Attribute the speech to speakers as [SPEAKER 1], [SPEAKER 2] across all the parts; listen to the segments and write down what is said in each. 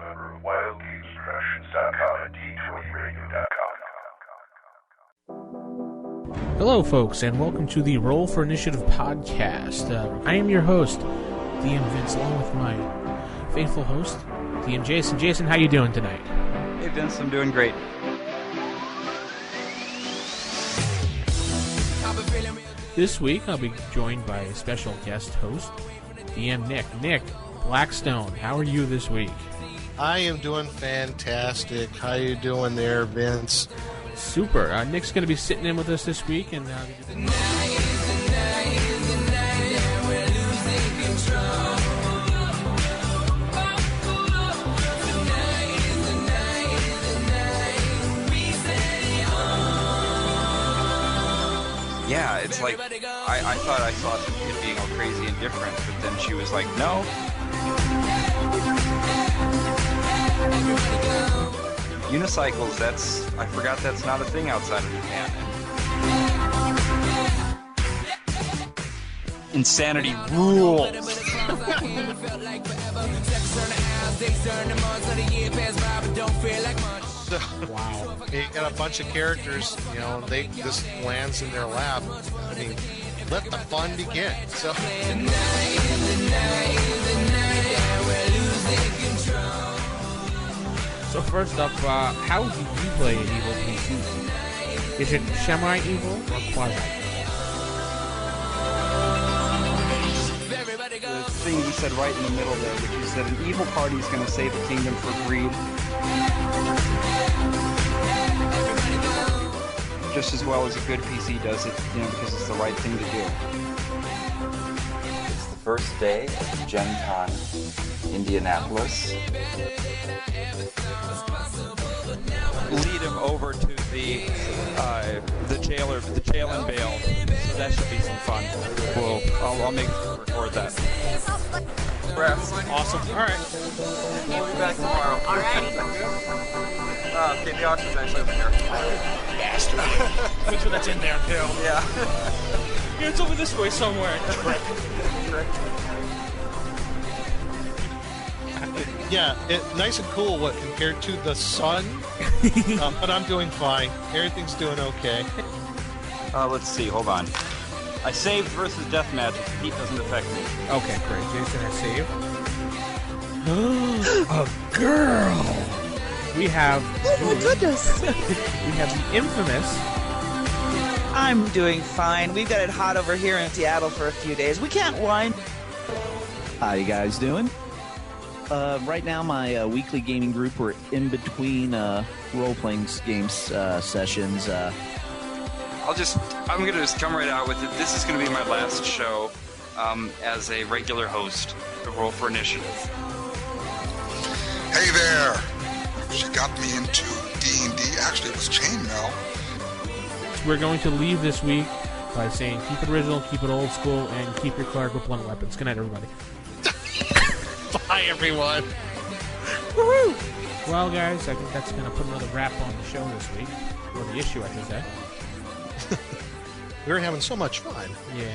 [SPEAKER 1] member of WildGamesProductions.com and D20Radio.com.
[SPEAKER 2] Hello, folks, and welcome to the Roll for Initiative podcast. I am your host, DM Vince, along with my faithful host, DM Jason. Jason, how you doing tonight?
[SPEAKER 3] Hey, Vince, I'm doing great.
[SPEAKER 2] This week, I'll be joined by a special guest host, DM Nick. Nick Blackstone, how are you this week?
[SPEAKER 4] I am doing fantastic. How you doing there, Vince?
[SPEAKER 2] Super. Nick's going to be sitting in with us this week, and
[SPEAKER 3] Yeah, it's like, I thought I saw it being all crazy and different, but then she was like, no. Unicycles, I forgot that's not a thing outside of Japan. Insanity rules.
[SPEAKER 4] Wow. You got a bunch of characters, this lands in their lap. I mean, let the fun begin.
[SPEAKER 2] So first up, how do you play an evil PC? Is it semi-evil or quasi?
[SPEAKER 3] The thing you said right in the middle there, which is that an evil party is going to save a kingdom for greed. Just as well as a good PC does it, because it's the right thing to do.
[SPEAKER 5] It's the first day of Gen Con Indianapolis.
[SPEAKER 3] Lead him over to the jail and bail. So that should be some fun. I'll make sure to record that.
[SPEAKER 2] Awesome. All right.
[SPEAKER 6] We'll be back tomorrow. All right.
[SPEAKER 3] Okay, the auction's actually over here.
[SPEAKER 6] Bastard. Make sure that's in there too.
[SPEAKER 3] Yeah.
[SPEAKER 6] Yeah, it's over this way somewhere. Trick.
[SPEAKER 4] Yeah, nice and cool. Compared to the sun? But I'm doing fine. Everything's doing okay.
[SPEAKER 3] Let's see. Hold on. I saved versus death magic. Heat doesn't affect me.
[SPEAKER 2] Okay, great. Jason has saved. A girl. We have.
[SPEAKER 7] Oh my goodness.
[SPEAKER 2] We have the infamous.
[SPEAKER 7] I'm doing fine. We've got it hot over here in Seattle for a few days. We can't whine.
[SPEAKER 8] How you guys doing? Right now, my weekly gaming group, we're in between role-playing games sessions.
[SPEAKER 3] I'm gonna just come right out with it. This is gonna be my last show as a regular host of Roll for Initiative.
[SPEAKER 9] Hey there! She got me into D&D. Actually, it was Chainmail.
[SPEAKER 2] We're going to leave this week by saying keep it original, keep it old school, and keep your cleric with blunt weapons. Good night, everybody.
[SPEAKER 4] Bye, everyone.
[SPEAKER 2] Woohoo! Well, guys, I think that's going to put another wrap on the show this week. Or the issue, I should say.
[SPEAKER 4] We're having so much fun.
[SPEAKER 2] Yeah.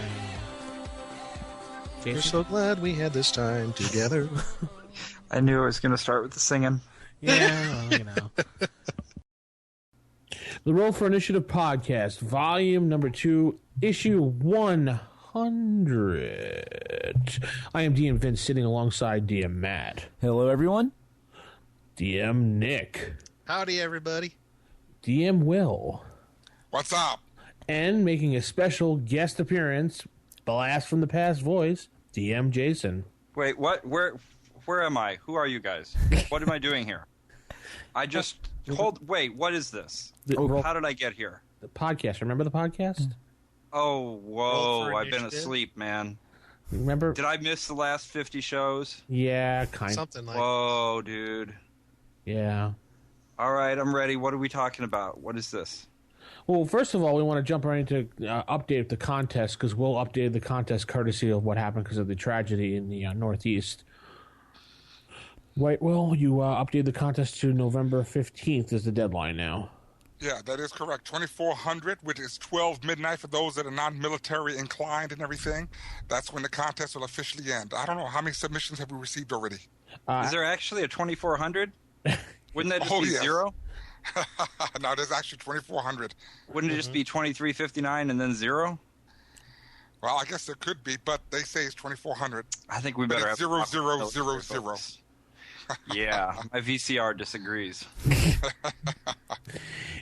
[SPEAKER 2] Jason?
[SPEAKER 4] We're so glad we had this time together.
[SPEAKER 3] I knew I was going to start with the singing.
[SPEAKER 2] Yeah, well, The Roll for Initiative podcast, volume number 2, issue 100. I am DM Vince, sitting alongside DM Matt.
[SPEAKER 8] Hello, everyone.
[SPEAKER 2] DM Nick.
[SPEAKER 4] Howdy, everybody.
[SPEAKER 2] DM Will.
[SPEAKER 9] What's up?
[SPEAKER 2] And making a special guest appearance, blast from the past voice, DM Jason.
[SPEAKER 3] Wait, what? Where am I? Who are you guys? What am I doing here? Wait, what is this? How did I get here?
[SPEAKER 2] The podcast. Remember the podcast?
[SPEAKER 3] Oh, whoa. I've been asleep, man.
[SPEAKER 2] Remember?
[SPEAKER 3] Did I miss the last 50 shows?
[SPEAKER 2] Yeah, kind of.
[SPEAKER 4] Something like
[SPEAKER 3] Whoa, dude.
[SPEAKER 2] Yeah.
[SPEAKER 3] All right, I'm ready. What are we talking about? What is this?
[SPEAKER 2] Well, first of all, we want to jump right into update the contest, because we'll update the contest courtesy of what happened because of the tragedy in the Northeast. Right, well, you updated the contest to November 15th is the deadline now.
[SPEAKER 9] Yeah, that is correct. 2400, which is 12 midnight for those that are non-military inclined and everything. That's when the contest will officially end. I don't know, how many submissions have we received already?
[SPEAKER 3] Is there actually a 2400? Wouldn't that just be
[SPEAKER 9] yes.
[SPEAKER 3] 0?
[SPEAKER 9] No, there's actually 2400.
[SPEAKER 3] Wouldn't it just be 2359 and then 0?
[SPEAKER 9] Well, I guess there could be, but they say it's 2400.
[SPEAKER 3] I think we
[SPEAKER 9] But
[SPEAKER 3] better
[SPEAKER 9] it's
[SPEAKER 3] have
[SPEAKER 9] 0000.
[SPEAKER 3] Yeah, my VCR disagrees.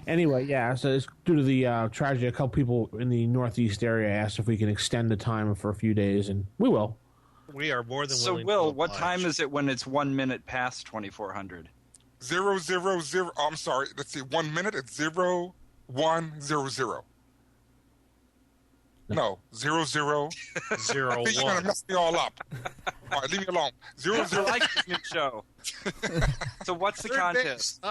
[SPEAKER 2] Anyway, yeah, so it's due to the tragedy, a couple people in the Northeast area asked if we can extend the time for a few days, and we will.
[SPEAKER 4] We are more than
[SPEAKER 3] So,
[SPEAKER 4] willing
[SPEAKER 3] Will,
[SPEAKER 4] to
[SPEAKER 3] what
[SPEAKER 4] oblige.
[SPEAKER 3] time is it when it's 1 minute past 2400?
[SPEAKER 9] 000. I'm sorry. Let's see. 1 minute. It's 0100. No, 00.
[SPEAKER 4] 0
[SPEAKER 9] You're gonna
[SPEAKER 4] 1.
[SPEAKER 9] mess me all up. All right, leave me alone. 00.
[SPEAKER 3] I like this new show. So what's the contest?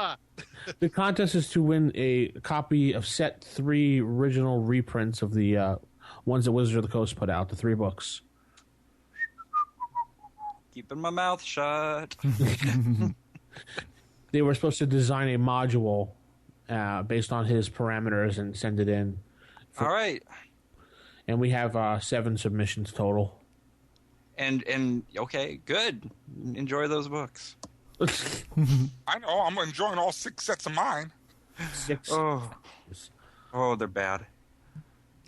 [SPEAKER 2] The contest is to win a copy of set 3 original reprints of the ones that Wizards of the Coast put out, the 3 books.
[SPEAKER 3] Keeping my mouth shut.
[SPEAKER 2] They were supposed to design a module based on his parameters and send it in.
[SPEAKER 3] All right.
[SPEAKER 2] And we have 7 submissions total.
[SPEAKER 3] And okay, good. Enjoy those books.
[SPEAKER 9] I know. I'm enjoying all 6 sets of mine.
[SPEAKER 2] 6.
[SPEAKER 3] Oh, they're bad.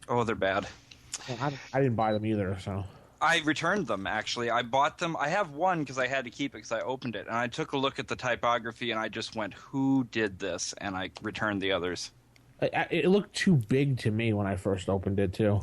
[SPEAKER 3] Oh, they're bad.
[SPEAKER 2] Well, I didn't buy them either, so.
[SPEAKER 3] I returned them, actually. I bought them. I have one because I had to keep it because I opened it. And I took a look at the typography, and I just went, who did this? And I returned the others.
[SPEAKER 2] It looked too big to me when I first opened it, too.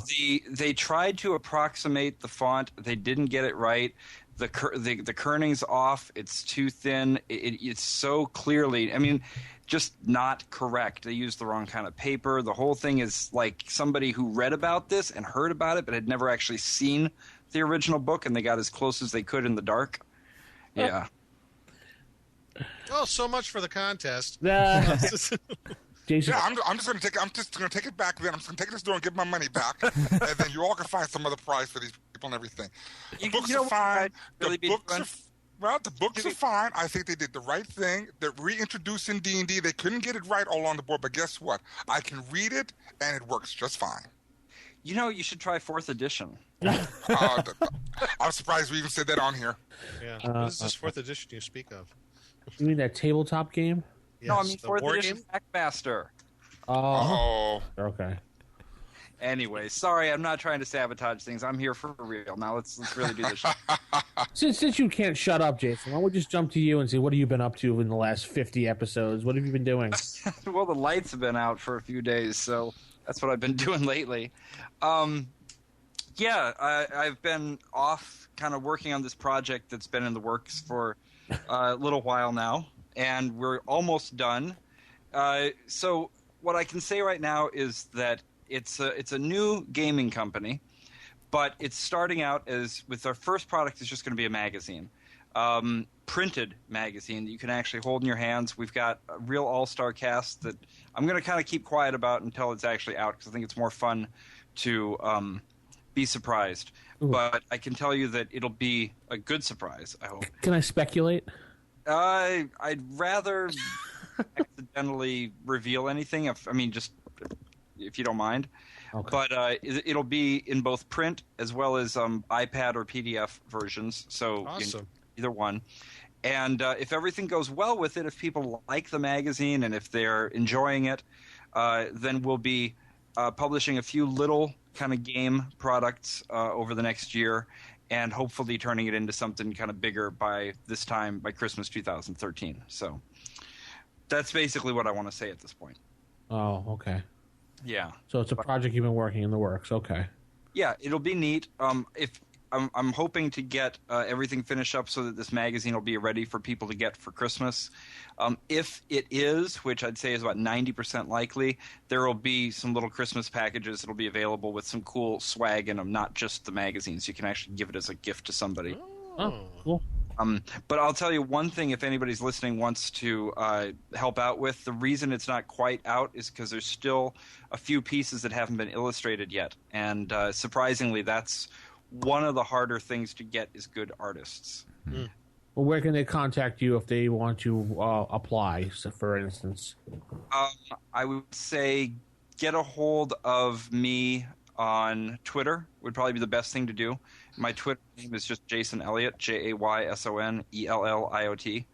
[SPEAKER 3] They tried to approximate the font. They didn't get it right. The kerning's off. It's too thin. It's so clearly, I mean, just not correct. They used the wrong kind of paper. The whole thing is like somebody who read about this and heard about it but had never actually seen the original book, and they got as close as they could in the dark. Yeah.
[SPEAKER 4] Oh, so much for the contest.
[SPEAKER 2] Jason,
[SPEAKER 9] Yeah, I'm just gonna take it back. Then I'm just gonna take it to the store and give my money back, and then you all can find some other prize for these people and everything. The books are fine. The books are fine. I think they did the right thing. They're reintroducing D&D. They couldn't get it right all on the board, but guess what? I can read it, and it works just fine.
[SPEAKER 3] You know, you should try 4th edition.
[SPEAKER 9] I'm surprised we even said that on here.
[SPEAKER 4] Yeah. What is this 4th edition you speak of?
[SPEAKER 2] you mean that tabletop game?
[SPEAKER 4] Yes,
[SPEAKER 3] No, I mean
[SPEAKER 4] the
[SPEAKER 3] 4th
[SPEAKER 4] war
[SPEAKER 3] edition
[SPEAKER 4] game?
[SPEAKER 3] Packmaster.
[SPEAKER 9] Oh.
[SPEAKER 2] Okay.
[SPEAKER 3] Anyway, sorry, I'm not trying to sabotage things. I'm here for real. Now let's really do this.
[SPEAKER 2] Since you can't shut up, Jason, why don't we just jump to you and see what have you been up to in the last 50 episodes? What have you been doing?
[SPEAKER 3] Well, the lights have been out for a few days, so that's what I've been doing lately. I've been off kind of working on this project that's been in the works for a little while now, and we're almost done. So what I can say right now is that it's a new gaming company, but it's starting out as with our first product is just going to be a magazine, printed magazine that you can actually hold in your hands. We've got a real all-star cast that I'm going to kind of keep quiet about until it's actually out because I think it's more fun to be surprised. Ooh. But I can tell you that it'll be a good surprise, I hope.
[SPEAKER 2] Can I speculate?
[SPEAKER 3] I'd rather accidentally reveal anything. If you don't mind. Okay. But it'll be in both print as well as iPad or PDF versions. So
[SPEAKER 4] awesome.
[SPEAKER 3] Either one. And if everything goes well with it, if people like the magazine and if they're enjoying it, then we'll be publishing a few little kind of game products over the next year and hopefully turning it into something kind of bigger by Christmas 2013. So that's basically what I want to say at this point.
[SPEAKER 2] Oh, okay.
[SPEAKER 3] Yeah.
[SPEAKER 2] So it's a project you've been working in the works. Okay.
[SPEAKER 3] Yeah, it'll be neat. If I'm hoping to get everything finished up so that this magazine will be ready for people to get for Christmas. If it is, which I'd say is about 90% likely, there will be some little Christmas packages that'll be available with some cool swag in them, not just the magazines. You can actually give it as a gift to somebody.
[SPEAKER 2] Oh, cool.
[SPEAKER 3] But I'll tell you one thing, if anybody's listening wants to help out with, the reason it's not quite out is because there's still a few pieces that haven't been illustrated yet. And surprisingly, that's one of the harder things to get is good artists.
[SPEAKER 2] Well, where can they contact you if they want to apply, so for instance?
[SPEAKER 3] I would say get a hold of me on Twitter would probably be the best thing to do. My Twitter name is just Jason Elliott, JAYSONELLIOT.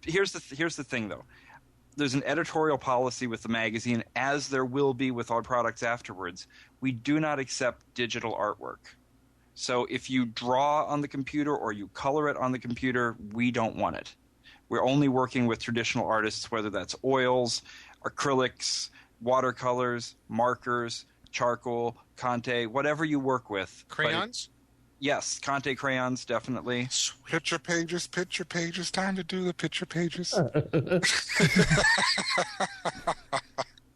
[SPEAKER 3] Here's the thing, though. There's an editorial policy with the magazine, as there will be with our products afterwards. We do not accept digital artwork. So if you draw on the computer or you color it on the computer, we don't want it. We're only working with traditional artists, whether that's oils, acrylics, watercolors, markers, charcoal, Conte, whatever you work with.
[SPEAKER 4] Crayons?
[SPEAKER 3] Yes, Conte crayons, definitely.
[SPEAKER 9] Picture pages. Time to do the picture pages.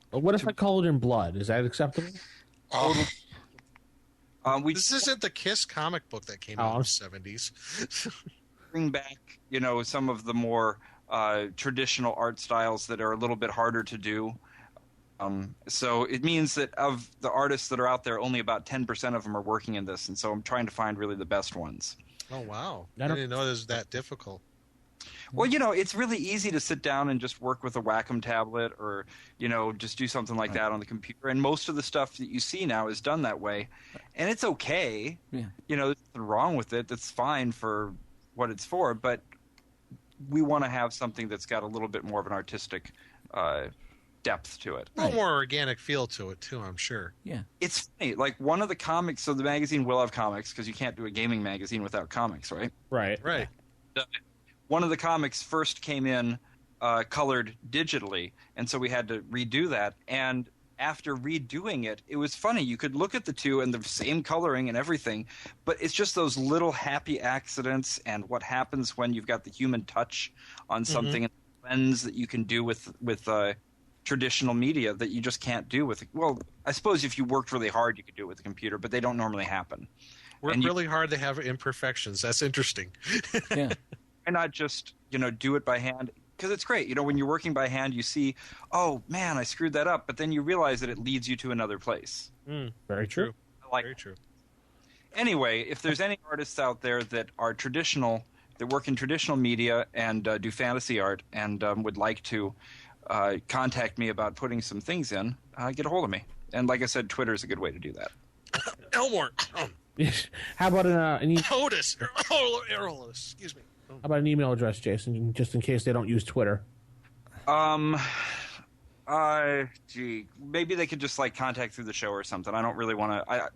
[SPEAKER 2] What if I colored in blood? Is that acceptable?
[SPEAKER 4] This isn't the Kiss comic book that came out in the 70s.
[SPEAKER 3] Bring back, some of the more traditional art styles that are a little bit harder to do. So it means that of the artists that are out there, only about 10% of them are working in this, and so I'm trying to find really the best ones.
[SPEAKER 4] Oh, wow. I didn't know it was that difficult.
[SPEAKER 3] Well, it's really easy to sit down and just work with a Wacom tablet or, just do something like that on the computer. And most of the stuff that you see now is done that way. And it's okay. Yeah. There's nothing wrong with it. That's fine for what it's for. But we want to have something that's got a little bit more of an artistic depth to it.
[SPEAKER 4] A little more organic feel to it, too, I'm sure.
[SPEAKER 8] Yeah.
[SPEAKER 3] It's funny. Like one of the comics, so the magazine will have comics because you can't do a gaming magazine without comics, right?
[SPEAKER 2] Right.
[SPEAKER 3] One of the comics first came in colored digitally, and so we had to redo that. And after redoing it, it was funny. You could look at the two and the same coloring and everything, but it's just those little happy accidents and what happens when you've got the human touch on something and the lens that you can do with traditional media that you just can't do with – well, I suppose if you worked really hard, you could do it with a computer, but they don't normally happen.
[SPEAKER 4] Work really hard, they have imperfections. That's interesting.
[SPEAKER 8] Yeah.
[SPEAKER 3] Why not just, do it by hand? Because it's great. When you're working by hand, you see, oh, man, I screwed that up. But then you realize that it leads you to another place.
[SPEAKER 2] Very true.
[SPEAKER 4] Very true.
[SPEAKER 3] Anyway, if there's any artists out there that are traditional, that work in traditional media and do fantasy art and would like to contact me about putting some things in, get a hold of me. And like I said, Twitter is a good way to do that.
[SPEAKER 4] Elmore.
[SPEAKER 2] How about an email?
[SPEAKER 4] Otis. Excuse me.
[SPEAKER 2] How about an email address, Jason, just in case they don't use Twitter?
[SPEAKER 3] Maybe they could just contact through the show or something. I don't really want to.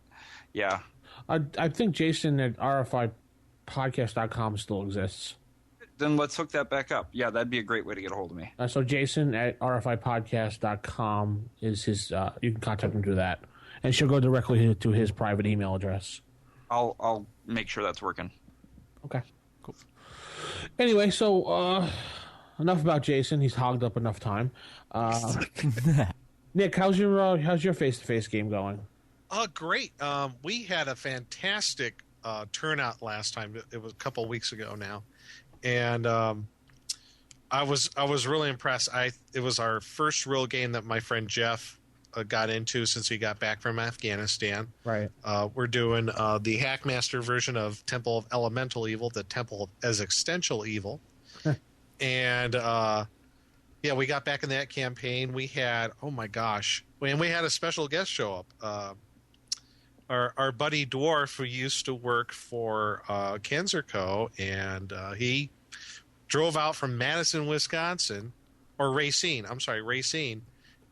[SPEAKER 3] Yeah.
[SPEAKER 2] I think Jason at RFIpodcast.com still exists.
[SPEAKER 3] Then let's hook that back up. Yeah, that'd be a great way to get a hold of me.
[SPEAKER 2] So Jason at RFIpodcast.com is his. You can contact him through that, and she'll go directly to his private email address.
[SPEAKER 3] I'll make sure that's working.
[SPEAKER 2] Okay. Cool. Anyway, so enough about Jason. He's hogged up enough time. Nick, how's your face-to-face game going?
[SPEAKER 4] Great. We had a fantastic turnout last time. It was a couple of weeks ago now, and I was really impressed. It was our first real game that my friend Jeff got into since he got back from Afghanistan.
[SPEAKER 2] Right.
[SPEAKER 4] We're doing the Hackmaster version of Temple of Elemental Evil, the Temple of Existential Evil. And, we got back in that campaign. We had, oh my gosh, and we had a special guest show up. Our buddy Dwarf, who used to work for Kenzerco, and he drove out from Madison, Wisconsin, or Racine,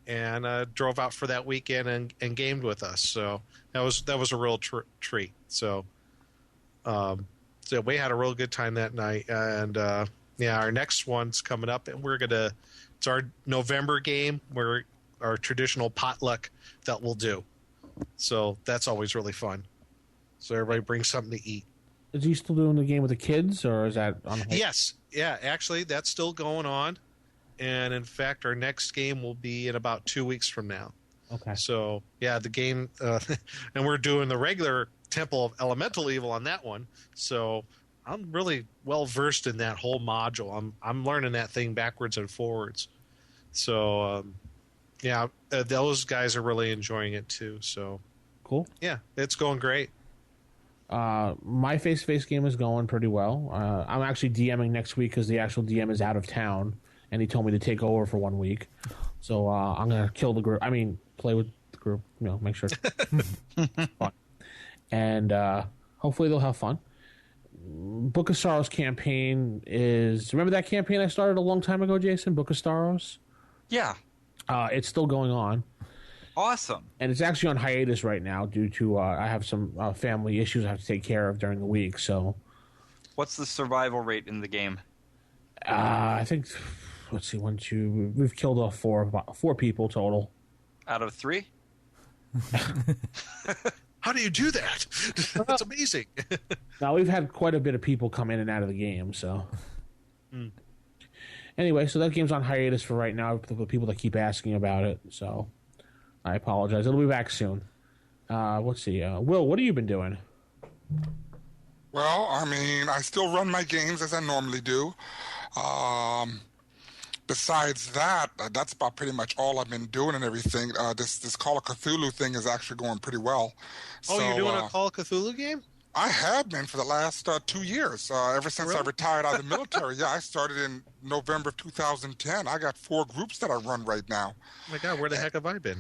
[SPEAKER 4] and drove out for that weekend and gamed with us. So that was a real treat. So we had a real good time that night. And our next one's coming up, and it's our November game, where our traditional potluck that we'll do. So that's always really fun. So everybody brings something to eat.
[SPEAKER 2] Is he still doing the game with the kids, or is that on hold?
[SPEAKER 4] Yes. Yeah, actually, that's still going on. And in fact, our next game will be in about 2 weeks from now.
[SPEAKER 2] Okay.
[SPEAKER 4] So, yeah, the game, and we're doing the regular Temple of Elemental Evil on that one. So I'm really well versed in that whole module. I'm learning that thing backwards and forwards. So, those guys are really enjoying it too. So
[SPEAKER 2] cool.
[SPEAKER 4] Yeah, it's going great.
[SPEAKER 2] My face-to-face game is going pretty well. I'm actually DMing next week because the actual DM is out of town, and he told me to take over for 1 week. So I'm gonna kill the group. I mean, play with the group. Make sure it's fun, and hopefully they'll have fun. Book of Sorrows campaign is... Remember that campaign I started a long time ago, Jason? Book of Sorrows?
[SPEAKER 3] Yeah.
[SPEAKER 2] It's still going on.
[SPEAKER 3] Awesome.
[SPEAKER 2] And it's actually on hiatus right now due to I have some family issues I have to take care of during the week. So,
[SPEAKER 3] what's the survival rate in the game?
[SPEAKER 2] I think, let's see, we've killed off four people total.
[SPEAKER 3] Out of 3?
[SPEAKER 4] How do you do that? That's amazing.
[SPEAKER 2] Now, we've had quite a bit of people come in and out of the game, so. Anyway, so that game's on hiatus for right now for the people that keep asking about it, so I apologize. It'll be back soon. Let's see. Will, what have you been doing?
[SPEAKER 9] Well, I mean, I still run my games as I normally do. Besides that, that's about pretty much all I've been doing and everything. This Call of Cthulhu thing is actually going pretty well.
[SPEAKER 4] Oh, so, you're doing a Call of Cthulhu game?
[SPEAKER 9] I have been for the last 2 years. Ever since I retired out of the military. Yeah, I started in November of 2010. I got 4 groups that I run right now.
[SPEAKER 4] Oh my God, where the heck have I been?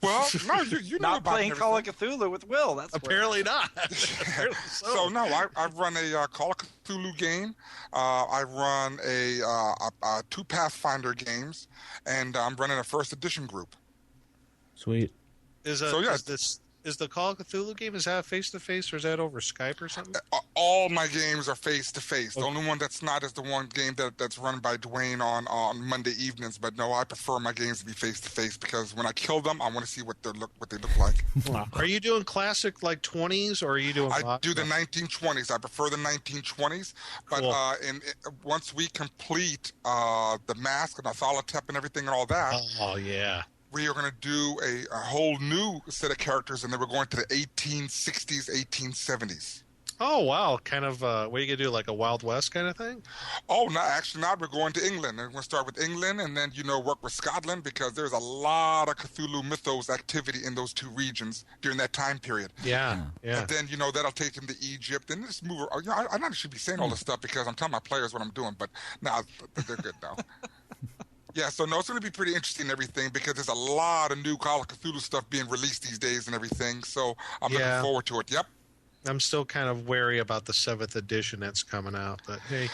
[SPEAKER 9] Well, no, you know
[SPEAKER 3] not
[SPEAKER 9] about
[SPEAKER 3] playing Call of Cthulhu with Will. That's
[SPEAKER 4] apparently not.
[SPEAKER 9] So no, I run a Call of Cthulhu game. I run a 2 Pathfinder games, and I'm running a first edition group.
[SPEAKER 2] Sweet.
[SPEAKER 4] Is the Call of Cthulhu game, is that face-to-face or is that over Skype or something?
[SPEAKER 9] All my games are face-to-face. Okay. The only one that's not is the one game that's run by Dwayne on Monday evenings. But no, I prefer my games to be face-to-face because when I kill them, I want to see what they look like.
[SPEAKER 4] Are you doing classic like 20s or are you doing...
[SPEAKER 9] I do the 1920s. I prefer the 1920s. But cool. Once we complete the Mask and Athalatep and everything and all that...
[SPEAKER 4] Oh, yeah.
[SPEAKER 9] We are going to do a whole new set of characters, and then we're going to the 1860s, 1870s.
[SPEAKER 4] Oh, wow. Kind of, what are you going to do, like a Wild West kind of thing?
[SPEAKER 9] Oh, no, actually not. We're going to England. And we're going to start with England and then, work with Scotland because there's a lot of Cthulhu mythos activity in those 2 regions during that time period.
[SPEAKER 4] Yeah.
[SPEAKER 9] And then, that'll take them to Egypt. And just move. I not should be saying all this stuff because I'm telling my players what I'm doing, but no, they're good now. Yeah, so no, it's going to be pretty interesting and everything because there's a lot of new Call of Cthulhu stuff being released these days and everything. So I'm looking forward to it. Yep.
[SPEAKER 4] I'm still kind of wary about the 7th edition that's coming out, but hey,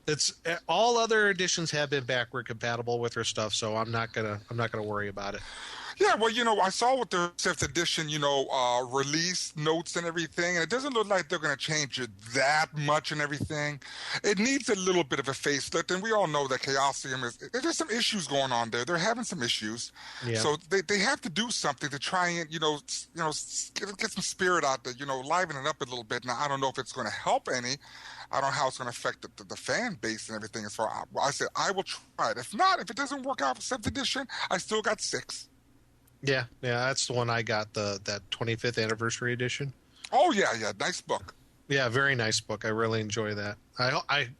[SPEAKER 4] it's all other editions have been backward compatible with their stuff, so I'm not gonna worry about it.
[SPEAKER 9] Yeah, well, I saw with the 7th edition, release notes and everything, and it doesn't look like they're going to change it that much and everything. It needs a little bit of a facelift, and we all know that Chaosium there's some issues going on there. They're having some issues. Yeah. So they have to do something to try and, get some spirit out there, liven it up a little bit. Now, I don't know if it's going to help any. I don't know how it's going to affect the fan base and everything. As far I said, I will try it. If not, if it doesn't work out for 7th edition, I still got 6.
[SPEAKER 4] Yeah, that's the one I got, that 25th anniversary edition.
[SPEAKER 9] Oh yeah, nice book.
[SPEAKER 4] Yeah, very nice book. I really enjoy that. I've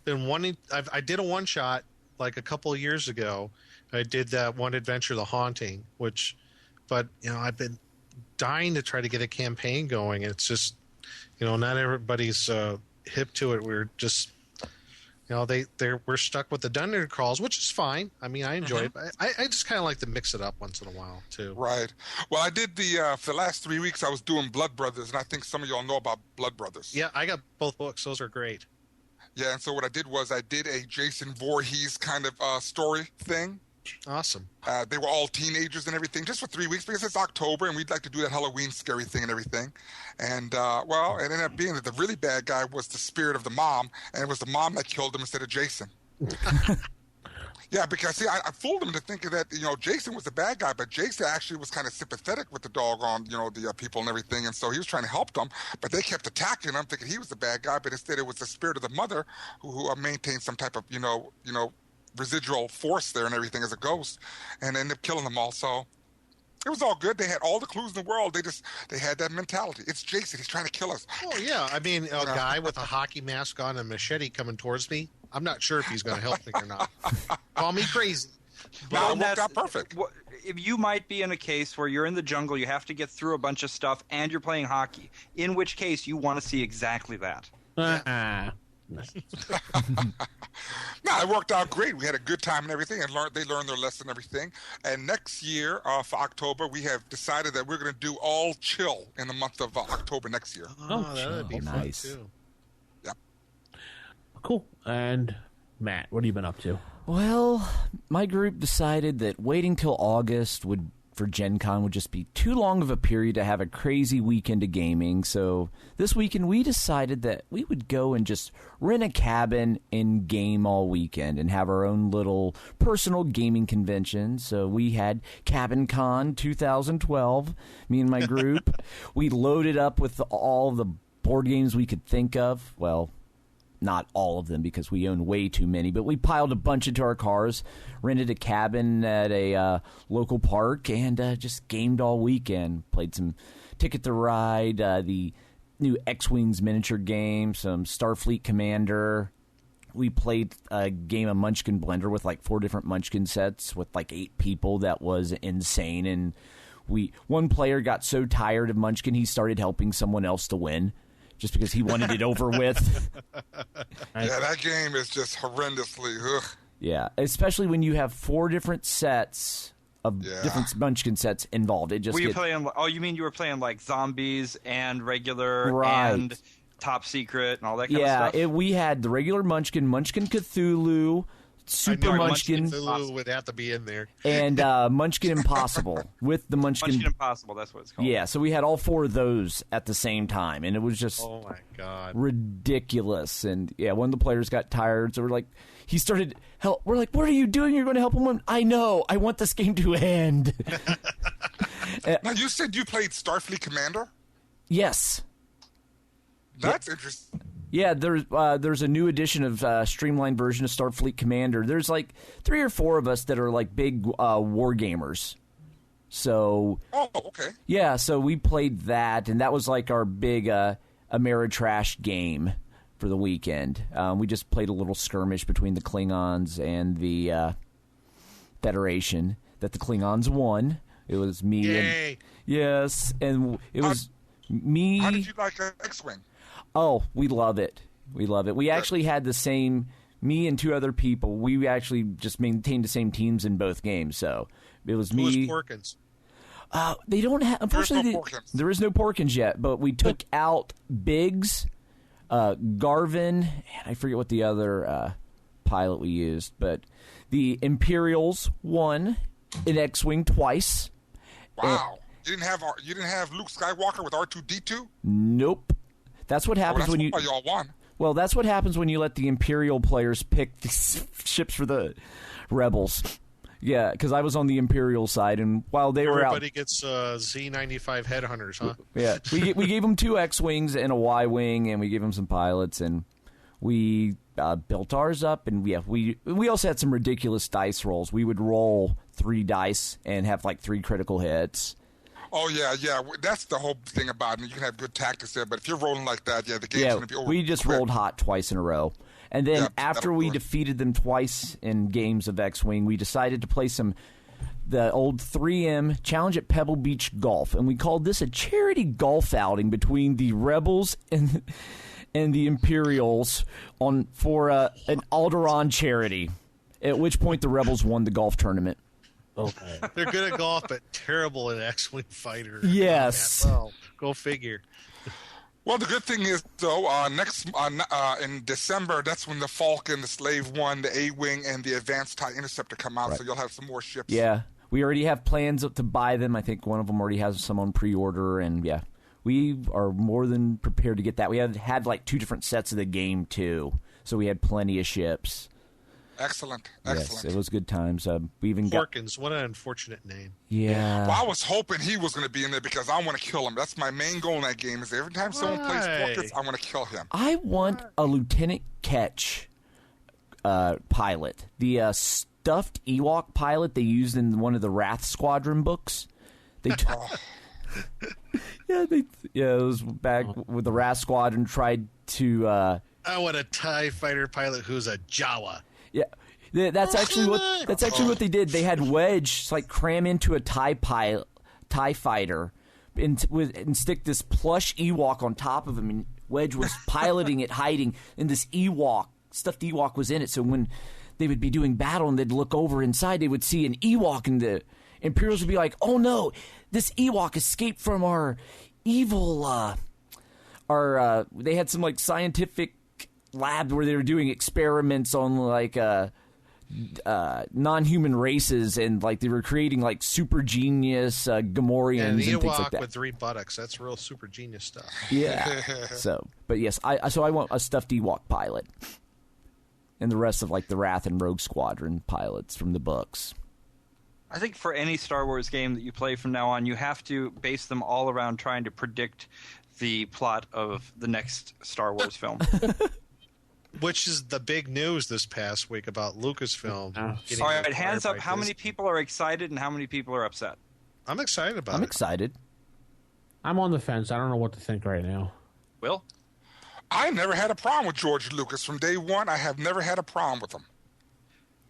[SPEAKER 4] been wanting. I did a one shot like a couple of years ago. I did that one adventure, The Haunting, but I've been dying to try to get a campaign going. It's just, not everybody's hip to it. We're just. We're stuck with the dungeon crawls, which is fine. I mean, I enjoy it. But I just kind of like to mix it up once in a while, too.
[SPEAKER 9] Right. Well, I did for the last 3 weeks, I was doing Blood Brothers, and I think some of y'all know about Blood Brothers.
[SPEAKER 4] Yeah, I got both books. Those are great.
[SPEAKER 9] Yeah, and so what I did was I did a Jason Voorhees kind of story thing.
[SPEAKER 4] Awesome.
[SPEAKER 9] They were all teenagers and everything, just for 3 weeks because it's October and we'd like to do that Halloween scary thing and everything. And, it ended up being that the really bad guy was the spirit of the mom, and it was the mom that killed him instead of Jason. Yeah, because, see, I fooled him to think that, Jason was the bad guy, but Jason actually was kind of sympathetic with the doggone, the people and everything, and so he was trying to help them, but they kept attacking him, thinking he was the bad guy, but instead it was the spirit of the mother who maintained some type of, residual force there and everything as a ghost, and ended up killing them all. So it was all good. They had all the clues in the world. They had that mentality. It's Jason. He's trying to kill us.
[SPEAKER 4] Oh yeah, I mean, a guy with a hockey mask on and a machete coming towards me. I'm not sure if he's going to help me or not. Call me crazy.
[SPEAKER 9] No, it worked out perfect.
[SPEAKER 3] If you might be in a case where you're in the jungle, you have to get through a bunch of stuff, and you're playing hockey, in which case you want to see exactly that.
[SPEAKER 9] No, it worked out great. We had a good time and everything, and they learned their lesson and everything. And next year, for October, we have decided that we're going to do all chill in the month of October next year.
[SPEAKER 4] That would be nice. Fun too.
[SPEAKER 9] Yep.
[SPEAKER 2] Cool. And Matt, what have you been up to?
[SPEAKER 10] Well, my group decided that waiting till August for Gen Con would just be too long of a period to have a crazy weekend of gaming. So this weekend we decided that we would go and just rent a cabin and game all weekend and have our own little personal gaming convention. So we had Cabin Con 2012, me and my group. We loaded up with all the board games we could think of. Well, not all of them because we own way too many, but we piled a bunch into our cars, rented a cabin at a local park, and just gamed all weekend. Played some Ticket to Ride, the new X-Wings miniature game, some Starfleet Commander. We played a game of Munchkin Blender with like 4 different Munchkin sets with like 8 people. That was insane. And one player got so tired of Munchkin, he started helping someone else to win, just because he wanted it over with.
[SPEAKER 9] Yeah, that game is just horrendously. Ugh.
[SPEAKER 10] Yeah, especially when you have 4 different sets of different Munchkin sets involved. It just
[SPEAKER 3] playing? Oh, you mean you were playing like zombies and regular and top secret and all that kind of stuff?
[SPEAKER 10] Yeah, we had the regular Munchkin Cthulhu, Super Munchkin
[SPEAKER 4] Cthulhu would have to be in there,
[SPEAKER 10] and Munchkin Impossible with the Munchkin
[SPEAKER 3] Impossible. That's what it's called.
[SPEAKER 10] Yeah, so we had all 4 of those at the same time, and it was just
[SPEAKER 4] my god,
[SPEAKER 10] ridiculous. And yeah, one of the players got tired, so he started help. We're like, "What are you doing? You're going to help him?" I know. I want this game to end.
[SPEAKER 9] Now you said you played Starfleet Commander.
[SPEAKER 10] Yes.
[SPEAKER 9] That's interesting.
[SPEAKER 10] Yeah, there's a new edition of streamlined version of Starfleet Commander. There's like 3 or 4 of us that are like big war gamers. So
[SPEAKER 9] okay.
[SPEAKER 10] Yeah, so we played that, and that was like our big Ameritrash game for the weekend. We just played a little skirmish between the Klingons and the Federation that the Klingons won. It was me.
[SPEAKER 4] Yay.
[SPEAKER 10] And it was me.
[SPEAKER 9] How did you like X-Wing?
[SPEAKER 10] Oh, we love it. We love it. We actually had the same, me and 2 other people, we actually just maintained the same teams in both games. So it was me.
[SPEAKER 4] Who was Porkins?
[SPEAKER 10] They don't have, unfortunately, there is no Porkins yet, but we took out Biggs, Garvin, and I forget what the other pilot we used, but the Imperials won in X-Wing twice.
[SPEAKER 9] Wow. You didn't have Luke Skywalker with R2-D2?
[SPEAKER 10] Nope. That's what happens when you.
[SPEAKER 9] Y'all won.
[SPEAKER 10] Well, that's what happens when you let the Imperial players pick the ships for the Rebels. Yeah, because I was on the Imperial side, and while they were out,
[SPEAKER 4] everybody gets Z95 headhunters, huh?
[SPEAKER 10] Yeah, we gave them 2 X-wings and a Y-wing, and we gave them some pilots, and we built ours up, and we also had some ridiculous dice rolls. We would roll 3 dice and have like 3 critical hits.
[SPEAKER 9] Oh, yeah. That's the whole thing about it. You can have good tactics there, but if you're rolling like that, the game's going to be over.
[SPEAKER 10] We just rolled hot twice in a row. And then after we defeated them twice in games of X-Wing, we decided to play the old 3M Challenge at Pebble Beach Golf. And we called this a charity golf outing between the Rebels and the Imperials for an Alderaan charity, at which point the Rebels won the golf tournament.
[SPEAKER 2] Okay.
[SPEAKER 4] They're good at golf, but terrible at X-Wing fighter.
[SPEAKER 10] Yes.
[SPEAKER 4] Well, go figure.
[SPEAKER 9] Well, the good thing is, though, in December, that's when the Falcon, the Slave One, the A-Wing, and the Advanced TIE Interceptor come out, so you'll have some more ships.
[SPEAKER 10] Yeah. We already have plans to buy them. I think one of them already has some on pre-order, and yeah. We are more than prepared to get that. We had like 2 different sets of the game, too, so we had plenty of ships.
[SPEAKER 9] Excellent.
[SPEAKER 10] Yes, it was good times. We even
[SPEAKER 4] Porkins, what an unfortunate name.
[SPEAKER 10] Yeah.
[SPEAKER 9] Well, I was hoping he was going to be in there because I want to kill him. That's my main goal in that game. Is every time someone plays Porkins, I want to kill him.
[SPEAKER 10] I want a Lieutenant Ketch pilot, the stuffed Ewok pilot they used in one of the Wrath Squadron books. It was back with the Wrath Squadron tried to.
[SPEAKER 4] I want a TIE fighter pilot who's a Jawa.
[SPEAKER 10] Yeah, That's actually what they did. They had Wedge like cram into a TIE fighter and stick this plush Ewok on top of him, and Wedge was piloting it, hiding, and this stuffed Ewok was in it. So when they would be doing battle and they'd look over inside, they would see an Ewok, and the Imperials would be like, "Oh no, this Ewok escaped from our evil." They had some like scientific lab where they were doing experiments on like non-human races, and like they were creating like super genius Gamorreans and things like that.
[SPEAKER 4] With 3 buttocks, that's real super genius stuff.
[SPEAKER 10] Yeah. But yes, I want a stuffed Ewok pilot, and the rest of like the Wrath and Rogue Squadron pilots from the books.
[SPEAKER 3] I think for any Star Wars game that you play from now on, you have to base them all around trying to predict the plot of the next Star Wars film.
[SPEAKER 4] Which is the big news this past week about Lucasfilm.
[SPEAKER 3] All right, hands up. How many people are excited and how many people are upset?
[SPEAKER 4] I'm excited about it.
[SPEAKER 10] I'm excited.
[SPEAKER 2] I'm on the fence. I don't know what to think right now.
[SPEAKER 3] Will?
[SPEAKER 9] I never had a problem with George Lucas. From day one, I have never had a problem with him.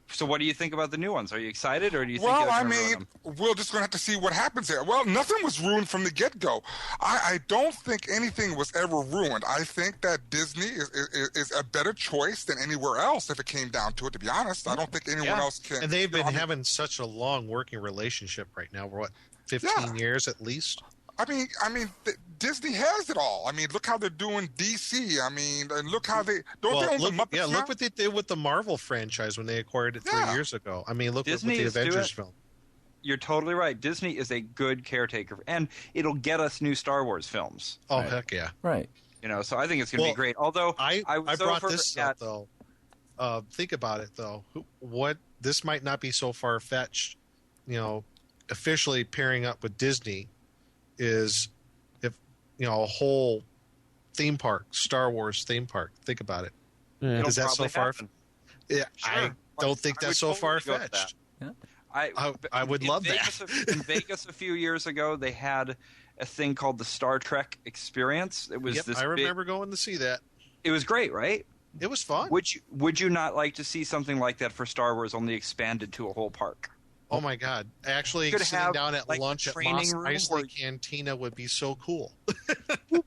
[SPEAKER 3] So what do you think about the new ones? Are you excited, or do you think
[SPEAKER 9] Well,
[SPEAKER 3] they're
[SPEAKER 9] I
[SPEAKER 3] gonna ruin
[SPEAKER 9] mean,
[SPEAKER 3] them?
[SPEAKER 9] we're just going to have to see what happens there. Well, nothing was ruined from the get-go. I don't think anything was ever ruined. I think that Disney is a better choice than anywhere else if it came down to it, to be honest. I don't think anyone else can.
[SPEAKER 4] And they've been having such a long working relationship right now. What, 15 years at least?
[SPEAKER 9] I mean, Disney has it all. I mean, look how they're doing DC. I mean, and look how they they own the Muppets now?
[SPEAKER 4] Look what they did with the Marvel franchise when they acquired it 3 years ago. I mean, look with the Avengers film.
[SPEAKER 3] You're totally right. Disney is a good caretaker, and it'll get us new Star Wars films.
[SPEAKER 4] Oh, heck yeah.
[SPEAKER 10] Right.
[SPEAKER 3] You know, so I think it's going to be great. Although
[SPEAKER 4] I brought this up, though. Think about it, though. This might not be so far-fetched, officially pairing up with Disney is if, a whole theme park, Star Wars theme park. Think about it.
[SPEAKER 2] Yeah.
[SPEAKER 4] Is that so far? Yeah,
[SPEAKER 3] Sure.
[SPEAKER 4] I don't think that's so far-fetched. I would love that.
[SPEAKER 3] In Vegas a few years ago, they had a thing called the Star Trek Experience. It was
[SPEAKER 4] I remember going to see that.
[SPEAKER 3] It was great, right?
[SPEAKER 4] It was fun.
[SPEAKER 3] Would you not like to see something like that for Star Wars, only expanded to a whole park?
[SPEAKER 4] Oh my God! Actually, sitting down at lunch at Mos Eisley Cantina would be so cool.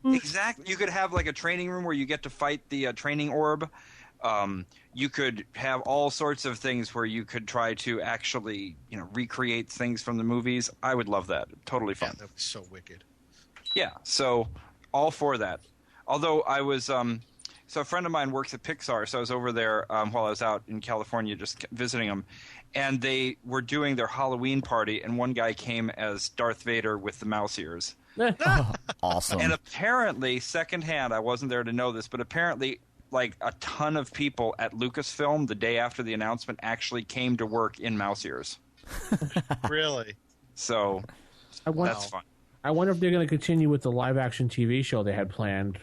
[SPEAKER 3] Exactly. You could have like a training room where you get to fight the training orb. You could have all sorts of things where you could try to actually, recreate things from the movies. I would love that. Totally fun.
[SPEAKER 4] Yeah, that was so wicked.
[SPEAKER 3] Yeah. So all for that. Although I was, so a friend of mine works at Pixar, so I was over there while I was out in California just visiting them. And they were doing their Halloween party, and one guy came as Darth Vader with the mouse ears.
[SPEAKER 10] Awesome.
[SPEAKER 3] And apparently, secondhand, I wasn't there to know this, but apparently, like a ton of people at Lucasfilm the day after the announcement actually came to work in mouse ears.
[SPEAKER 4] Really?
[SPEAKER 3] So that's fun.
[SPEAKER 2] I wonder if they're going to continue with the live-action TV show they had planned.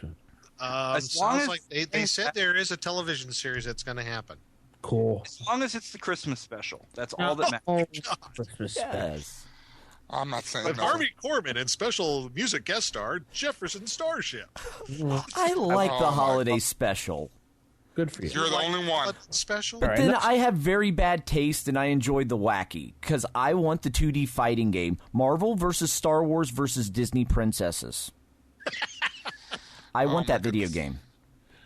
[SPEAKER 4] Sounds like they said there is a television series that's going to happen.
[SPEAKER 2] Cool.
[SPEAKER 3] As long as it's the Christmas special. That's all that matters.
[SPEAKER 2] Christmas
[SPEAKER 10] Yes.
[SPEAKER 9] I'm not saying
[SPEAKER 4] With
[SPEAKER 9] no.
[SPEAKER 4] Harvey Korman and special music guest star Jefferson Starship.
[SPEAKER 10] I like the holiday special.
[SPEAKER 2] Good for you.
[SPEAKER 9] You're the only one.
[SPEAKER 4] Special?
[SPEAKER 10] But then I have very bad taste, and I enjoyed the wacky, because I want the 2D fighting game. Marvel versus Star Wars versus Disney princesses. I want that video game.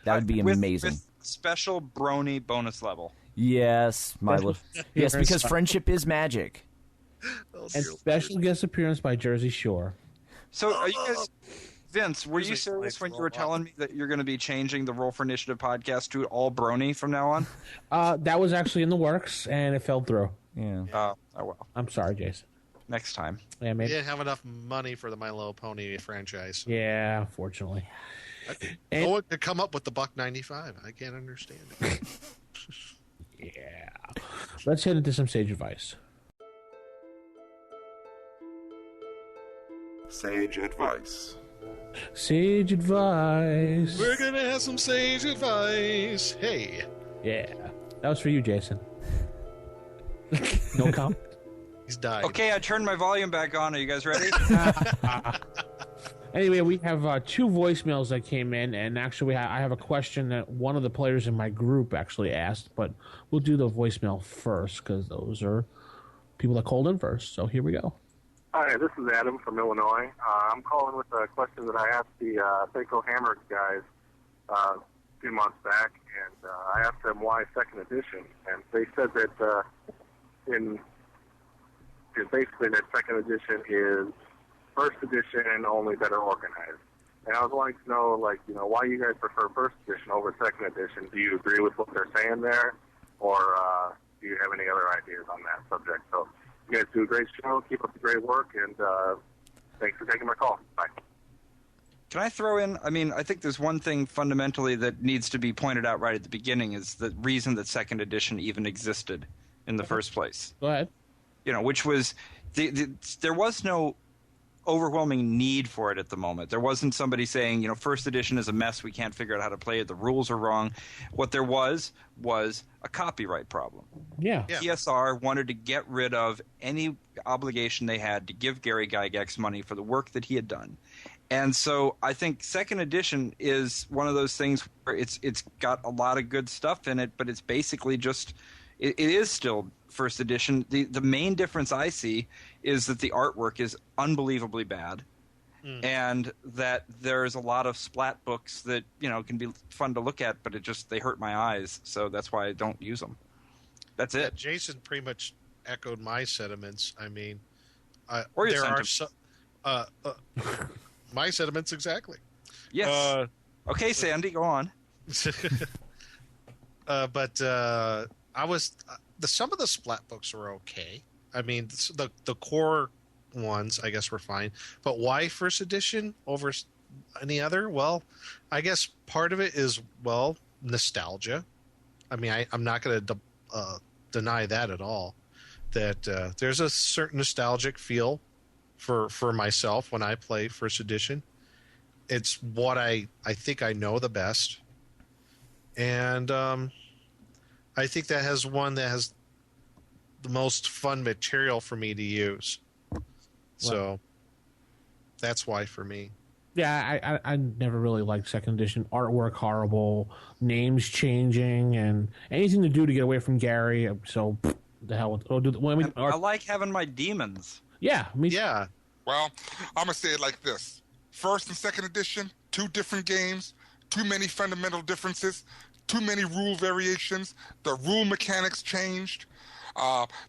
[SPEAKER 10] That would be amazing.
[SPEAKER 3] With special brony bonus level.
[SPEAKER 10] Yes, yes, because friendship is magic.
[SPEAKER 2] And special guest appearance by Jersey Shore.
[SPEAKER 3] So are you guys... Vince, were you serious when you were telling me that you're going to be changing the Roll for Initiative podcast to all brony from now on?
[SPEAKER 2] That was actually in the works, and it fell through.
[SPEAKER 10] Yeah.
[SPEAKER 3] Oh, well.
[SPEAKER 2] I'm sorry, Jason.
[SPEAKER 3] Next time.
[SPEAKER 2] Yeah, maybe.
[SPEAKER 4] You didn't have enough money for the My Little Pony franchise.
[SPEAKER 2] Yeah, unfortunately.
[SPEAKER 4] No one could come up with the $1.95. I can't understand it.
[SPEAKER 2] Yeah. Let's head into some sage advice.
[SPEAKER 1] Sage advice.
[SPEAKER 2] Sage advice.
[SPEAKER 4] We're going to have some sage advice. Hey.
[SPEAKER 2] Yeah. That was for you, Jason. No comment?
[SPEAKER 4] He's died.
[SPEAKER 3] Okay, I turned my volume back on. Are you guys ready?
[SPEAKER 2] Anyway, we have 2 voicemails that came in, and actually I have a question that one of the players in my group actually asked, but we'll do the voicemail first because those are people that called in first. So here we go.
[SPEAKER 11] Hi, this is Adam from Illinois. I'm calling with a question that I asked the Seiko Hammer guys a few months back, and I asked them why second edition, and they said that basically that second edition is first edition only better organized. And I was wanting to know, why you guys prefer first edition over second edition. Do you agree with what they're saying there, or do you have any other ideas on that subject? So you guys do a great show. Keep up the great work, and thanks for taking my call. Bye.
[SPEAKER 3] Can I throw in, I think there's one thing fundamentally that needs to be pointed out right at the beginning is the reason that second edition even existed in the first place.
[SPEAKER 2] Go ahead.
[SPEAKER 3] Which was, there was no overwhelming need for it at the moment. There wasn't somebody saying, first edition is a mess, we can't figure out how to play it, the rules are wrong. What there was a copyright problem.
[SPEAKER 2] Yeah.
[SPEAKER 3] TSR wanted to get rid of any obligation they had to give Gary Gygax money for the work that he had done. And so I think second edition is one of those things where it's got a lot of good stuff in it, but it's basically just it is still first edition. The main difference I see is that the artwork is unbelievably bad, and that there's a lot of splat books that can be fun to look at, but they hurt my eyes, so that's why I don't use them. That's it.
[SPEAKER 4] Jason pretty much echoed my sentiments.
[SPEAKER 3] Or your sentiments.
[SPEAKER 4] My sentiments exactly.
[SPEAKER 3] Yes. Okay, Sandy, go on.
[SPEAKER 4] But some of the splat books are okay. The core ones, I guess, were fine. But why first edition over any other? Well, I guess part of it is, nostalgia. I'm not going to deny that at all. That there's a certain nostalgic feel for myself when I play first edition. It's what I think I know the best. And I think that has the most fun material for me to use. So that's why for me.
[SPEAKER 2] Yeah, I never really liked second edition. Artwork horrible, names changing, and anything to do to get away from Gary. So the hell with
[SPEAKER 3] I like having my demons.
[SPEAKER 2] Yeah,
[SPEAKER 9] yeah. Well, I'm gonna say it like this: first and second edition, 2 different games, too many fundamental differences, too many rule variations. The rule mechanics changed.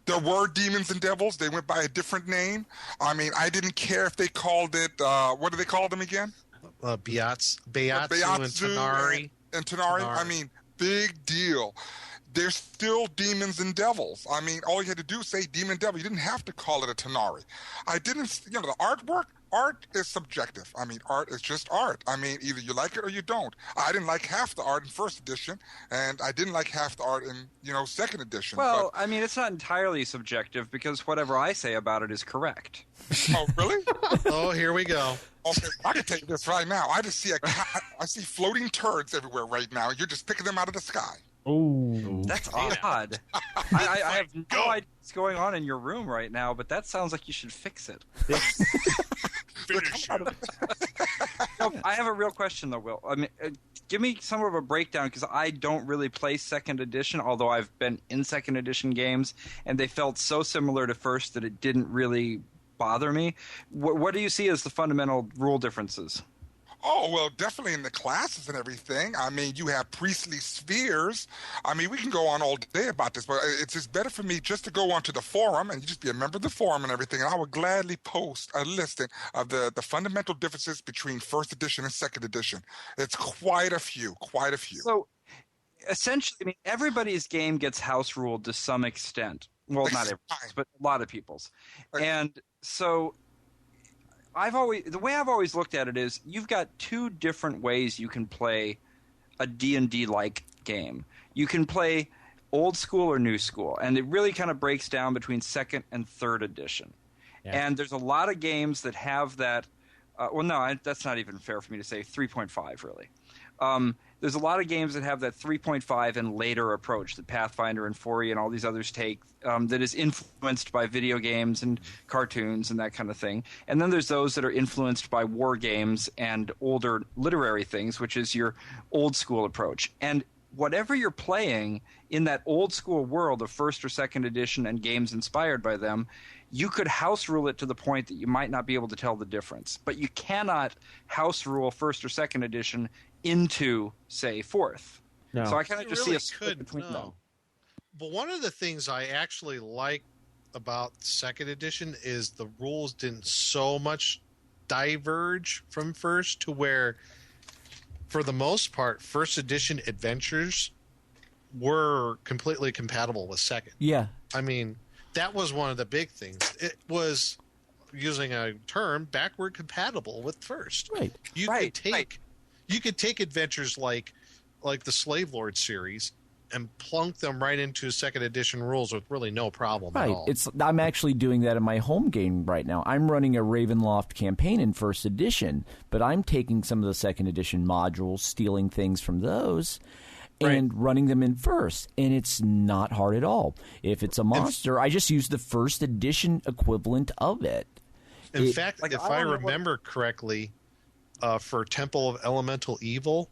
[SPEAKER 9] There were demons and devils. They went by a different name. I didn't care if they called it, what do they call them again?
[SPEAKER 4] Byattsu and Tanari.
[SPEAKER 9] And Tanari. Big deal. There's still demons and devils. All you had to do is say demon devil. You didn't have to call it a Tanari. The artwork, art is subjective. Art is just art. Either you like it or you don't. I didn't like half the art in first edition, and I didn't like half the art in, second edition.
[SPEAKER 3] Well, it's not entirely subjective because whatever I say about it is correct.
[SPEAKER 9] Oh, really?
[SPEAKER 4] Oh, here we go.
[SPEAKER 9] Okay, I can tell you this right now. I just see I see floating turds everywhere right now. You're just picking them out of the sky.
[SPEAKER 2] Oh,
[SPEAKER 3] that's odd. I have no idea what's going on in your room right now, but that sounds like you should fix it.
[SPEAKER 4] Finish it.
[SPEAKER 3] No, I have a real question, though, Will. Give me some of a breakdown, because I don't really play second edition, although I've been in second edition games, and they felt so similar to first that it didn't really bother me. What do you see as the fundamental rule differences?
[SPEAKER 9] Oh, well, definitely in the classes and everything. You have priestly spheres. We can go on all day about this, but it's just better for me just to go onto the forum and you just be a member of the forum and everything, and I would gladly post a listing of the fundamental differences between first edition and second edition. It's quite a few.
[SPEAKER 3] So, essentially, everybody's game gets house ruled to some extent. Well, not everybody's, but a lot of people's. And so the way I've always looked at it is you've got 2 different ways you can play a D&D-like game. You can play old school or new school, and it really kind of breaks down between second and third edition. Yeah. And there's a lot of games that have that. That's not even fair for me to say. 3.5 really. there's a lot of games that have that 3.5 and later approach that Pathfinder and 4E and all these others take, that is influenced by video games and cartoons and that kind of thing. And then there's those that are influenced by war games and older literary things, which is your old school approach. And whatever you're playing in that old school world of first or second edition and games inspired by them, you could house rule it to the point that you might not be able to tell the difference. But you cannot house rule first or second edition into, say, fourth.
[SPEAKER 2] No.
[SPEAKER 3] So I kind of just see a
[SPEAKER 4] split
[SPEAKER 3] between them.
[SPEAKER 4] But one of the things I actually like about second edition is the rules didn't so much diverge from first, to where, for the most part, first edition adventures were completely compatible with second.
[SPEAKER 10] Yeah.
[SPEAKER 4] I mean, that was one of the big things. It was, using a term, backward compatible with first.
[SPEAKER 10] Right.
[SPEAKER 4] You could take adventures like the Slave Lord series and plunk them right into second edition rules with really no problem at all.
[SPEAKER 10] I'm actually doing that in my home game right now. I'm running a Ravenloft campaign in first edition, but I'm taking some of the second edition modules, stealing things from those, and running them in first. And it's not hard at all. If it's a monster, I just use the first edition equivalent of it.
[SPEAKER 4] In fact, if I remember correctly, for Temple of Elemental Evil,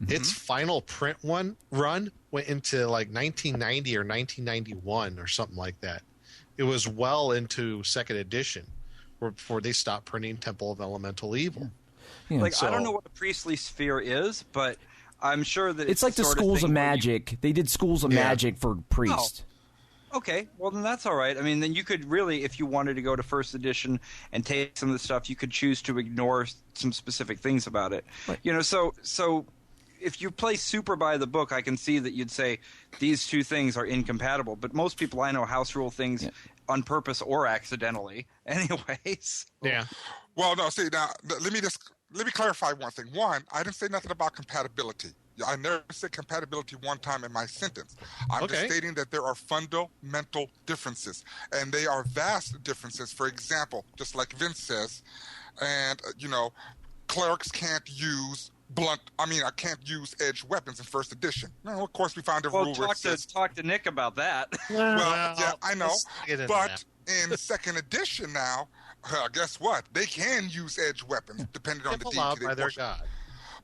[SPEAKER 4] its final print run went into like 1990 or 1991 or something like that. It was well into second edition before they stopped printing Temple of Elemental Evil.
[SPEAKER 10] Yeah.
[SPEAKER 3] I don't know what the priestly sphere is, but I'm sure that
[SPEAKER 10] it's like the Schools of Magic. They did Schools of Magic for priest.
[SPEAKER 3] Oh. Okay, well then that's all right. I mean, then you could really, if you wanted to go to first edition and take some of the stuff, you could choose to ignore some specific things about it. Right. You know, so if you play super by the book, I can see that you'd say these two things are incompatible. But most people I know house rule things on purpose or accidentally, anyways.
[SPEAKER 4] Yeah.
[SPEAKER 9] Well, no. See, now let me clarify one thing. One, I didn't say nothing about compatibility. I never said compatibility one time in my sentence. I'm just stating that there are fundamental differences, and they are vast differences. For example, just like Vince says, and clerics can't use I can't use edged weapons in first edition. No, of course we found a rule where it says...
[SPEAKER 3] talk to Nick about that.
[SPEAKER 9] Well, yeah, I know. But in second edition now, guess what? They can use edged weapons depending on the deity they worship.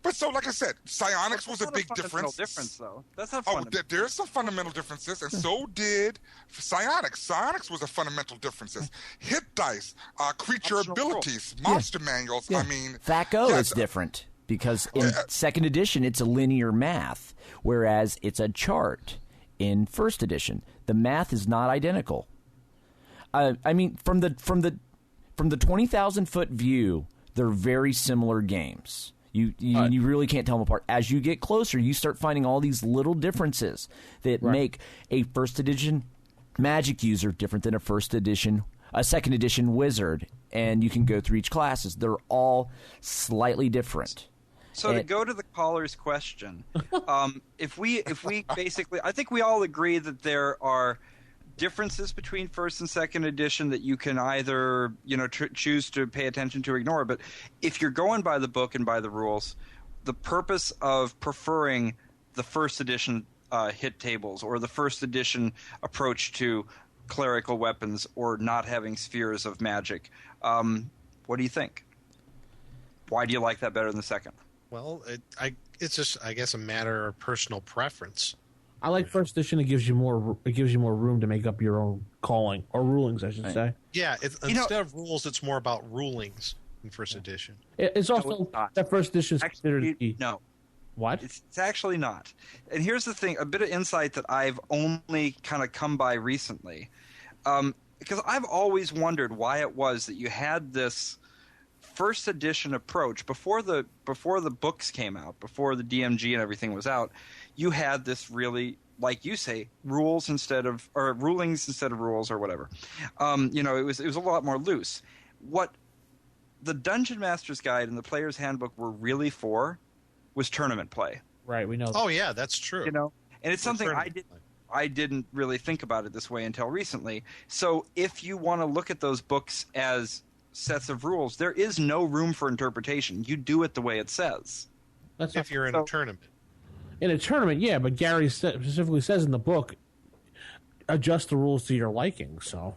[SPEAKER 9] But so, like I said, psionics was a big difference.
[SPEAKER 3] Though. That's not fundamental.
[SPEAKER 9] There's some fundamental differences, and so did psionics. Psionics was a fundamental differences. Hit dice, creature abilities, monster manuals.
[SPEAKER 10] Yeah.
[SPEAKER 9] I mean,
[SPEAKER 10] THAC0 is different because in second edition it's a linear math, whereas it's a chart in first edition. The math is not identical. I mean, from the 20,000 foot view, they're very similar games. You really can't tell them apart. As you get closer, you start finding all these little differences that make a first edition magic user different than a second edition wizard, and you can go through each classes. They're all slightly different.
[SPEAKER 3] So to go to the caller's question, if we basically, I think we all agree that there are differences between first and second edition that you can either choose to pay attention to or ignore. But if you're going by the book and by the rules, the purpose of preferring the first edition hit tables or the first edition approach to clerical weapons or not having spheres of magic, what do you think? Why do you like that better than the second?
[SPEAKER 4] Well, it's just, I guess, a matter of personal preference.
[SPEAKER 2] I like first edition. It gives you more room to make up your own calling or rulings, I should say.
[SPEAKER 4] Yeah, instead of rules, it's more about rulings in first edition.
[SPEAKER 2] It's also that first edition is considered
[SPEAKER 3] no.
[SPEAKER 2] What?
[SPEAKER 3] It's actually not. And here's the thing: a bit of insight that I've only kind of come by recently, because I've always wondered why it was that you had this first edition approach before the books came out, before the DMG and everything was out. You had this really, like you say, rulings instead of rules or whatever. It was a lot more loose. What the Dungeon Master's Guide and the Player's Handbook were really for was tournament play.
[SPEAKER 2] Right, we know that.
[SPEAKER 4] Oh yeah, that's true.
[SPEAKER 3] And it's something I didn't really think about it this way until recently. So if you want to look at those books as sets of rules, there is no room for interpretation. You do it the way it says.
[SPEAKER 4] If you're in a tournament.
[SPEAKER 2] In a tournament, yeah, but Gary specifically says in the book, adjust the rules to your liking. So,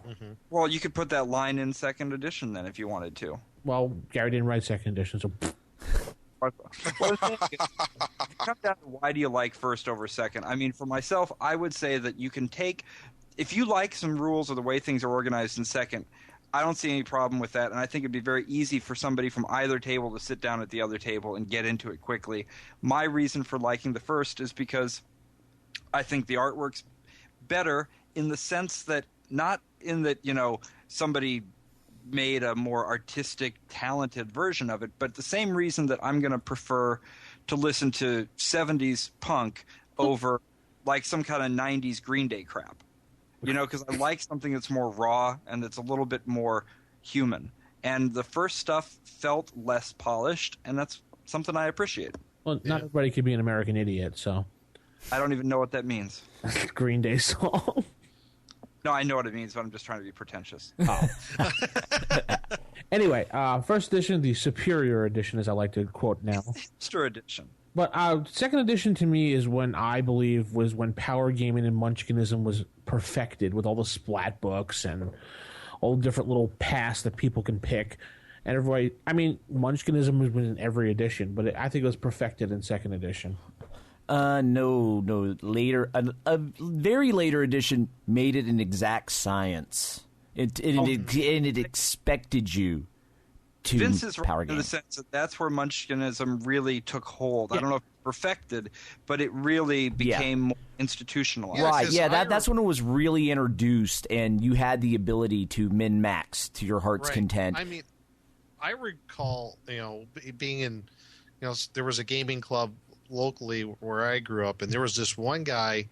[SPEAKER 3] well, you could put that line in second edition then if you wanted to.
[SPEAKER 2] Well, Gary didn't write second edition, so.
[SPEAKER 3] Well, the thing is, it comes down to why do you like first over second? I mean, for myself, I would say that you can take, if you like some rules or the way things are organized in second, I don't see any problem with that, and I think it'd be very easy for somebody from either table to sit down at the other table and get into it quickly. My reason for liking the first is because I think the artwork's better in the sense that, not in that, somebody made a more artistic, talented version of it, but the same reason that I'm going to prefer to listen to 70s punk over like some kind of 90s Green Day crap. Because I like something that's more raw and that's a little bit more human. And the first stuff felt less polished, and that's something I appreciate.
[SPEAKER 2] Well, not everybody could be an American Idiot, so.
[SPEAKER 3] I don't even know what that means.
[SPEAKER 2] Green Day song.
[SPEAKER 3] No, I know what it means, but I'm just trying to be pretentious.
[SPEAKER 2] Oh. Anyway, first edition, the superior edition, as I like to quote now.
[SPEAKER 3] Hipster edition.
[SPEAKER 2] But second edition to me is when I believe was when power gaming and Munchkinism was perfected with all the splat books and all the different little paths that people can pick. And everybody, I mean, Munchkinism was in every edition, but I think it was perfected in second edition.
[SPEAKER 10] No. Later, a very later edition made it an exact science. It expected you to
[SPEAKER 3] Vince is
[SPEAKER 10] power
[SPEAKER 3] right
[SPEAKER 10] game.
[SPEAKER 3] in the sense that that's where Munchkinism really took hold. Yeah. I don't know if it's perfected, but it really became more institutionalized.
[SPEAKER 10] Right, that's when it was really introduced, and you had the ability to min-max to your heart's content.
[SPEAKER 4] I mean, I recall, being in, there was a gaming club locally where I grew up, and there was this one guy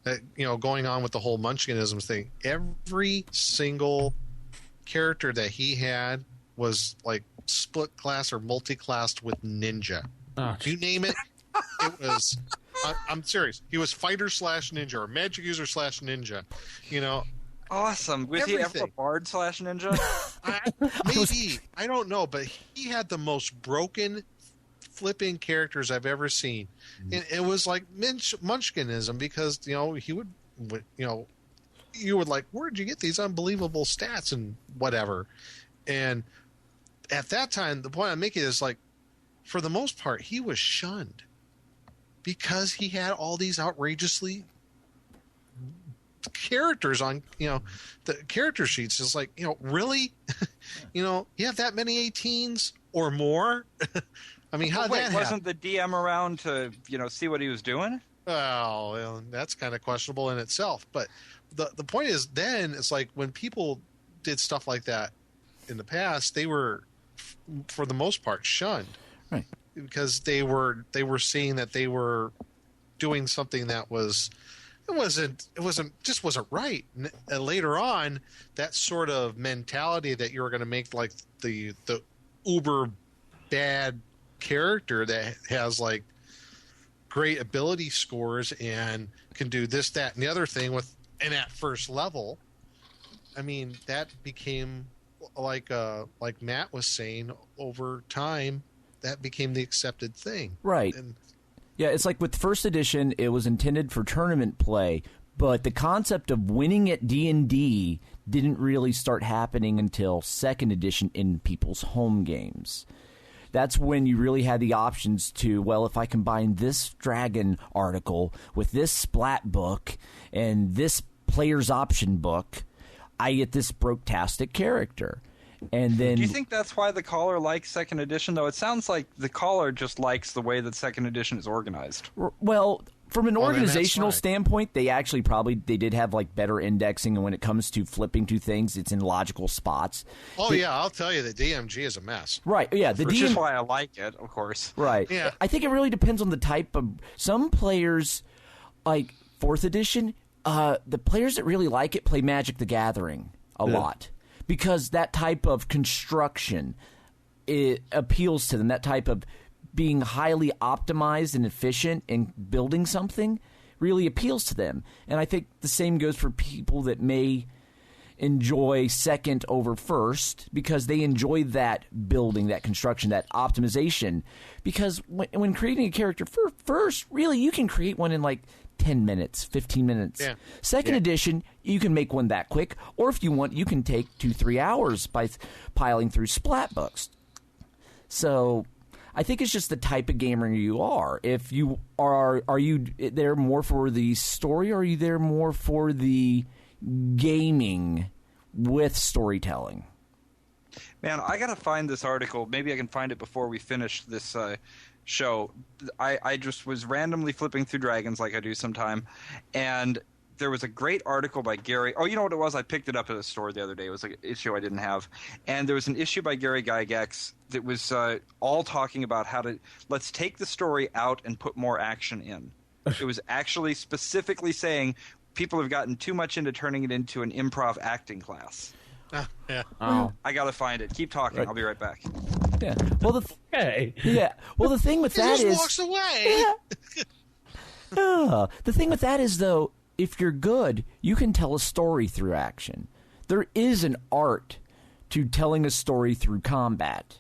[SPEAKER 4] that, going on with the whole Munchkinism thing. Every single character that he had was like split class or multi-classed with ninja.
[SPEAKER 2] Oh,
[SPEAKER 4] you name it, it was. I'm serious. He was fighter / ninja or magic user / ninja.
[SPEAKER 3] Awesome. Was he ever a bard / ninja?
[SPEAKER 4] Maybe. I don't know, but he had the most broken flipping characters I've ever seen. And it was like Munchkinism because, he would, you would like, where'd you get these unbelievable stats and whatever? And at that time, the point I'm making is like, for the most part, he was shunned because he had all these outrageously characters on, the character sheets. Is like, really? You have that many 18s or more? I mean, how that
[SPEAKER 3] wasn't the DM around to, see what he was doing?
[SPEAKER 4] Well, that's kind of questionable in itself. But the point is, then it's like when people did stuff like that in the past, they were, for the most part, shunned,
[SPEAKER 10] right?
[SPEAKER 4] Because they were seeing that they were doing something that wasn't right. And later on, that sort of mentality that you were going to make like the uber bad character that has like great ability scores and can do this, that, and the other thing and at first level, I mean, that became like Matt was saying, over time, that became the accepted thing.
[SPEAKER 10] Right. Yeah, it's like with first edition, it was intended for tournament play, but the concept of winning at D&D didn't really start happening until second edition in people's home games. That's when you really had the options to, well, if I combine this dragon article with this splat book and this player's option book, I get this broke-tastic character. And then,
[SPEAKER 3] do you think that's why the caller likes second edition, though? It sounds like the caller just likes the way that second edition is organized.
[SPEAKER 10] Well, from an organizational standpoint, they actually they did have like better indexing, and when it comes to flipping to things, it's in logical spots.
[SPEAKER 4] Oh, yeah, I'll tell you, the DMG is a mess.
[SPEAKER 10] Right, yeah.
[SPEAKER 3] Which is why I like it, of course.
[SPEAKER 10] Right.
[SPEAKER 4] Yeah.
[SPEAKER 10] I think it really depends on the type of... Some players, like 4th edition, the players that really like it play Magic the Gathering a lot. Because that type of construction, it appeals to them. That type of being highly optimized and efficient in building something really appeals to them. And I think the same goes for people that may, enjoy second over first because they enjoy that building, that construction, that optimization. Because when creating a character first, really, you can create one in like 10 minutes, 15 minutes.
[SPEAKER 4] Yeah.
[SPEAKER 10] Second edition, you can make one that quick. Or if you want, you can take 2-3 hours by piling through splat books. So I think it's just the type of gamer you are. If you are you there more for the story, or are you there more for the gaming with storytelling?
[SPEAKER 3] Man, I gotta find this article. Maybe I can find it before we finish this show. I just was randomly flipping through Dragons like I do sometime, and there was a great article by Gary. Oh, you know what it was? I picked it up at a store the other day. It was an issue I didn't have. And there was an issue by Gary Gygax that was all talking about how to let's take the story out and put more action in. It was actually specifically saying people have gotten too much into turning it into an improv acting class.
[SPEAKER 4] Yeah.
[SPEAKER 2] Oh.
[SPEAKER 3] I got to find it. Keep talking.
[SPEAKER 2] Right.
[SPEAKER 3] I'll be right back.
[SPEAKER 10] Yeah. Well, the thing with that
[SPEAKER 4] He
[SPEAKER 10] is,
[SPEAKER 4] just walks away.
[SPEAKER 10] the thing with that is, though, if you're good, you can tell a story through action. There is an art to telling a story through combat.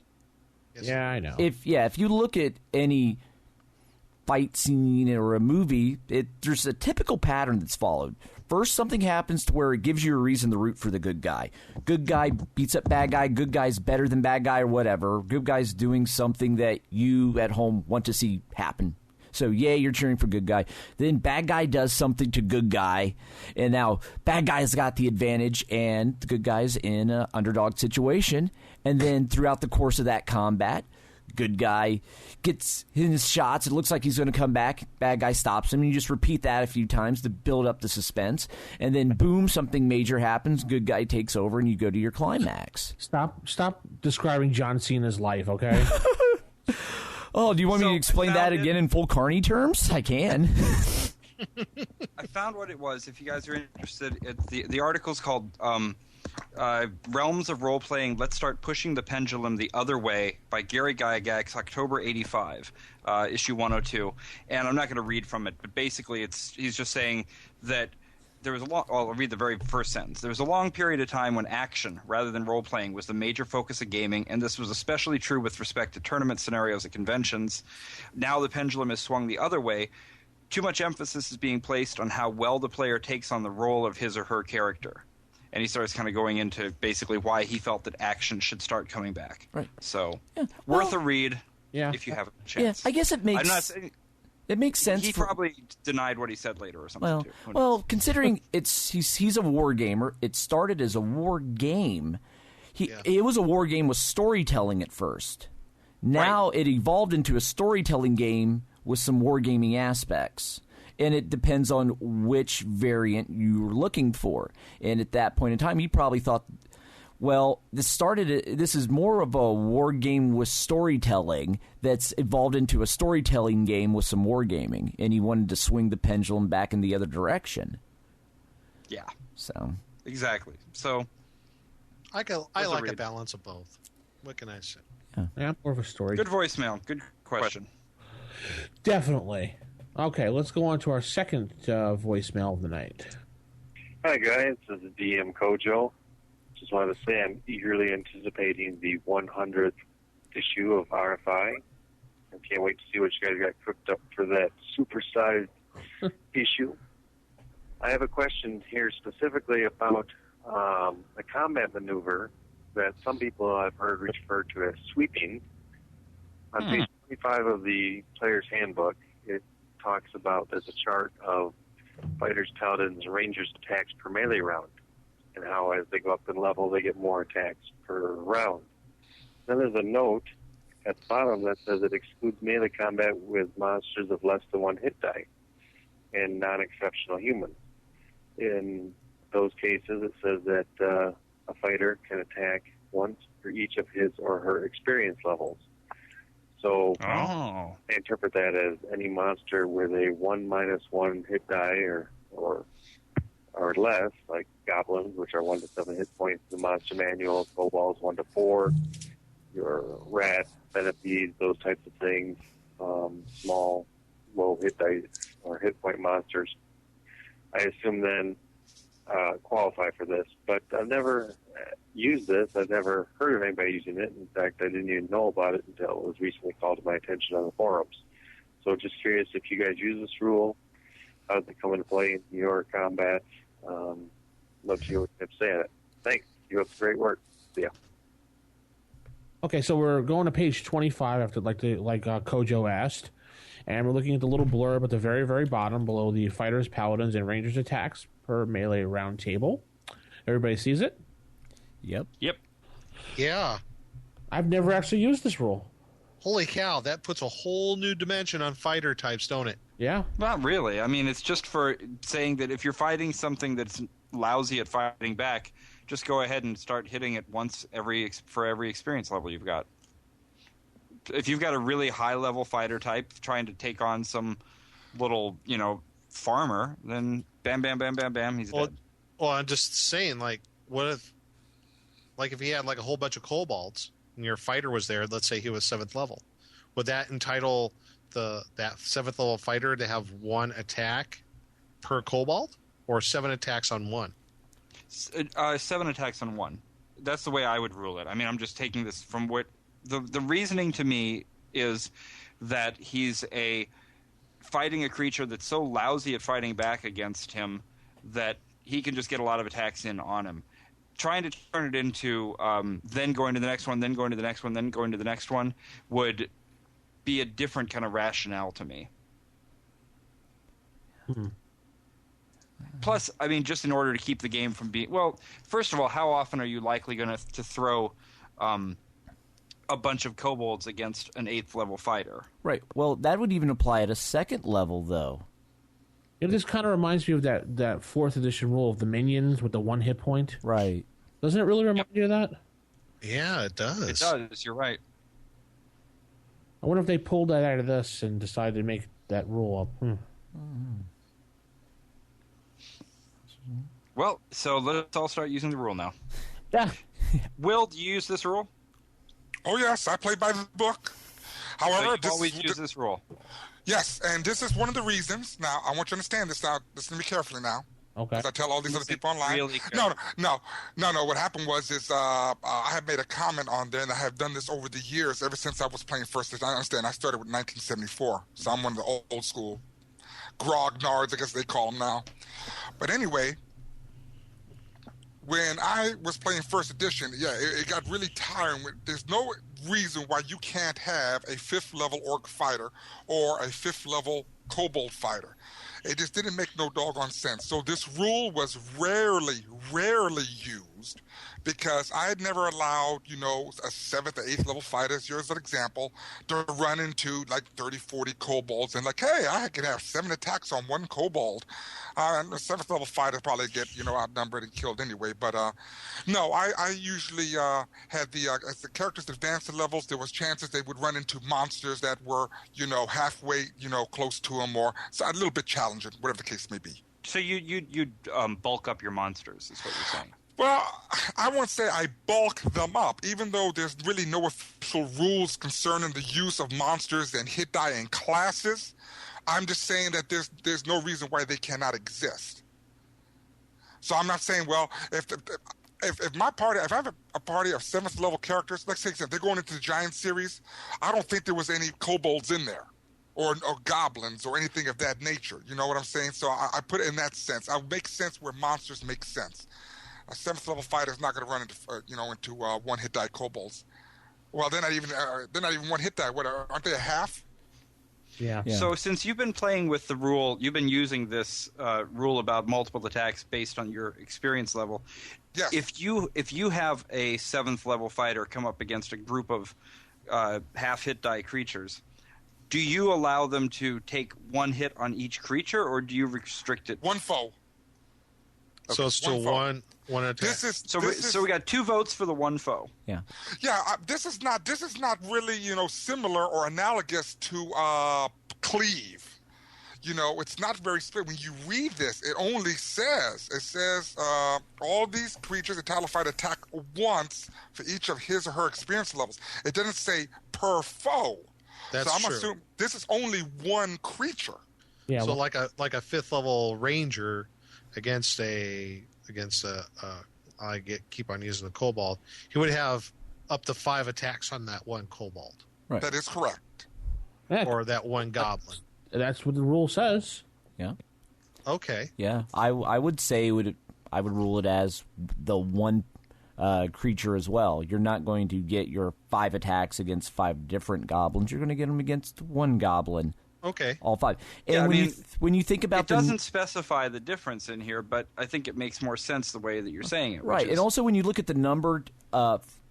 [SPEAKER 2] Yeah, I know.
[SPEAKER 10] If you look at any fight scene or a movie, there's a typical pattern that's followed. First, something happens to where it gives you a reason to root for the good guy. Good guy beats up bad guy. Good guy's better than bad guy or whatever. Good guy's doing something that you at home want to see happen. So, yay, you're cheering for good guy. Then bad guy does something to good guy, and now bad guy's got the advantage, and the good guy's in an underdog situation. And then throughout the course of that combat, good guy gets his shots. It looks like he's going to come back. Bad guy stops him. And you just repeat that a few times to build up the suspense. And then, boom, something major happens. Good guy takes over, and you go to your climax.
[SPEAKER 2] Stop describing John Cena's life, okay?
[SPEAKER 10] Oh, do you want me to explain that again in full Carney terms? I can.
[SPEAKER 3] I found what it was. If you guys are interested, the article's called Realms of Role-Playing, Let's Start Pushing the Pendulum the Other Way by Gary Gygax, October 85, issue 102. And I'm not going to read from it, but basically he's just saying that there was I'll read the very first sentence. There was a long period of time when action, rather than role-playing, was the major focus of gaming, and this was especially true with respect to tournament scenarios at conventions. Now the pendulum has swung the other way. Too much emphasis is being placed on how well the player takes on the role of his or her character. And he starts kind of going into basically why he felt that action should start coming back.
[SPEAKER 10] Right.
[SPEAKER 3] So, worth a read if you have a chance.
[SPEAKER 10] Yeah, I guess it makes...
[SPEAKER 3] I'm not saying...
[SPEAKER 10] It makes sense.
[SPEAKER 3] He probably denied what he said later or something.
[SPEAKER 10] Well, considering he's a war gamer, it started as a war game. It was a war game with storytelling at first. Now it evolved into a storytelling game with some wargaming aspects. And it depends on which variant you're looking for. And at that point in time, he probably thought, well, this is more of a war game with storytelling that's evolved into a storytelling game with some wargaming. And he wanted to swing the pendulum back in the other direction.
[SPEAKER 3] Yeah.
[SPEAKER 10] So.
[SPEAKER 3] Exactly. So.
[SPEAKER 4] I like a balance of both. What can I say?
[SPEAKER 2] Yeah, more of a story.
[SPEAKER 3] Good voicemail. Good question.
[SPEAKER 2] Definitely. Okay, let's go on to our second voicemail of the night.
[SPEAKER 11] Hi, guys. This is DM Kojo. Just wanted to say I'm eagerly anticipating the 100th issue of RFI. I can't wait to see what you guys got cooked up for that supersized issue. I have a question here specifically about a combat maneuver that some people I've heard referred to as sweeping. On page 25 of the player's handbook, it talks about there's a chart of fighters, paladins, and rangers attacks per melee round, and how as they go up in level, they get more attacks per round. Then there's a note at the bottom that says it excludes melee combat with monsters of less than 1 hit die and non-exceptional humans. In those cases, it says that a fighter can attack once for each of his or her experience levels. So I interpret that as any monster with a 1-1 hit die or less, like goblins, which are 1 to 7 hit points in the monster manual, kobolds 1 to 4, your rat, centipedes, those types of things, small, low hit dice or hit point monsters. I assume then qualify for this, but I've never used this. I've never heard of anybody using it. In fact, I didn't even know about it until it was recently called to my attention on the forums. So just curious if you guys use this rule. How does it come into play in your combat? Love to hear what you have to say on it. Thanks. You have great work. See ya.
[SPEAKER 2] Okay, so we're going to page 25 after like Kojo asked, and we're looking at the little blurb at the very, very bottom below the fighters, paladins, and rangers attacks per melee round table. Everybody sees it?
[SPEAKER 10] Yep.
[SPEAKER 4] Yeah.
[SPEAKER 2] I've never actually used this rule.
[SPEAKER 4] Holy cow, that puts a whole new dimension on fighter types, don't it?
[SPEAKER 2] Yeah.
[SPEAKER 3] Not really. I mean, it's just for saying that if you're fighting something that's lousy at fighting back, just go ahead and start hitting it once for every experience level you've got. If you've got a really high-level fighter type trying to take on some little, farmer, then bam, bam, bam, bam, bam, he's dead.
[SPEAKER 4] Well, I'm just saying, what if he had a whole bunch of kobolds and your fighter was there, let's say he was 7th level, would that entitle that 7th level fighter to have 1 attack per kobold, or 7 attacks on 1?
[SPEAKER 3] 7 attacks on 1. That's the way I would rule it. I mean, I'm just taking this from what the reasoning to me is that he's fighting a creature that's so lousy at fighting back against him that he can just get a lot of attacks in on him. Trying to turn it into then going to the next one, then going to the next one, then going to the next one would be a different kind of rationale to me. Plus, I mean, just in order to keep the game from being... Well, first of all, how often are you likely going to throw a bunch of kobolds against an 8th level fighter?
[SPEAKER 10] Right. Well, that would even apply at a 2nd level, though.
[SPEAKER 2] This kind of reminds me of that 4th edition rule of the minions with the 1 hit point.
[SPEAKER 10] Right.
[SPEAKER 2] Doesn't it really remind you of that?
[SPEAKER 4] Yeah, it does.
[SPEAKER 3] It does. You're right.
[SPEAKER 2] I wonder if they pulled that out of this and decided to make that rule up.
[SPEAKER 3] Well, so let's all start using the rule now.
[SPEAKER 2] Yeah.
[SPEAKER 3] Will, do you use this rule?
[SPEAKER 9] Oh, yes. I play by the book. However,
[SPEAKER 3] so you always use this rule.
[SPEAKER 9] Yes, and this is one of the reasons. Now, I want you to understand this now. Listen to me carefully now.
[SPEAKER 2] Okay.
[SPEAKER 9] Because I tell all these other people online.
[SPEAKER 3] Really
[SPEAKER 9] No. What happened was I have made a comment on there, and I have done this over the years, ever since I was playing first edition. I understand. I started with 1974, so I'm one of the old school grognards, I guess they call them now. But anyway, when I was playing first edition, it got really tiring. There's no reason why you can't have a 5th level orc fighter or a 5th level kobold fighter. It just didn't make no doggone sense. So this rule was rarely used because I had never allowed, a 7th or 8th level fighter, as yours an example, to run into 30, 40 kobolds and hey, I could have 7 attacks on 1 kobold. And the 7th level fighters probably get, outnumbered and killed anyway. But no, I usually had as the characters advanced the levels, there was chances they would run into monsters that were, halfway, close to them, or so a little bit challenging, whatever the case may be.
[SPEAKER 3] So you'd bulk up your monsters, is what you're saying.
[SPEAKER 9] Well, I won't say I bulk them up, even though there's really no official rules concerning the use of monsters and hit die and classes. I'm just saying that there's no reason why they cannot exist. So I'm not saying, well, if my party, if I have a party of 7th level characters, let's say they're going into the Giant series, I don't think there was any kobolds in there, or goblins or anything of that nature. You know what I'm saying? So I put it in that sense. I make sense where monsters make sense. A 7th level fighter is not going to run into 1 hit die kobolds. Well, they're not even 1 hit die. What aren't they a half?
[SPEAKER 2] Yeah.
[SPEAKER 3] So since you've been playing with the rule, you've been using this rule about multiple attacks based on your experience level.
[SPEAKER 9] Yes.
[SPEAKER 3] If you have a 7th level fighter come up against a group of half hit die creatures, do you allow them to take 1 hit on each creature, or do you restrict it?
[SPEAKER 9] 1 foe.
[SPEAKER 4] Okay. So it's still one attack.
[SPEAKER 3] So we got 2 votes for the 1 foe.
[SPEAKER 10] Yeah.
[SPEAKER 9] Yeah. This is not really similar or analogous to Cleave. It's not very split. When you read this, it says all these creatures entitled to attack once for each of his or her experience levels. It doesn't say per foe.
[SPEAKER 4] That's
[SPEAKER 9] so I'm
[SPEAKER 4] true.
[SPEAKER 9] assuming this is only 1 creature.
[SPEAKER 2] Yeah.
[SPEAKER 4] So like a 5th level ranger against keep on using the kobold, he would have up to 5 attacks on that one kobold.
[SPEAKER 10] Right.
[SPEAKER 9] That is correct.
[SPEAKER 2] Yeah,
[SPEAKER 4] Or that one goblin.
[SPEAKER 2] that's what the rule says.
[SPEAKER 10] Yeah.
[SPEAKER 4] Okay.
[SPEAKER 10] Yeah. I would say I would rule it as the one creature as well. You're not going to get your 5 attacks against 5 different goblins. You're going to get them against one goblin.
[SPEAKER 4] Okay.
[SPEAKER 10] All 5. And when you think about
[SPEAKER 3] it doesn't specify the difference in here, but I think it makes more sense the way that you're saying it.
[SPEAKER 10] Right. And also when you look at the number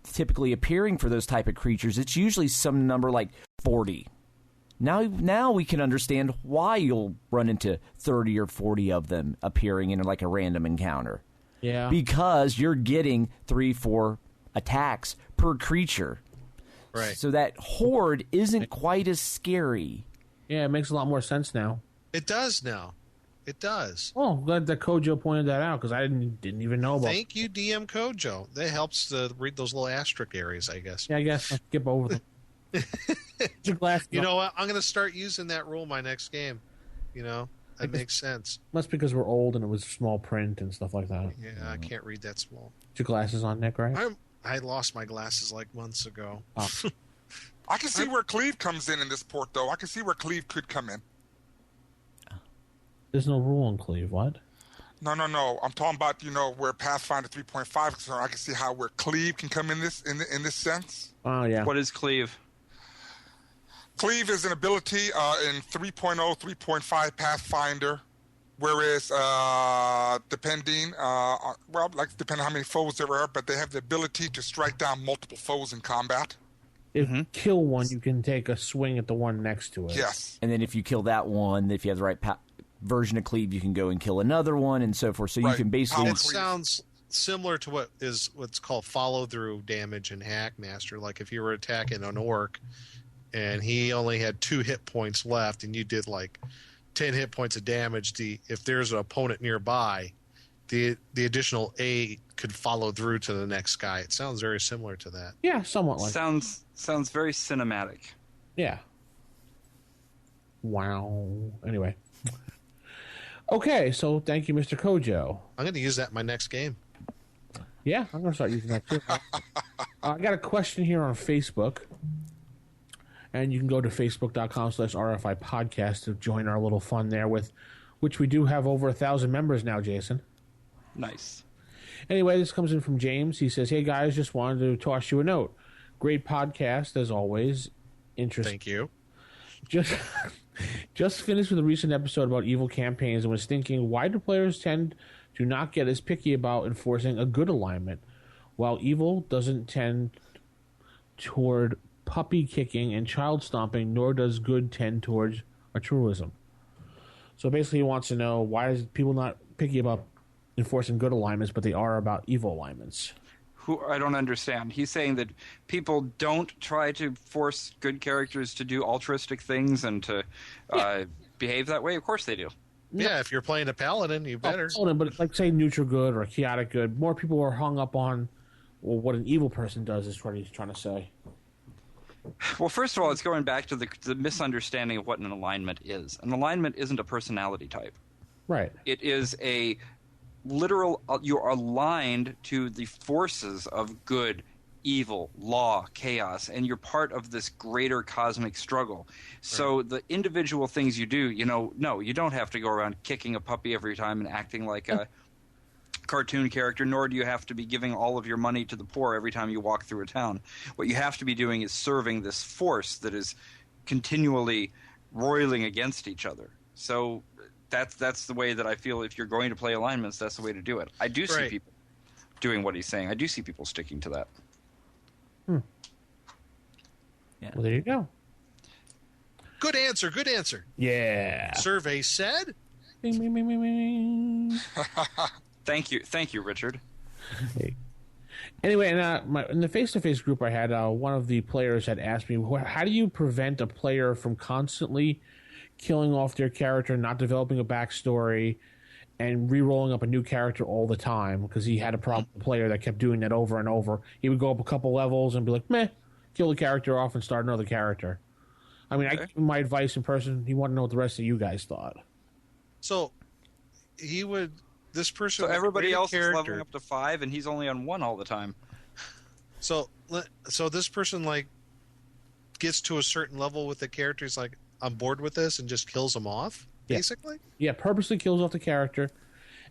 [SPEAKER 10] typically appearing for those type of creatures, it's usually some number like 40. Now we can understand why you'll run into 30 or 40 of them appearing in like a random encounter.
[SPEAKER 2] Yeah.
[SPEAKER 10] Because you're getting 3-4 attacks per creature.
[SPEAKER 4] Right.
[SPEAKER 10] So that horde isn't quite as scary.
[SPEAKER 2] Yeah, it makes a lot more sense now.
[SPEAKER 4] It does now. It does.
[SPEAKER 2] Oh, glad that Kojo pointed that out because I didn't even know about.
[SPEAKER 4] Thank you, DM Kojo. That helps to read those little asterisk areas, I guess.
[SPEAKER 2] Yeah, I guess I'll skip over them.
[SPEAKER 4] You know what? I'm going to start using that rule my next game. You know, that makes sense.
[SPEAKER 2] That's because we're old and it was small print and stuff like that.
[SPEAKER 4] Yeah, I can't read that small.
[SPEAKER 2] Put your glasses on, Nick, right?
[SPEAKER 4] I lost my glasses like months ago.
[SPEAKER 2] Oh.
[SPEAKER 9] I can see where Cleve comes in this port, though. I can see where Cleve could come in.
[SPEAKER 2] There's no rule in Cleve. What?
[SPEAKER 9] No. I'm talking about where Pathfinder 3.5 is concerned. I can see how where Cleve can come in this sense.
[SPEAKER 2] Oh yeah.
[SPEAKER 3] What is Cleve?
[SPEAKER 9] Cleve is an ability in 3.0, 3.5 Pathfinder, whereas depending on how many foes there are, but they have the ability to strike down multiple foes in combat.
[SPEAKER 2] If you kill one, you can take a swing at the one next to it.
[SPEAKER 9] Yes.
[SPEAKER 10] And then if you kill that one, if you have the right version of Cleve, you can go and kill another one and so forth. So you can basically...
[SPEAKER 4] It sounds similar to what's called follow-through damage in Hackmaster. Like if you were attacking an orc and he only had 2 hit points left and you did like 10 hit points of damage, if there's an opponent nearby, the additional 8 could follow through to the next guy. It sounds very similar to that.
[SPEAKER 2] Yeah, somewhat like
[SPEAKER 3] Sounds very cinematic.
[SPEAKER 2] Yeah. Wow. Anyway. Okay, so thank you, Mr. Kojo.
[SPEAKER 4] I'm going to use that in my next game.
[SPEAKER 2] Yeah, I'm going to start using that too. I got a question here on Facebook. And you can go to facebook.com/RFI podcast to join our little fun there, which we do have over 1,000 members now, Jason.
[SPEAKER 3] Nice.
[SPEAKER 2] Anyway, this comes in from James. He says, "Hey guys, just wanted to toss you a note. Great podcast as always. Interesting.
[SPEAKER 4] Thank you.
[SPEAKER 2] Just finished with a recent episode about evil campaigns and was thinking, why do players tend to not get as picky about enforcing a good alignment, while evil doesn't tend toward puppy kicking and child stomping, nor does good tend towards altruism?" So basically he wants to know, why is people not picky about enforcing good alignments, but they are about evil alignments?
[SPEAKER 3] I don't understand. He's saying that people don't try to force good characters to do altruistic things and to behave that way. Of course they do.
[SPEAKER 4] Yeah, if you're playing a paladin, you better.
[SPEAKER 2] But like say neutral good or chaotic good, more people are hung up on what an evil person does is what he's trying to say.
[SPEAKER 3] Well, first of all, it's going back to the misunderstanding of what an alignment is. An alignment isn't a personality type.
[SPEAKER 2] Right.
[SPEAKER 3] It is a literal, you're aligned to the forces of good, evil, law, chaos, and you're part of this greater cosmic struggle. So the individual things you do, no, you don't have to go around kicking a puppy every time and acting like a cartoon character, nor do you have to be giving all of your money to the poor every time you walk through a town. What you have to be doing is serving this force that is continually roiling against each other. So that's the way that I feel if you're going to play alignments, that's the way to do it. I do see people doing what he's saying. I do see people sticking to that.
[SPEAKER 2] Yeah. Well, there you go.
[SPEAKER 4] Good answer.
[SPEAKER 2] Yeah.
[SPEAKER 4] Survey said.
[SPEAKER 2] Bing, bing, bing, bing, bing.
[SPEAKER 3] Thank you, Richard.
[SPEAKER 2] Hey. Anyway, in the face-to-face group I had, one of the players had asked me, how do you prevent a player from constantly killing off their character, not developing a backstory, and re-rolling up a new character all the time? Because he had a problem with a player that kept doing that over and over. He would go up a couple levels and be like, meh, kill the character off and start another character. I mean, I gave him my advice in person. He wanted to know what the rest of you guys thought.
[SPEAKER 4] So he would this person.
[SPEAKER 3] So everybody else
[SPEAKER 4] character,
[SPEAKER 3] is leveling up to 5, and he's only on 1 all the time.
[SPEAKER 4] So this person like gets to a certain level with the character. He's like, I'm bored with this, and just kills them off. Basically.
[SPEAKER 2] Yeah, purposely kills off the character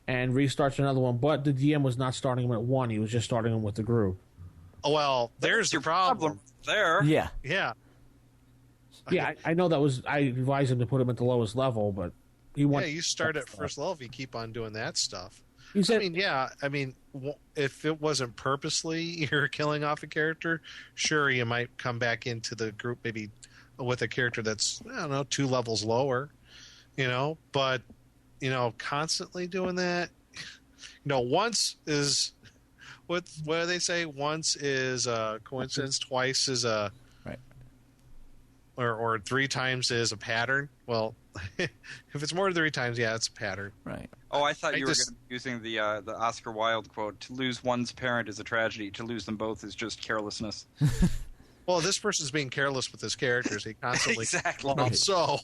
[SPEAKER 2] and restarts another one. But the DM was not starting him at 1; he was just starting him with the group.
[SPEAKER 4] Oh, well, there's the problem.
[SPEAKER 3] There.
[SPEAKER 10] Yeah.
[SPEAKER 4] Yeah.
[SPEAKER 2] Yeah, I know that was. I advised him to put him at the lowest level, but he wants.
[SPEAKER 4] Yeah, you start at first level. You keep on doing that stuff.
[SPEAKER 2] He said,
[SPEAKER 4] if it wasn't purposely you're killing off a character, sure, you might come back into the group maybe with a character that's, I don't know, 2 levels lower, but, constantly doing that, once is, what do they say? Once is a coincidence, twice is a,
[SPEAKER 10] right,
[SPEAKER 4] or 3 times is a pattern. Well, if it's more than 3 times, yeah, it's a pattern.
[SPEAKER 10] Right.
[SPEAKER 3] Oh, I thought you were going to be using the Oscar Wilde quote: "To lose one's parent is a tragedy. To lose them both is just carelessness."
[SPEAKER 4] Well, this person's being careless with his characters. He constantly
[SPEAKER 3] exactly.
[SPEAKER 4] So,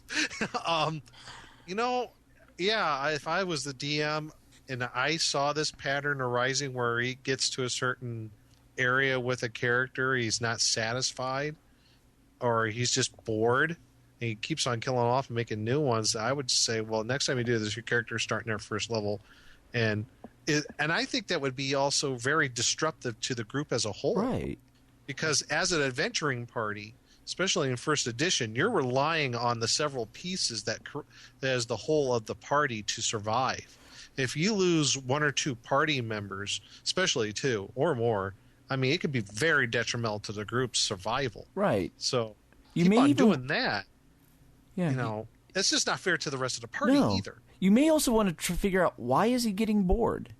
[SPEAKER 4] if I was the DM and I saw this pattern arising where he gets to a certain area with a character, he's not satisfied, or he's just bored, and he keeps on killing off and making new ones, I would say, well, next time you do this, your character's starting at first level. And I think that would be also very disruptive to the group as a whole.
[SPEAKER 10] Right.
[SPEAKER 4] Because as an adventuring party, especially in first edition, you're relying on the several pieces that is the whole of the party to survive. If you lose 1 or 2 party members, especially 2 or more, it could be very detrimental to the group's survival.
[SPEAKER 10] Right.
[SPEAKER 4] So
[SPEAKER 10] you
[SPEAKER 4] keep
[SPEAKER 10] may
[SPEAKER 4] on
[SPEAKER 10] even
[SPEAKER 4] doing that.
[SPEAKER 10] Yeah.
[SPEAKER 4] That's just not fair to the rest of the party either.
[SPEAKER 10] You may also want to figure out, why is he getting bored?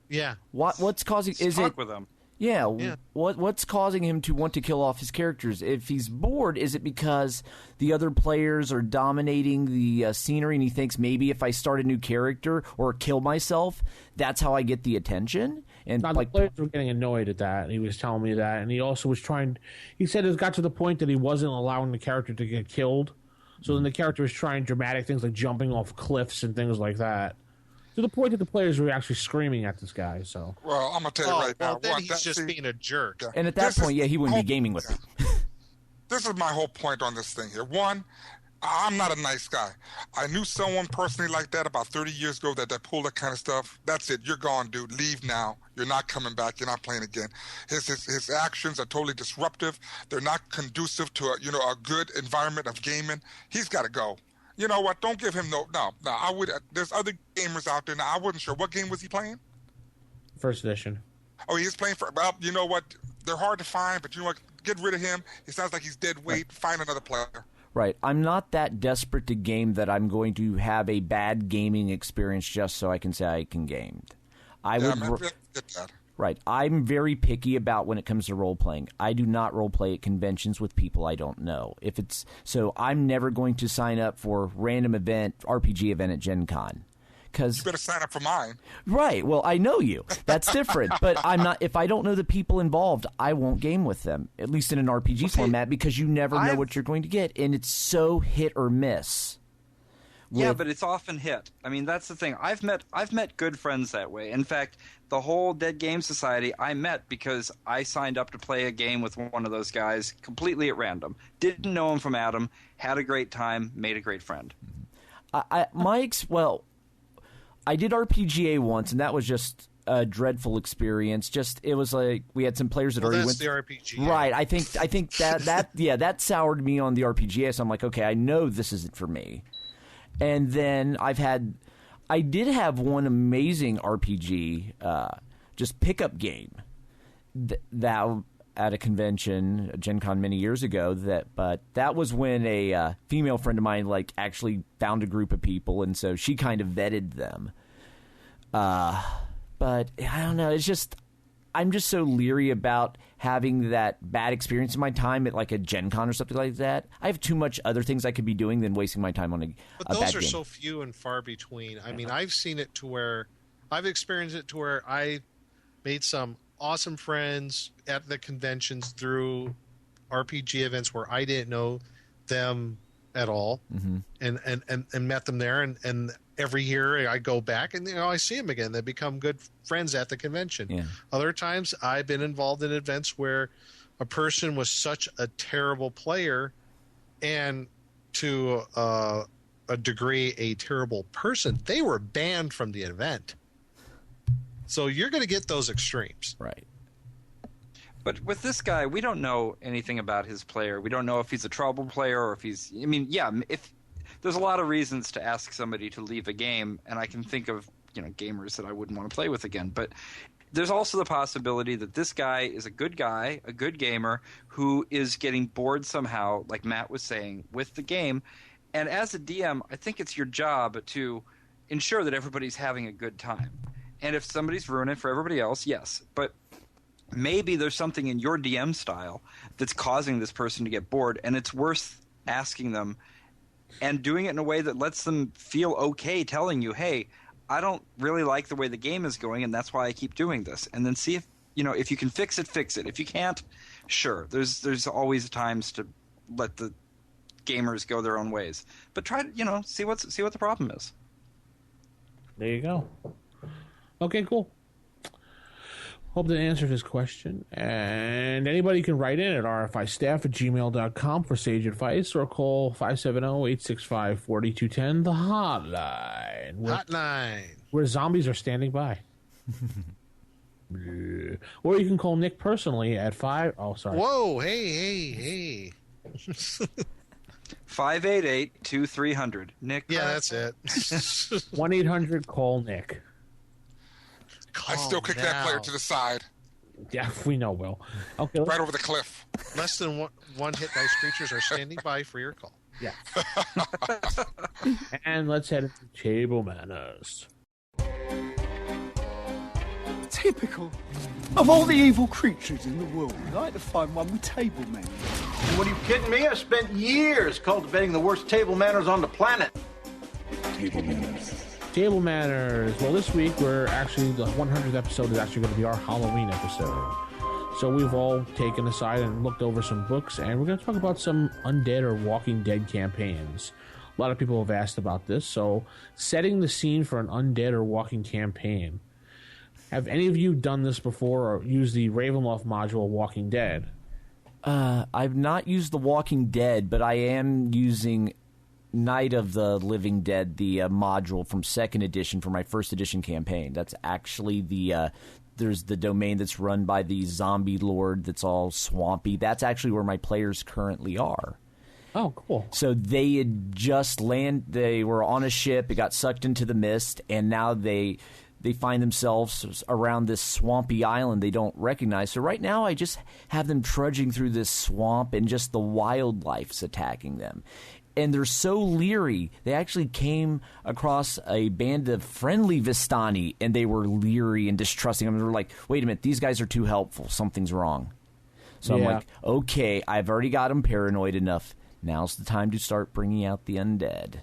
[SPEAKER 4] Yeah.
[SPEAKER 10] What's causing?
[SPEAKER 3] Talk with him.
[SPEAKER 10] Yeah. What's causing him to want to kill off his characters? If he's bored, is it because the other players are dominating the scenery, and he thinks maybe if I start a new character or kill myself, that's how I get the attention? And
[SPEAKER 2] the players were getting annoyed at that. He was telling me that, and he also was trying. He said it got to the point that he wasn't allowing the character to get killed. So then the character was trying dramatic things like jumping off cliffs and things like that, to the point that the players were actually screaming at this guy. So,
[SPEAKER 9] well, I'm gonna tell you right now,
[SPEAKER 4] then he's just being a jerk.
[SPEAKER 9] Yeah.
[SPEAKER 10] And at that point, he wouldn't be gaming with me.
[SPEAKER 9] This is my whole point on this thing here. One, I'm not a nice guy. I knew someone personally like that about 30 years ago that pulled that kind of stuff. That's it. You're gone, dude. Leave now. You're not coming back. You're not playing again. His actions are totally disruptive. They're not conducive to a good environment of gaming. He's got to go. You know what? Don't give him no. I would. There's other gamers out there now. I wasn't sure what game was he playing.
[SPEAKER 2] First edition.
[SPEAKER 9] Oh, he was playing for. Well, you know what? They're hard to find, but you know what? Get rid of him. He sounds like he's dead weight. Find another player.
[SPEAKER 10] Right. I'm not that desperate to game that I'm going to have a bad gaming experience just so I can say I can game.
[SPEAKER 9] Get that.
[SPEAKER 10] Right. I'm very picky about when it comes to role playing. I do not role play at conventions with people I don't know. So I'm never going to sign up for random RPG event at Gen Con. You
[SPEAKER 9] better sign up for mine.
[SPEAKER 10] Right. Well, I know you. That's different. But I'm not. If I don't know the people involved, I won't game with them. At least in an RPG format, because you never know what you're going to get, and it's so hit or miss.
[SPEAKER 3] Yeah, but it's often hit. That's the thing. I've met good friends that way. In fact, the whole Dead Game Society I met because I signed up to play a game with one of those guys completely at random. Didn't know him from Adam. Had a great time. Made a great friend.
[SPEAKER 10] I did RPGA once, and that was just a dreadful experience. It was like we had some players that already went.
[SPEAKER 4] The RPGA.
[SPEAKER 10] Right. I think that soured me on the RPGA. So I'm like, okay, I know this isn't for me. And then I did have one amazing RPG, just pickup game that at a convention, Gen Con many years ago. But that was when a female friend of mine actually found a group of people, and so she kind of vetted them. But I don't know. It's just I'm just so leery about having that bad experience in my time at a Gen Con or something like that. I have too much other things I could be doing than wasting my time on a bad game.
[SPEAKER 4] But those are so few and far between. I've seen it to where I've experienced it to where I made some awesome friends at the conventions through RPG events where I didn't know them at all, and met them there, and every year I go back and I see them again. They become good friends at the convention.
[SPEAKER 10] Yeah.
[SPEAKER 4] Other times I've been involved in events where a person was such a terrible player and to a degree a terrible person, they were banned from the event. So you're going to get those extremes.
[SPEAKER 10] Right.
[SPEAKER 3] But with this guy, we don't know anything about his player. We don't know if he's a trouble player or if he's... I mean, yeah, if there's a lot of reasons to ask somebody to leave a game, and I can think of gamers that I wouldn't want to play with again. But there's also the possibility that this guy is a good gamer, who is getting bored somehow, like Matt was saying, with the game. And as a DM, I think it's your job to ensure that everybody's having a good time. And if somebody's ruining it for everybody else, yes. But maybe there's something in your DM style that's causing this person to get bored, and it's worth asking them and doing it in a way that lets them feel okay telling you, hey, I don't really like the way the game is going, and that's why I keep doing this. And then see if if you can fix it, fix it. If you can't, sure. There's always times to let the gamers go their own ways. But try to, see what the problem is.
[SPEAKER 2] There you go. Okay, cool. Hope that answered his question. And anybody can write in at rfistaff@gmail.com for sage advice, or call 570-865-4210, the hotline. Where zombies are standing by. Or you can call Nick personally at 5... Oh, sorry.
[SPEAKER 4] Whoa, hey.
[SPEAKER 3] 588-2300. Nick?
[SPEAKER 4] Yeah, that's it.
[SPEAKER 2] 1-800-CALL-NICK.
[SPEAKER 9] I still kick that player to the side.
[SPEAKER 2] Yeah, we know, Will. Okay,
[SPEAKER 9] right over the cliff.
[SPEAKER 4] Less than one hit dice creatures are standing by for your call.
[SPEAKER 2] Yeah. And let's head into table manners.
[SPEAKER 12] Typical. Of all the evil creatures in the world, I had to find one with table manners.
[SPEAKER 13] What, are you kidding me? I spent years cultivating the worst table manners on the planet.
[SPEAKER 12] Table manners.
[SPEAKER 2] Table manners. Well, this week the 100th episode is actually going to be our Halloween episode. So we've all taken aside and looked over some books, and we're going to talk about some Undead or Walking Dead campaigns. A lot of people have asked about this, so setting the scene for an Undead or Walking campaign. Have any of you done this before or used the Ravenloft module Walking Dead?
[SPEAKER 10] I've not used the Walking Dead, but I am using Night of the Living Dead, the module from 2nd edition for my 1st edition campaign. That's actually there's the domain that's run by the zombie lord that's all swampy. That's actually where my players currently are.
[SPEAKER 2] Oh, cool.
[SPEAKER 10] So they had just they were on a ship, it got sucked into the mist, and now they find themselves around this swampy island they don't recognize. So right now I just have them trudging through this swamp and just the wildlife's attacking them. And they're so leery, they actually came across a band of friendly Vistani, and they were leery and distrusting them. They were like, wait a minute, these guys are too helpful. Something's wrong. So I'm like, okay, I've already got them paranoid enough. Now's the time to start bringing out the undead.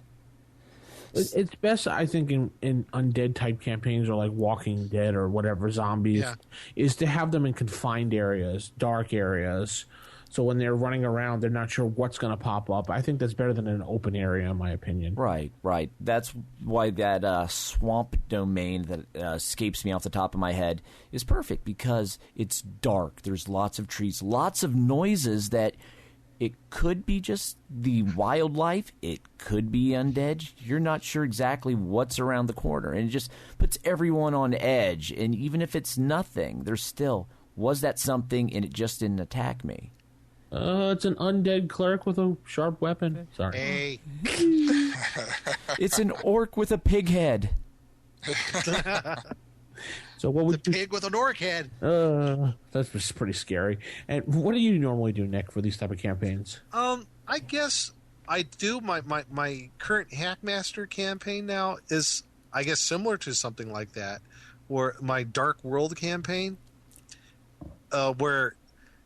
[SPEAKER 2] It's best, I think, in undead-type campaigns or like Walking Dead or whatever, zombies, is to have them in confined areas, dark areas. So when they're running around, they're not sure what's going to pop up. I think that's better than an open area, in my opinion.
[SPEAKER 10] Right. That's why that swamp domain that escapes me off the top of my head is perfect, because it's dark. There's lots of trees, lots of noises that it could be just the wildlife. It could be undead. You're not sure exactly what's around the corner. And it just puts everyone on edge. And even if it's nothing, there's still, was that something and it just didn't attack me?
[SPEAKER 2] It's an undead cleric with a sharp weapon. Sorry.
[SPEAKER 4] Hey.
[SPEAKER 10] It's an orc with a pig head.
[SPEAKER 2] So what would
[SPEAKER 4] the pig with an orc head?
[SPEAKER 2] That's just pretty scary. And what do you normally do, Nick, for these type of campaigns?
[SPEAKER 4] I guess I do. My current Hackmaster campaign now is, I guess, similar to something like that, or my Dark World campaign, where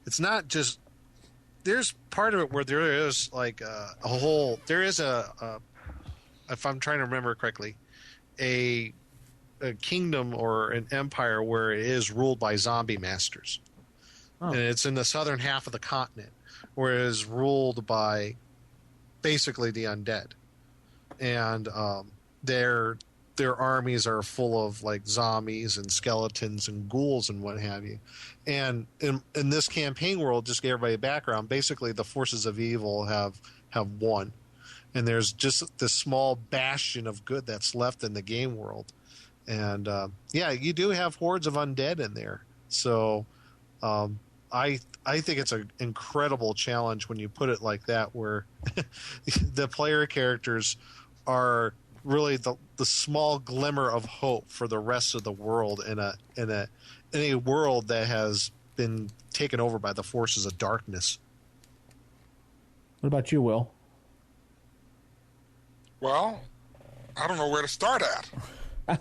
[SPEAKER 4] it's not just. There's part of it where there is like a whole. There is if I'm trying to remember correctly, a kingdom or an empire where it is ruled by zombie masters, and it's in the southern half of the continent, where it is ruled by basically the undead, and their armies are full of like zombies and skeletons and ghouls and what have you. And in this campaign world, just to give everybody a background, basically the forces of evil have won. And there's just this small bastion of good that's left in the game world. And you do have hordes of undead in there. So I think it's an incredible challenge when you put it like that, where the player characters are really the small glimmer of hope for the rest of the world in a world that has been taken over by the forces of darkness.
[SPEAKER 2] What about you, Will?
[SPEAKER 9] Well, I don't know where to start at.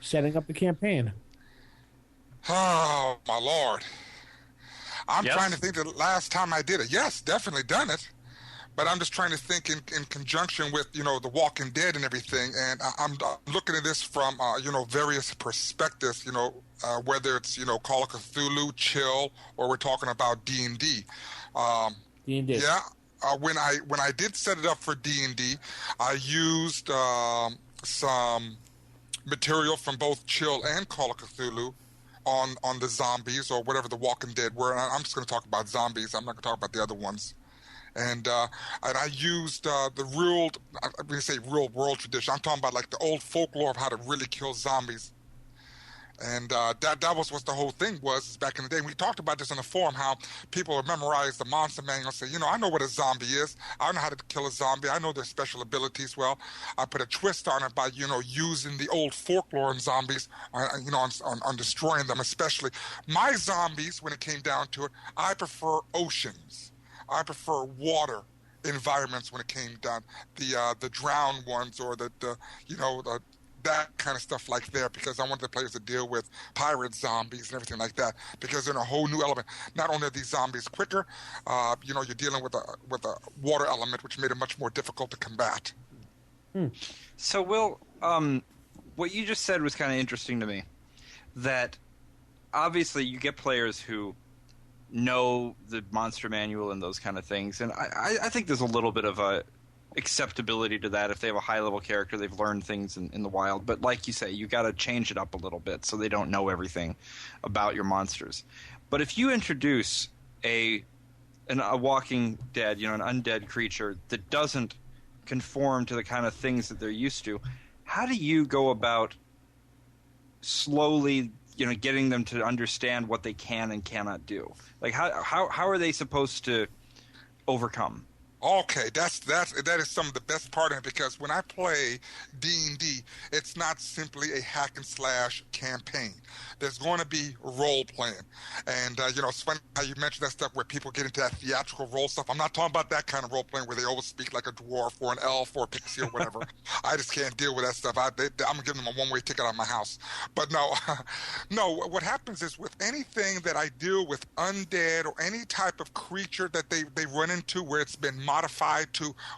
[SPEAKER 2] Setting up the campaign.
[SPEAKER 9] Oh, my Lord. I'm trying to think the last time I did it. Yes, definitely done it. But I'm just trying to think in conjunction with, The Walking Dead and everything. And I'm looking at this from, various perspectives, whether it's, Call of Cthulhu, Chill, or we're talking about D&D.
[SPEAKER 2] D&D.
[SPEAKER 9] Yeah. When I did set it up for D&D, I used some material from both Chill and Call of Cthulhu on the zombies or whatever the Walking Dead were. And I'm just going to talk about zombies. I'm not going to talk about the other ones. And I used the real world tradition. I'm talking about like the old folklore of how to really kill zombies. And that was what the whole thing was back in the day. We talked about this in the forum, how people would memorize the monster manual and say, I know what a zombie is. I know how to kill a zombie. I know their special abilities. Well, I put a twist on it by, using the old folklore in zombies, on destroying them especially. My zombies, when it came down to it, I prefer oceans. I prefer water environments when it came down. The drowned ones or the that kind of stuff like there, because I want the players to deal with pirate zombies and everything like that, because they're in a whole new element. Not only are these zombies quicker, you're dealing with a water element, which made it much more difficult to combat.
[SPEAKER 3] So, Will, what you just said was kind of interesting to me, that obviously you get players who know the monster manual and those kind of things, and I think there's a little bit of a acceptability to that. If they have a high-level character, they've learned things in the wild. But like you say, you got to change it up a little bit so they don't know everything about your monsters. But if you introduce a walking dead, an undead creature that doesn't conform to the kind of things that they're used to, how do you go about slowly, getting them to understand what they can and cannot do? Like how are they supposed to overcome?
[SPEAKER 9] Okay, that is some of the best part of it, because when I play D&D, it's not simply a hack and slash campaign. There's going to be role playing, and it's funny how you mentioned that stuff where people get into that theatrical role stuff. I'm not talking about that kind of role playing where they always speak like a dwarf or an elf or a pixie or whatever. I just can't deal with that stuff. I'm gonna give them a one-way ticket out of my house. But no, what happens is with anything that I deal with undead or any type of creature that they run into where it's been modified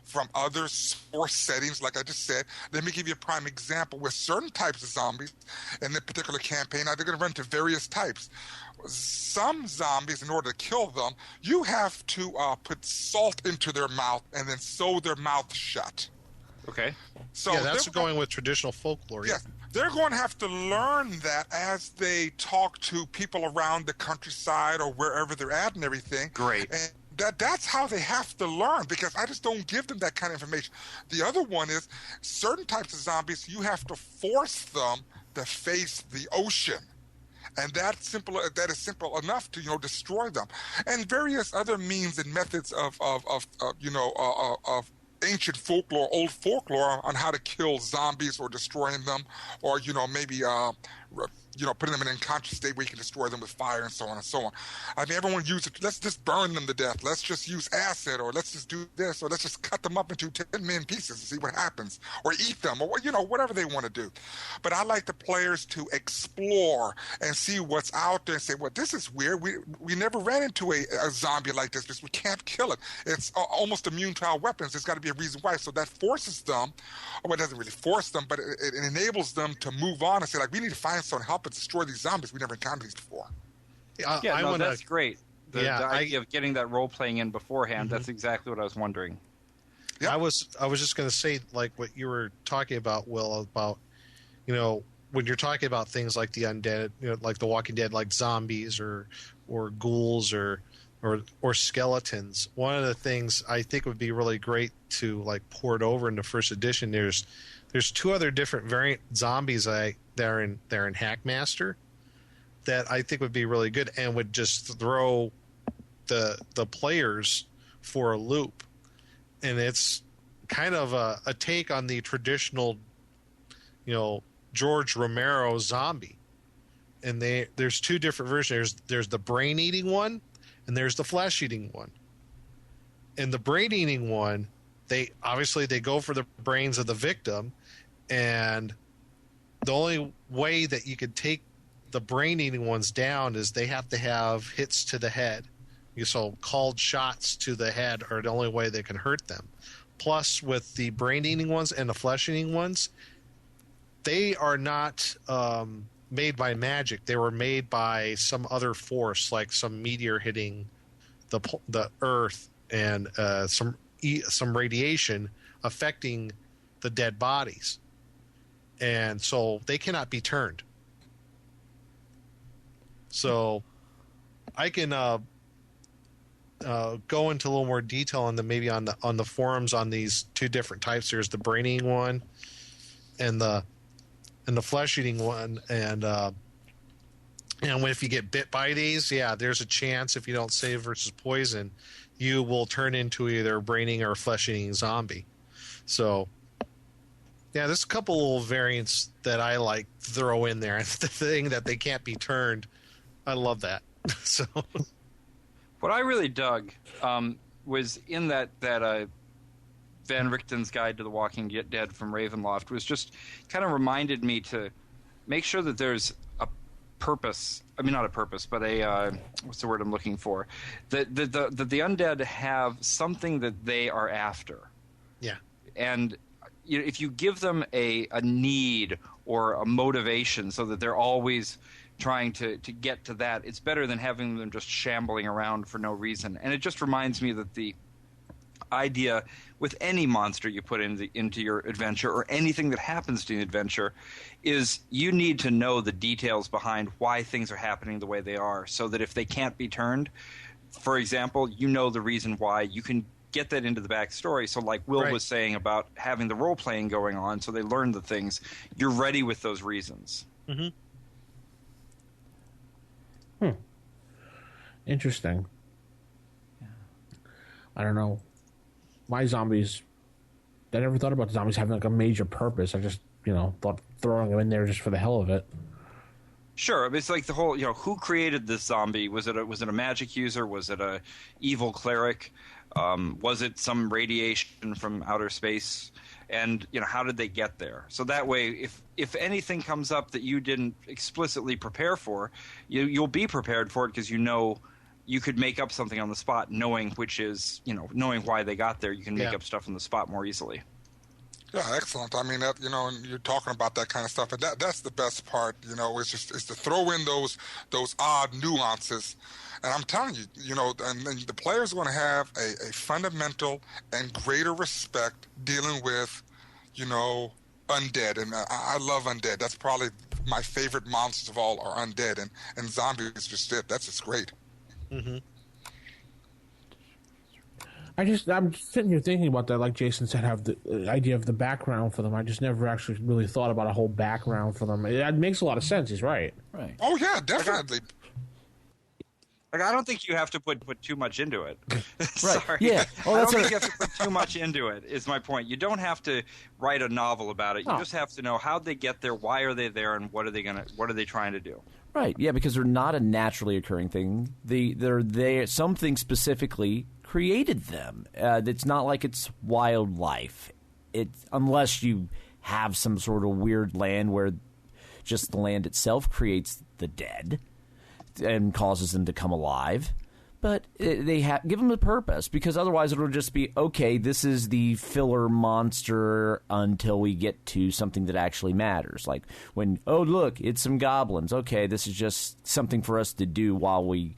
[SPEAKER 9] from other source settings, like I just said. Let me give you a prime example. With certain types of zombies in this particular campaign, they're going to run into various types. Some zombies, in order to kill them, you have to put salt into their mouth and then sew their mouth shut.
[SPEAKER 3] Okay.
[SPEAKER 4] So that's going with traditional folklore.
[SPEAKER 9] Yes. They're going to have to learn that as they talk to people around the countryside or wherever they're at and everything.
[SPEAKER 3] Great.
[SPEAKER 9] And that's how they have to learn, because I just don't give them that kind of information. The other one is certain types of zombies, you have to force them to face the ocean. And that is simple enough to destroy them. And various other means and methods of ancient folklore, old folklore on how to kill zombies or destroying them, or maybe putting them in an unconscious state where you can destroy them with fire and so on and so on. I mean, everyone uses let's just burn them to death. Let's just use acid, or let's just do this, or let's just cut them up into 10 million pieces and see what happens, or eat them, or whatever they want to do. But I like the players to explore and see what's out there and say, well, this is weird. We never ran into a zombie like this because we can't kill it. It's almost immune to our weapons. There's got to be a reason why. So that forces them, or it doesn't really force them, but it enables them to move on and say, like, we need to find someone to help us destroy these zombies. We never encountered these before.
[SPEAKER 3] That's great. The idea of getting that role playing in beforehand, that's exactly what I was wondering.
[SPEAKER 9] Yeah.
[SPEAKER 4] I was just going to say, like what you were talking about, Will, about, you know, when you're talking about things like the undead, you know, like The Walking Dead, like zombies or ghouls or skeletons. One of the things I think would be really great to like port over into first edition. There's 2 other different variant zombies that are in Hackmaster that I think would be really good and would just throw the players for a loop. And it's kind of a take on the traditional, you know, George Romero zombie. And there's 2 different versions. There's the brain-eating one, and there's the flesh-eating one. In the brain-eating one, they go for the brains of the victim, and the only way that you could take the brain-eating ones down is they have to have hits to the head. So called shots to the head are the only way they can hurt them. Plus, with the brain-eating ones and the flesh-eating ones, they are not made by magic. They were made by some other force, like some meteor hitting the Earth and some radiation affecting the dead bodies. And so they cannot be turned. So I can go into a little more detail on the forums on these 2 different types. There's the brain-eating one and the flesh-eating one, and if you get bit by these, there's a chance if you don't save versus poison, you will turn into either a brain-eating or a flesh-eating zombie. So, yeah, there's a couple little variants that I like to throw in there. The thing that they can't be turned, I love that. So,
[SPEAKER 3] what I really dug was in that Van Richten's Guide to the Walking Dead from Ravenloft was just kind of reminded me to make sure that there's a purpose. I mean, not a purpose, but a what's the word I'm looking for? That the undead have something that they are after.
[SPEAKER 4] Yeah.
[SPEAKER 3] And if you give them a need or a motivation so that they're always trying to get to that, it's better than having them just shambling around for no reason. And it just reminds me that the idea with any monster you put into your adventure or anything that happens to the adventure is you need to know the details behind why things are happening the way they are, so that if they can't be turned, for example, you know the reason why. You can get that into the backstory. So like Will was saying about having the role-playing going on so they learn the things, you're ready with those reasons.
[SPEAKER 4] Mm-hmm.
[SPEAKER 2] Interesting. I don't know. My zombies, I never thought about zombies having like a major purpose. I just, thought throwing them in there just for the hell of it.
[SPEAKER 3] Sure, it's like the whole, who created this zombie? Was it a magic user? Was it a evil cleric? Was it some radiation from outer space? And how did they get there? So that way, if anything comes up that you didn't explicitly prepare for, you'll be prepared for it because you could make up something on the spot, knowing knowing why they got there. You can make up stuff on the spot more easily.
[SPEAKER 9] Yeah, excellent. I mean, and you're talking about that kind of stuff, and that's the best part. It's to throw in those odd nuances. And I'm telling you, and the players are going to have a fundamental and greater respect dealing with, undead. And I love undead. That's probably my favorite monsters of all are undead, and zombies just fit. That's just great.
[SPEAKER 4] Mm-hmm.
[SPEAKER 2] I'm sitting here thinking about that, like Jason said, have the idea of the background for them. I just never actually really thought about a whole background for them. It makes a lot of sense. He's right.
[SPEAKER 10] Right.
[SPEAKER 9] Oh, yeah, definitely.
[SPEAKER 3] I don't think you have to put too much into it.
[SPEAKER 10] Right.
[SPEAKER 3] Sorry.
[SPEAKER 10] Yeah. Oh,
[SPEAKER 3] I don't think you have to put too much into it, is my point. You don't have to write a novel about it. You just have to know how'd they get there, why are they there, and what are they trying to do.
[SPEAKER 10] Right, yeah, because they're not a naturally occurring thing. They're there. Something specifically created them. It's not like it's wildlife. Unless you have some sort of weird land where just the land itself creates the dead and causes them to come alive. But they give them a purpose, because otherwise it'll just be, okay, this is the filler monster until we get to something that actually matters. Like when, oh, look, it's some goblins. Okay, this is just something for us to do while we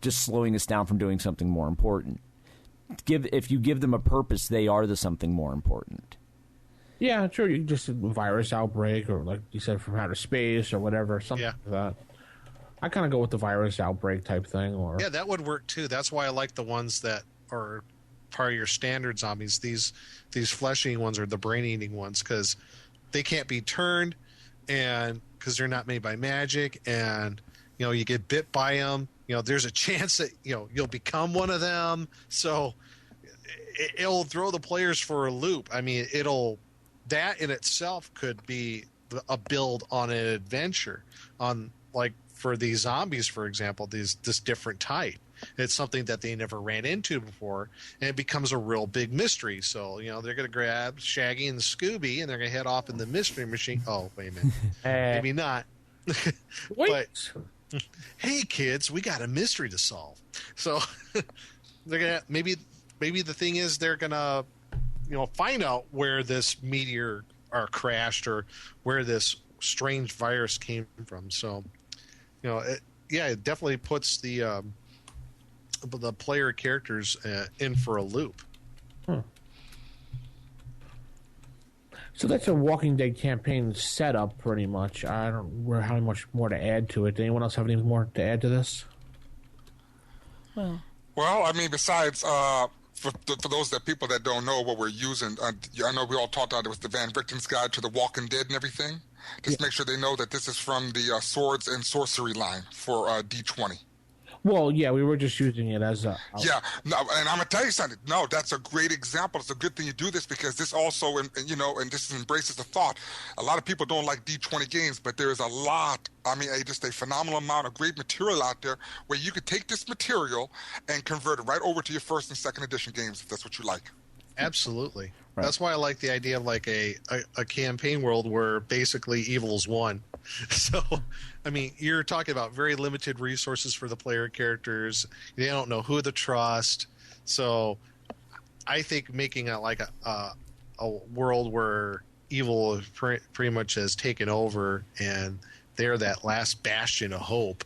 [SPEAKER 10] just slowing us down from doing something more important. if you give them a purpose, they are the something more important.
[SPEAKER 2] Yeah, sure. You just a virus outbreak, or like you said, from outer space, or whatever, something like that. I kind of go with the virus outbreak type thing. Or
[SPEAKER 4] yeah, that would work too. That's why I like the ones that are part of your standard zombies. These flesh-eating ones are the brain-eating ones because they can't be turned, and because they're not made by magic, and you get bit by them. There's a chance that you'll become one of them. So it'll throw the players for a loop. I mean, that in itself could be a build on an adventure on, like, for these zombies, for example, this different type. It's something that they never ran into before, and it becomes a real big mystery. So, they're going to grab Shaggy and Scooby, and they're going to head off in the mystery machine. Oh, wait a minute. Maybe not.
[SPEAKER 2] Wait.
[SPEAKER 4] But, hey, kids, we got a mystery to solve. So they're going to maybe the thing is they're going to find out where this meteor crashed or where this strange virus came from. So, it definitely puts the player characters in for a loop.
[SPEAKER 2] So that's a Walking Dead campaign setup, pretty much. I don't have much more to add to it. Does anyone else have anything more to add to this?
[SPEAKER 9] Well, I mean, besides, for those people that don't know what we're using, I know we all talked about it with the Van Richten's Guide to the Walking Dead and everything. Just make sure they know that this is from the Swords and Sorcery line for D20.
[SPEAKER 2] Well, yeah, we were just using it as a...
[SPEAKER 9] Yeah, no, and I'm going to tell you something. No, that's a great example. It's a good thing you do this because this also, and this embraces the thought. A lot of people don't like D20 games, but there is a lot, just a phenomenal amount of great material out there where you could take this material and convert it right over to your first and second edition games if that's what you like.
[SPEAKER 4] Absolutely. Right. That's why I like the idea of like a campaign world where basically evil's won. So, you're talking about very limited resources for the player characters. They don't know who to trust. So, I think making a world where evil pretty much has taken over and they're that last bastion of hope.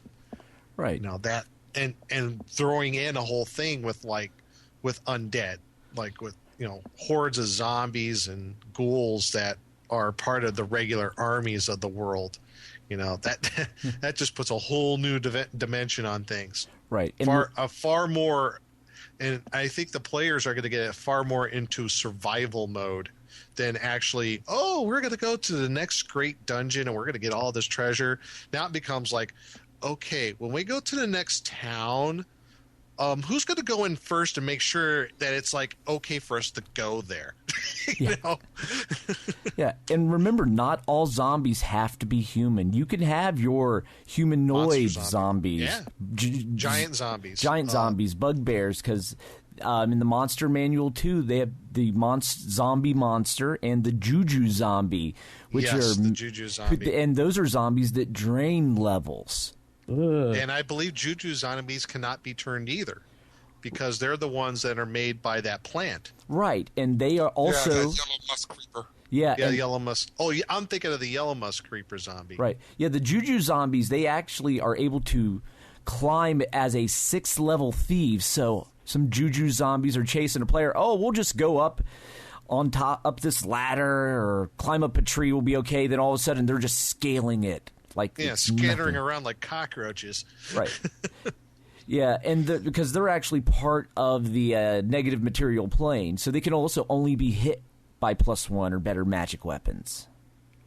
[SPEAKER 10] Right.
[SPEAKER 4] That and throwing in a whole thing with undead, like with hordes of zombies and ghouls that are part of the regular armies of the world. That just puts a whole new dimension on things.
[SPEAKER 10] Right.
[SPEAKER 4] Far more, and I think the players are going to get far more into survival mode than actually, we're going to go to the next great dungeon and we're going to get all this treasure. Now it becomes like, okay, when we go to the next town, who's going to go in first and make sure that it's like okay for us to go there?
[SPEAKER 10] Yeah, and remember, not all zombies have to be human. You can have your humanoid zombies,
[SPEAKER 4] giant zombies,
[SPEAKER 10] zombies, bugbears. Because in the monster manual too, they have the zombie monster and the juju zombie, which are
[SPEAKER 4] the juju zombie,
[SPEAKER 10] and those are zombies that drain levels.
[SPEAKER 4] And I believe juju zombies cannot be turned either, because they're the ones that are made by that plant.
[SPEAKER 10] Right, and they are also
[SPEAKER 9] that yellow musk creeper.
[SPEAKER 10] Yeah,
[SPEAKER 4] the yellow musk. Oh, yeah, I'm thinking of the yellow musk creeper zombie.
[SPEAKER 10] Right. Yeah, the juju zombies, they actually are able to climb as a 6th level thief. So some juju zombies are chasing a player. Oh, we'll just go up this ladder or climb up a tree. We'll be okay. Then all of a sudden, they're just scaling it.
[SPEAKER 4] Scattering around like cockroaches.
[SPEAKER 10] Right. Yeah, and because they're actually part of the negative material plane, so they can also only be hit by +1 or better magic weapons.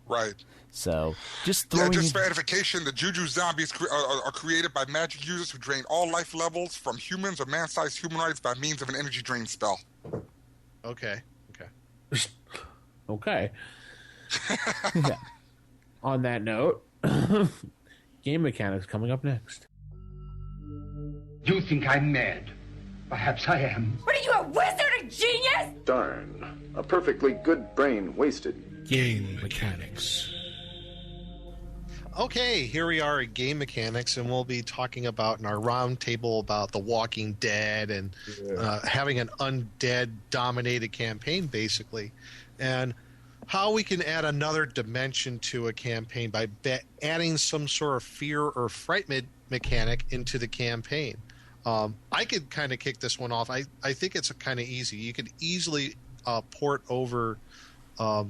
[SPEAKER 9] Right.
[SPEAKER 10] So just throwing...
[SPEAKER 9] just for edification, the juju zombies are created by magic users who drain all life levels from humans or man-sized humanoids by means of an energy drain spell.
[SPEAKER 4] Okay.
[SPEAKER 2] Okay. Yeah. On that note... Game mechanics coming up next.
[SPEAKER 12] You think I'm mad? Perhaps I am.
[SPEAKER 14] What are you, a wizard, a genius?
[SPEAKER 15] Darn. A perfectly good brain wasted.
[SPEAKER 2] Game mechanics.
[SPEAKER 4] Okay, here we are at Game Mechanics, and we'll be talking about in our round table about The Walking Dead and having an undead-dominated campaign, basically. And how we can add another dimension to a campaign by adding some sort of fear or fright mechanic into the campaign. I could kind of kick this one off. I think it's kind of easy. You could easily port over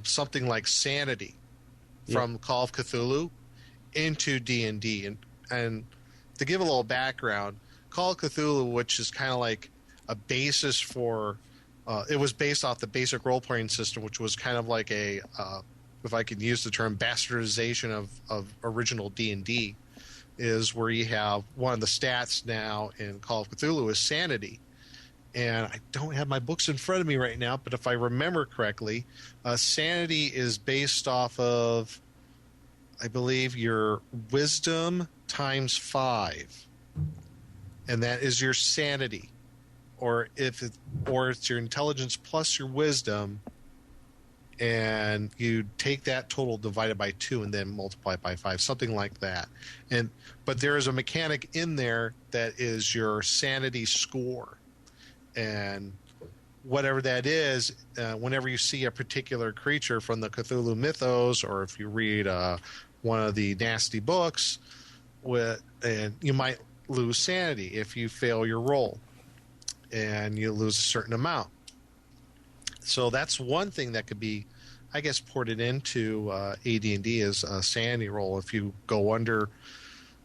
[SPEAKER 4] something like Sanity from Call of Cthulhu into D&D. And to give a little background, Call of Cthulhu, which is kind of like a basis for it was based off the basic role-playing system, which was kind of like a if I could use the term bastardization of original D&D, is where you have one of the stats now in Call of Cthulhu is Sanity. And I don't have my books in front of me right now, but if I remember correctly, Sanity is based off of, I believe, your wisdom times 5. And that is your sanity. Or it's your intelligence plus your wisdom, and you take that total divided by 2 and then multiply it by 5, something like that. But there is a mechanic in there that is your sanity score. And whatever that is, whenever you see a particular creature from the Cthulhu mythos, or if you read one of the nasty books, and you might lose sanity if you fail your roll, and you lose a certain amount. So that's one thing that could be, I guess, ported into AD&D is a sanity roll. If you go under,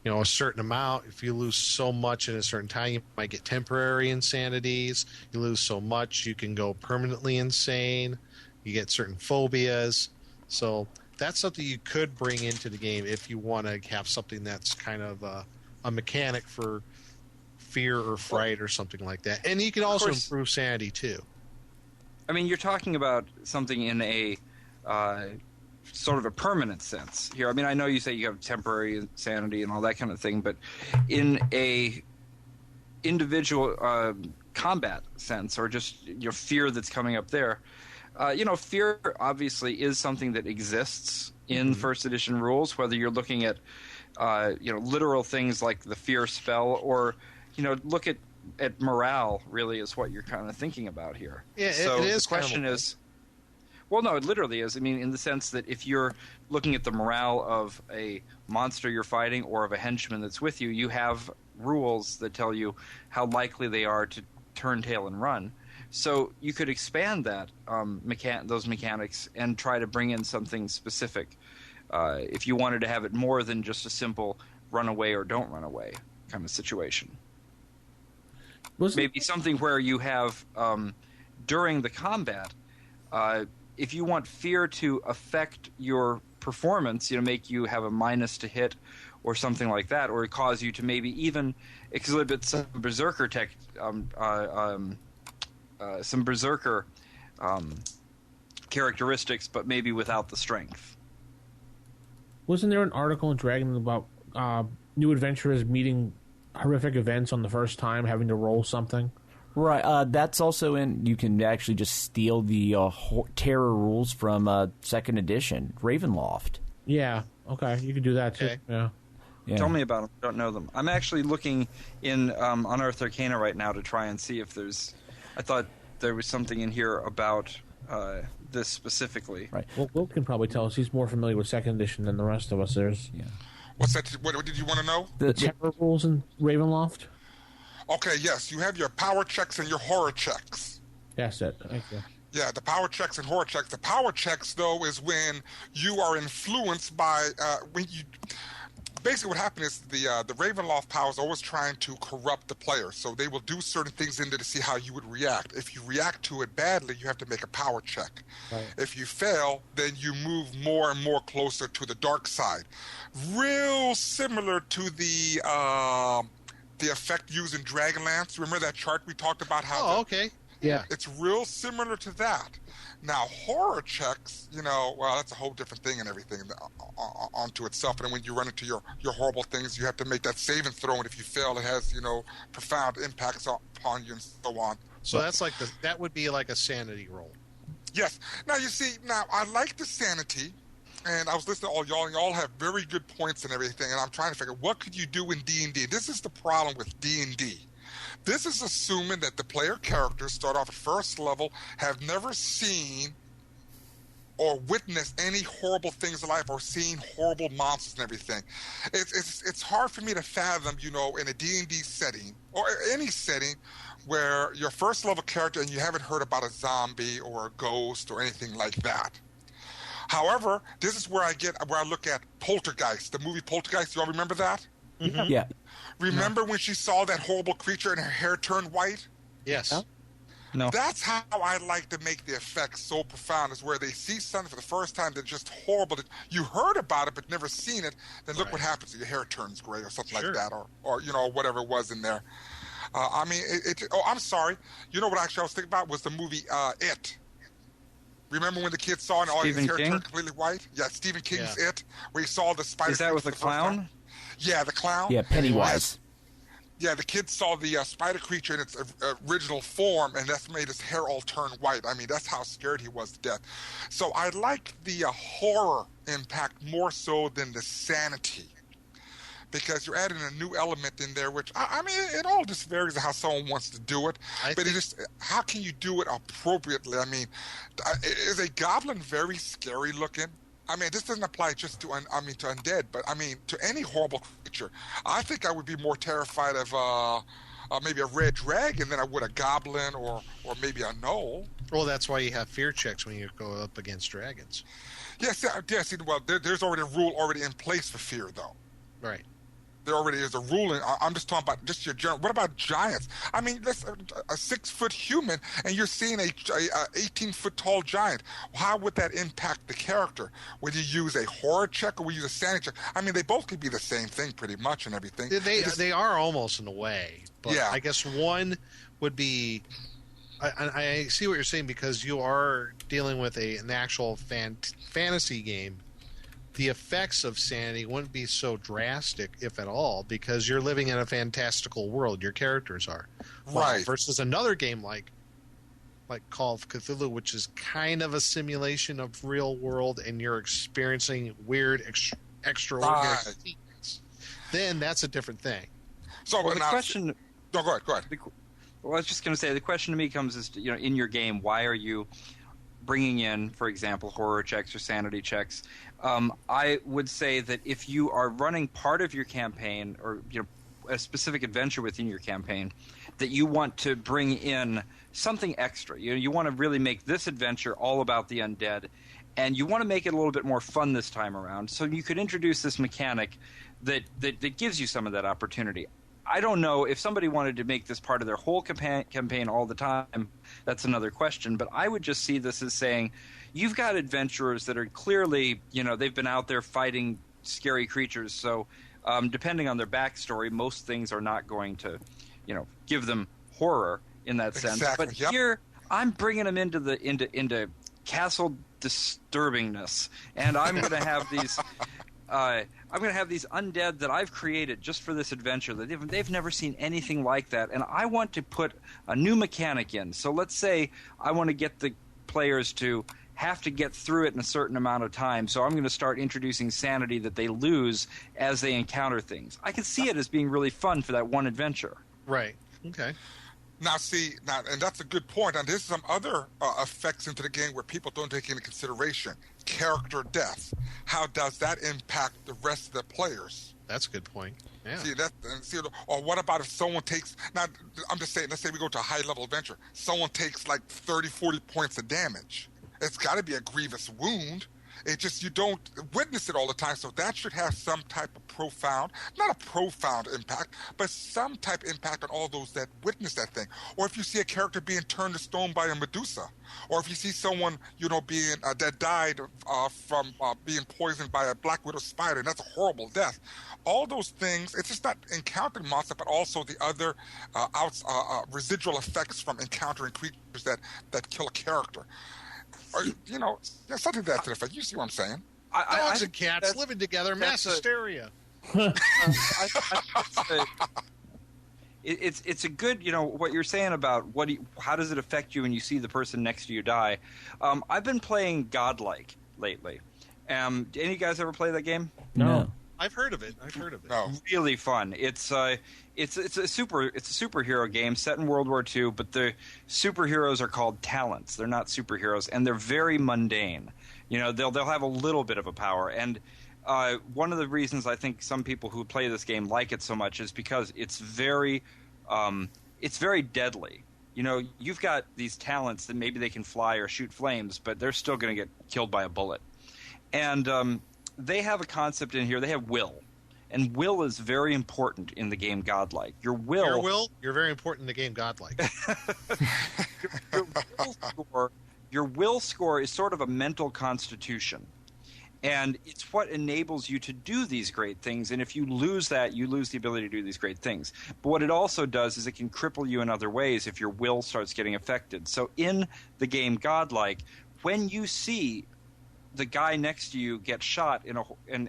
[SPEAKER 4] a certain amount, if you lose so much in a certain time, you might get temporary insanities. You lose so much, you can go permanently insane. You get certain phobias. So that's something you could bring into the game if you want to have something that's kind of a mechanic for fear or fright or something like that. And you can also improve sanity too.
[SPEAKER 3] I mean, you're talking about something in a sort of a permanent sense here. I mean, I know you say you have temporary insanity and all that kind of thing, but in a individual combat sense, or just your fear that's coming up there, fear obviously is something that exists in first edition rules, whether you're looking at literal things like the fear spell, or look at morale. Really is what you're kind of thinking about here.
[SPEAKER 4] Yeah,
[SPEAKER 3] so
[SPEAKER 4] it is.
[SPEAKER 3] The question is, well, no, it literally is. I mean, in the sense that if you're looking at the morale of a monster you're fighting or of a henchman that's with you, you have rules that tell you how likely they are to turn tail and run. So you could expand that those mechanics and try to bring in something specific. If you wanted to have it more than just a simple run away or don't run away kind of situation. Maybe something where you have, during the combat, if you want fear to affect your performance, make you have a minus to hit or something like that, or cause you to maybe even exhibit some berserker characteristics, but maybe without the strength.
[SPEAKER 2] Wasn't there an article in Dragon about new adventurers meeting horrific events on the first time, having to roll something?
[SPEAKER 10] Right. That's also in. You can actually just steal the terror rules from second edition, Ravenloft.
[SPEAKER 2] Yeah. Okay. You can do that too.
[SPEAKER 3] Okay. Yeah. Tell me about them. I don't know them. I'm actually looking in Unearthed Arcana right now to try and see if there's. I thought there was something in here about this specifically.
[SPEAKER 2] Right. Well, Will can probably tell us. He's more familiar with second edition than the rest of us.
[SPEAKER 9] What's that? What did you want to know?
[SPEAKER 2] The terror rules in Ravenloft.
[SPEAKER 9] Okay, yes, you have your power checks and your horror checks.
[SPEAKER 2] That's it. Thank you.
[SPEAKER 9] Yeah, the power checks and horror checks. The power checks, though, is when you are influenced by when you. Basically, what happened is the Ravenloft power is always trying to corrupt the player, so they will do certain things in there to see how you would react. If you react to it badly, you have to make a power check. Right. If you fail, then you move more and more closer to the dark side. Real similar to the effect used in Dragonlance. Remember that chart we talked about?
[SPEAKER 4] Okay.
[SPEAKER 2] Yeah.
[SPEAKER 9] It's real similar to that. Now, horror checks, well, that's a whole different thing and everything onto itself. And when you run into your horrible things, you have to make that save and throw. And if you fail, it has, profound impacts upon you and so on.
[SPEAKER 4] So that's like that would be like a sanity roll.
[SPEAKER 9] Yes. Now, you see, I like the sanity. And I was listening to all y'all, and y'all have very good points and everything. And I'm trying to figure what could you do in D&D. This is the problem with D&D. This is assuming that the player characters start off at first level, have never seen or witnessed any horrible things in life or seen horrible monsters and everything. It's hard for me to fathom, you know, in a D&D setting or any setting where your first level character and you haven't heard about a zombie or a ghost or anything like that. However, this is where I look at Poltergeist, the movie Poltergeist. You all remember that?
[SPEAKER 10] Mm-hmm. Yeah.
[SPEAKER 9] Remember when she saw that horrible creature and her hair turned white?
[SPEAKER 4] Yes.
[SPEAKER 3] No.
[SPEAKER 9] That's how I like to make the effects so profound, is where they see something for the first time that's just horrible. You heard about it but never seen it, then look what happens. Your hair turns gray or something like that, or you know, whatever it was in there. I mean, I'm sorry. You know what actually I was thinking about was the movie It. Remember when the kids saw it and all his hair turned completely white? Yeah, Stephen King's It, where he saw the spider.
[SPEAKER 3] Is that with the clown?
[SPEAKER 9] Yeah, the clown.
[SPEAKER 10] Yeah, Pennywise.
[SPEAKER 9] Yeah, the kids saw the spider creature in its original form, and that's made his hair all turn white. I mean, that's how scared he was to death. So I like the horror impact more so than the sanity, because you're adding a new element in there, which, I mean, it all just varies on how someone wants to do it. But it just, how can you do it appropriately? I mean, is a goblin very scary looking? I mean, this doesn't apply just to undead, but I mean to any horrible creature. I think I would be more terrified of maybe a red dragon than I would a goblin or maybe a gnoll.
[SPEAKER 4] Well, that's why you have fear checks when you go up against dragons.
[SPEAKER 9] Yes. Well, there's already a rule already in place for fear, though.
[SPEAKER 4] Right.
[SPEAKER 9] There already is a rule. I'm just talking about just your general. What about giants? I mean, that's a 6-foot human, and you're seeing a 18-foot tall giant. How would that impact the character? Would you use a horror check or would you use a sanity check? I mean, they both could be the same thing pretty much and everything.
[SPEAKER 4] They are almost in a way. But
[SPEAKER 9] yeah.
[SPEAKER 4] I guess one would be. I see what you're saying, because you are dealing with an actual fantasy game. The effects of sanity wouldn't be so drastic, if at all, because you're living in a fantastical world. Your characters are.
[SPEAKER 9] Right.
[SPEAKER 4] Versus another game like Call of Cthulhu, which is kind of a simulation of real world, and you're experiencing weird, extraordinary things. Then that's a different thing.
[SPEAKER 9] So
[SPEAKER 3] well, the question...
[SPEAKER 9] No, go ahead.
[SPEAKER 3] Well, I was just going to say, the question to me comes is, you know, in your game, why are you bringing in, for example, horror checks or sanity checks? I would say that if you are running part of your campaign, or you know, a specific adventure within your campaign, that you want to bring in something extra. You want to really make this adventure all about the undead, and you want to make it a little bit more fun this time around. So you could introduce this mechanic that gives you some of that opportunity. I don't know if somebody wanted to make this part of their whole campaign all the time. That's another question. But I would just see this as saying, you've got adventurers that are clearly, you know, they've been out there fighting scary creatures. So depending on their backstory, most things are not going to, you know, give them horror in that sense. But here, I'm bringing them into castle disturbingness, and I'm going to have these. I'm going to have these undead that I've created just for this adventure. That they've never seen anything like that, and I want to put a new mechanic in. So let's say I want to get the players to have to get through it in a certain amount of time. So I'm going to start introducing sanity that they lose as they encounter things. I can see it as being really fun for that one adventure.
[SPEAKER 4] Right. Okay.
[SPEAKER 9] Now, and that's a good point. And there's some other effects into the game where people don't take into consideration. Character death. How does that impact the rest of the players?
[SPEAKER 4] That's a good point. Yeah.
[SPEAKER 9] Or what about if someone takes, now I'm just saying, let's say we go to a high-level adventure. Someone takes like 30, 40 points of damage. It's got to be a grievous wound. It just, you don't witness it all the time, so that should have some type of profound, not a profound impact, but some type of impact on all those that witness that thing. Or if you see a character being turned to stone by a Medusa, or if you see someone, you know, being that died from being poisoned by a black widow spider, and that's a horrible death. All those things, it's just not encountering monster, but also the other residual effects from encountering creatures that kill a character. Or, you know, something to that effect. You see what I'm saying?
[SPEAKER 4] Dogs and cats living together, mass hysteria.
[SPEAKER 3] It's a good, you know, what you're saying about how does it affect you when you see the person next to you die. I've been playing Godlike lately. Any of you guys ever play that game?
[SPEAKER 10] No.
[SPEAKER 4] I've heard of it.
[SPEAKER 3] No. Really fun. It's a superhero game set in World War II, but the superheroes are called talents. They're not superheroes, and they're very mundane. They'll have a little bit of a power. And one of the reasons I think some people who play this game like it so much is because it's very deadly. You've got these talents that maybe they can fly or shoot flames, but they're still going to get killed by a bullet. And they have a concept in here. They have will. And will is very important in the game Godlike. You're very important in the game Godlike. Your will score is sort of a mental constitution. And it's what enables you to do these great things. And if you lose that, you lose the ability to do these great things. But what it also does is it can cripple you in other ways if your will starts getting affected. So in the game Godlike, when you see the guy next to you get shot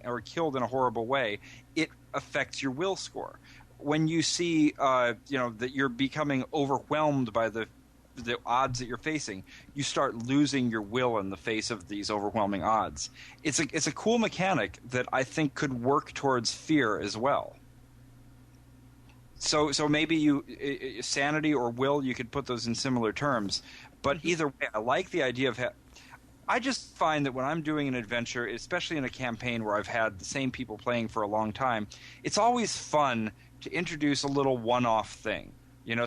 [SPEAKER 3] or killed in a horrible way, it affects your will score. When you see that you're becoming overwhelmed by the odds that you're facing, you start losing your will in the face of these overwhelming odds. It's a cool mechanic that I think could work towards fear as well. So maybe sanity or will, you could put those in similar terms. But either way, I like the idea of I just find that when I'm doing an adventure, especially in a campaign where I've had the same people playing for a long time, it's always fun to introduce a little one-off thing.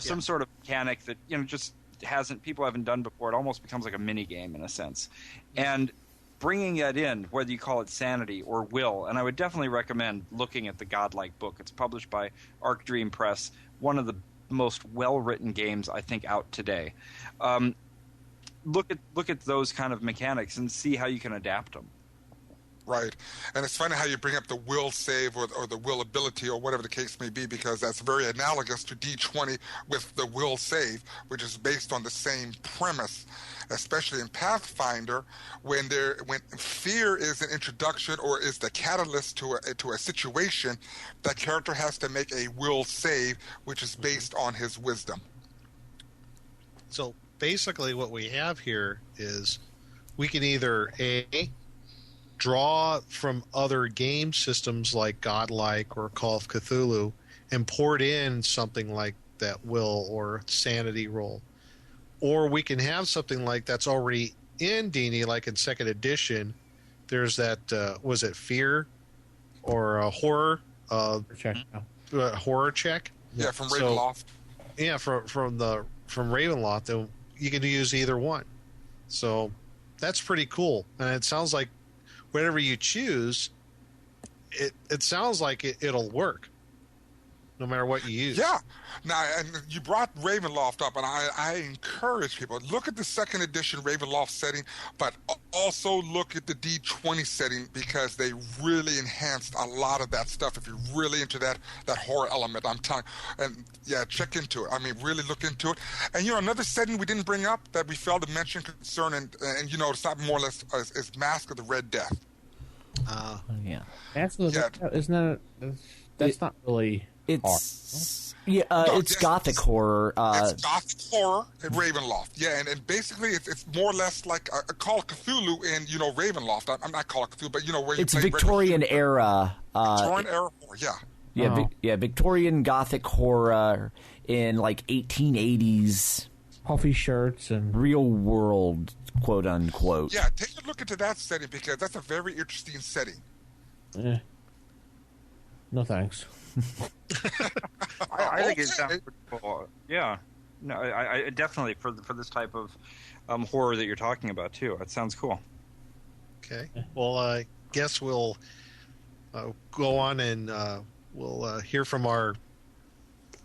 [SPEAKER 3] Some sort of mechanic that just people haven't done before. It almost becomes like a mini game in a sense. And bringing that in, whether you call it sanity or will, and I would definitely recommend looking at the Godlike book. It's published by Arc Dream Press, one of the most well-written games I think out today. Look at those kind of mechanics and see how you can adapt them.
[SPEAKER 9] Right. And it's funny how you bring up the will save or the will ability or whatever the case may be, because that's very analogous to D20 with the will save, which is based on the same premise, especially in Pathfinder, when fear is an introduction or is the catalyst to a situation, that character has to make a will save, which is based on his wisdom.
[SPEAKER 4] So basically what we have here is we can either draw from other game systems like Godlike or Call of Cthulhu and port in something like that will or sanity roll, or we can have something like that's already in D&D, like in second edition. There's that was it fear or a horror
[SPEAKER 2] check?
[SPEAKER 4] Horror check?
[SPEAKER 9] Yeah, from Ravenloft.
[SPEAKER 4] From Ravenloft, you can use either one. So that's pretty cool. And it sounds like whatever you choose, it sounds like it'll work no matter what you use.
[SPEAKER 9] Yeah. Now, and you brought Ravenloft up, and I encourage people, look at the second edition Ravenloft setting, but also look at the D20 setting, because they really enhanced a lot of that stuff if you're really into that horror element. I'm telling you. And yeah, check into it. I mean, really look into it. And another setting we didn't bring up that we failed to mention concerning, and it's not more or less, is Mask of the Red Death.
[SPEAKER 10] Yeah.
[SPEAKER 2] Mask of the Red Death, isn't that? That's not really.
[SPEAKER 10] It's it's gothic horror.
[SPEAKER 9] It's gothic horror in Ravenloft. Yeah, and basically it's more or less like a Call of Cthulhu in Ravenloft. I'm not Call of Cthulhu, but where you
[SPEAKER 10] it's Victorian era.
[SPEAKER 9] Victorian era horror. Yeah.
[SPEAKER 10] Yeah, Victorian gothic horror in like 1880s.
[SPEAKER 2] Puffy shirts and
[SPEAKER 10] real world, quote unquote.
[SPEAKER 9] Yeah, take a look into that setting, because that's a very interesting setting.
[SPEAKER 2] No thanks.
[SPEAKER 3] I think it's cool. Yeah, no, I definitely for this type of horror that you're talking about too. It sounds cool.
[SPEAKER 4] Okay, well, I guess we'll go on and we'll hear from our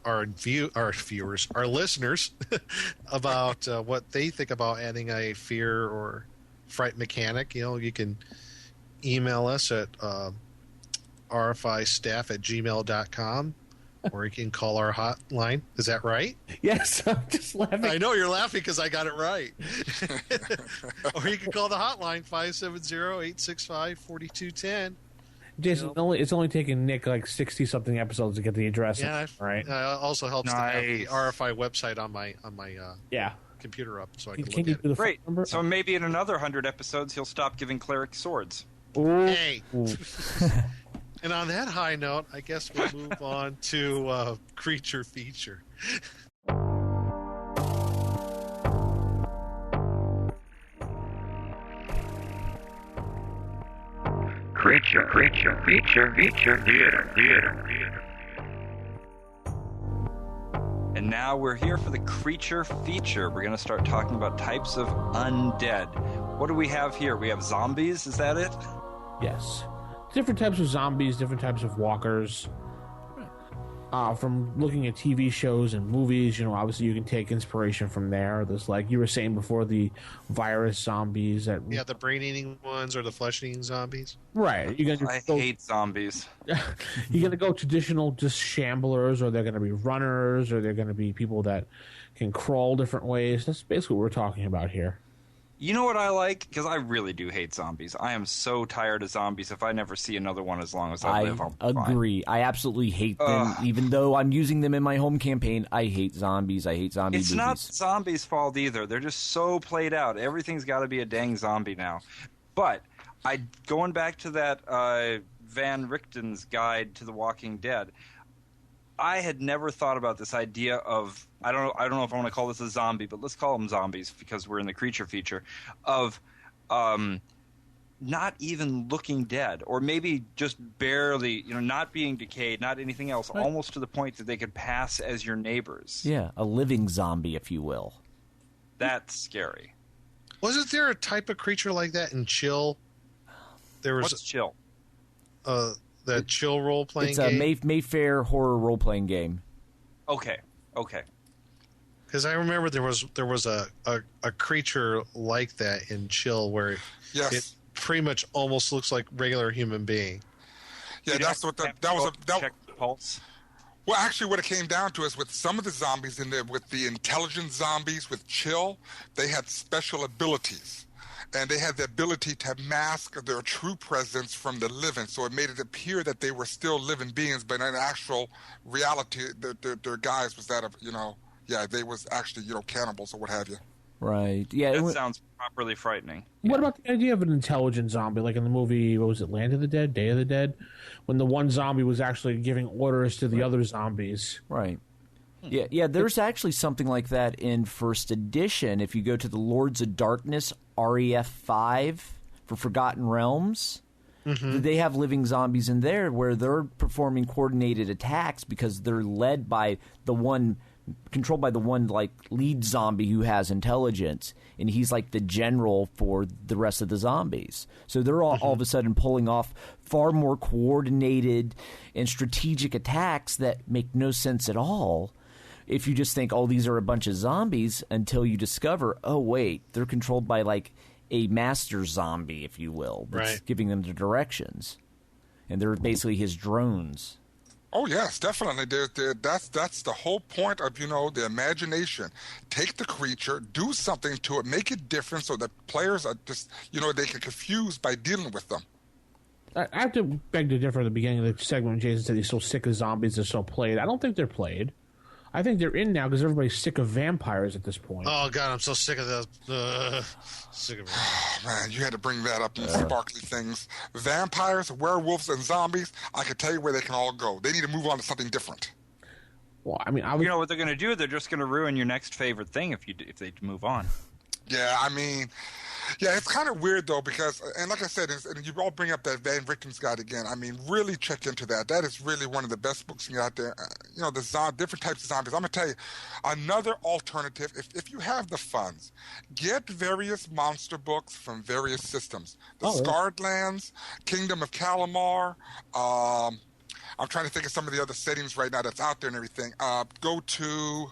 [SPEAKER 4] viewers, our listeners, about what they think about adding a fear or fright mechanic. You can email us at rfistaff@gmail.com, or you can call our hotline. Is that right?
[SPEAKER 2] Yes, I'm just laughing.
[SPEAKER 4] I know you're laughing because I got it right. Or you can call the hotline 570-865-4210.
[SPEAKER 2] Jason, it's only taken Nick like 60-something episodes to get the address.
[SPEAKER 4] Yeah,
[SPEAKER 2] right.
[SPEAKER 4] It also helps to have the RFI website on my computer up, so I can look at it.
[SPEAKER 3] Great. So maybe in another 100 episodes, he'll stop giving clerics swords.
[SPEAKER 2] Ooh.
[SPEAKER 4] Hey. And on that high note, I guess we'll move on to Creature Feature.
[SPEAKER 1] Theater.
[SPEAKER 3] And now we're here for the creature feature. We're going to start talking about types of undead. What do we have here? We have zombies, is that it?
[SPEAKER 2] Yes. Different types of zombies, different types of walkers. From looking at TV shows and movies, obviously you can take inspiration from there. There's, like you were saying before, the virus zombies. The
[SPEAKER 4] brain-eating ones or the flesh-eating zombies.
[SPEAKER 2] Right.
[SPEAKER 3] I hate zombies.
[SPEAKER 2] You're going to go traditional just shamblers, or they're going to be runners, or they're going to be people that can crawl different ways. That's basically what we're talking about here.
[SPEAKER 3] You know what I like? Because I really do hate zombies. I am so tired of zombies. If I never see another one as long as I live, I'll be fine.
[SPEAKER 10] Agree. I absolutely hate them. Even though I'm using them in my home campaign, I hate zombies. I hate zombie movies.
[SPEAKER 3] It's not zombies' fault either. They're just so played out. Everything's got to be a dang zombie now. But going back to that Van Richten's Guide to the Walking Dead, I had never thought about this idea of, I don't know if I want to call this a zombie, but let's call them zombies because we're in the creature feature, of not even looking dead, or maybe just barely, not being decayed, not anything else,
[SPEAKER 10] right.
[SPEAKER 3] Almost to the point that they could pass as your neighbors.
[SPEAKER 10] Yeah, a living zombie, if you will.
[SPEAKER 3] That's scary.
[SPEAKER 4] Wasn't there a type of creature like that in Chill?
[SPEAKER 3] What's Chill?
[SPEAKER 4] The Chill role-playing
[SPEAKER 10] game?
[SPEAKER 4] It's
[SPEAKER 10] a Mayfair horror role-playing game.
[SPEAKER 3] Okay.
[SPEAKER 4] Because I remember there was a creature like that in Chill where it pretty much almost looks like regular human being.
[SPEAKER 9] Yeah, that was
[SPEAKER 3] check the pulse.
[SPEAKER 9] Well, actually, what it came down to is with some of the zombies in there, with the intelligent zombies with Chill, they had special abilities. And they had the ability to mask their true presence from the living, so it made it appear that they were still living beings, but in actual reality, their guise was that of, they was actually, cannibals or what have you.
[SPEAKER 10] Right. Yeah.
[SPEAKER 3] That sounds properly frightening.
[SPEAKER 2] What about the idea of an intelligent zombie, like in the movie, what was it, Land of the Dead, Day of the Dead, when the one zombie was actually giving orders to the other zombies?
[SPEAKER 10] Right. Yeah, there's actually something like that in First Edition. If you go to the Lords of Darkness REF 5 for Forgotten Realms, they have living zombies in there where they're performing coordinated attacks because they're led by controlled by the one like lead zombie who has intelligence, and he's like the general for the rest of the zombies. So they're all of a sudden pulling off far more coordinated and strategic attacks that make no sense at all. If you just think, these are a bunch of zombies, until you discover, wait, they're controlled by like a master zombie, if you will, that's giving them the directions, and they're basically his drones.
[SPEAKER 9] Oh yes, definitely. That's the whole point of the imagination. Take the creature, do something to it, make it different, so that players are just they get confused by dealing with them.
[SPEAKER 2] I have to beg to differ at the beginning of the segment when Jason said he's so sick of zombies, they're so played. I don't think they're played. I think they're in now because everybody's sick of vampires at this point.
[SPEAKER 4] Oh, God, I'm so sick of those. Sick of it.
[SPEAKER 9] Oh, man, you had to bring that up in sparkly things. Vampires, werewolves, and zombies, I can tell you where they can all go. They need to move on to something different.
[SPEAKER 2] Well, I mean,
[SPEAKER 3] you know what they're going to do? They're just going to ruin your next favorite thing if they move on.
[SPEAKER 9] Yeah, I mean... Yeah, it's kind of weird, though, because, and like I said, and you all bring up that Van Richten's Guide again. I mean, really check into that. That is really one of the best books out there. The different types of zombies. I'm going to tell you, another alternative, if you have the funds, get various monster books from various systems. The Scarred Lands, Kingdom of Calamar, I'm trying to think of some of the other settings right now that's out there and everything. Go to,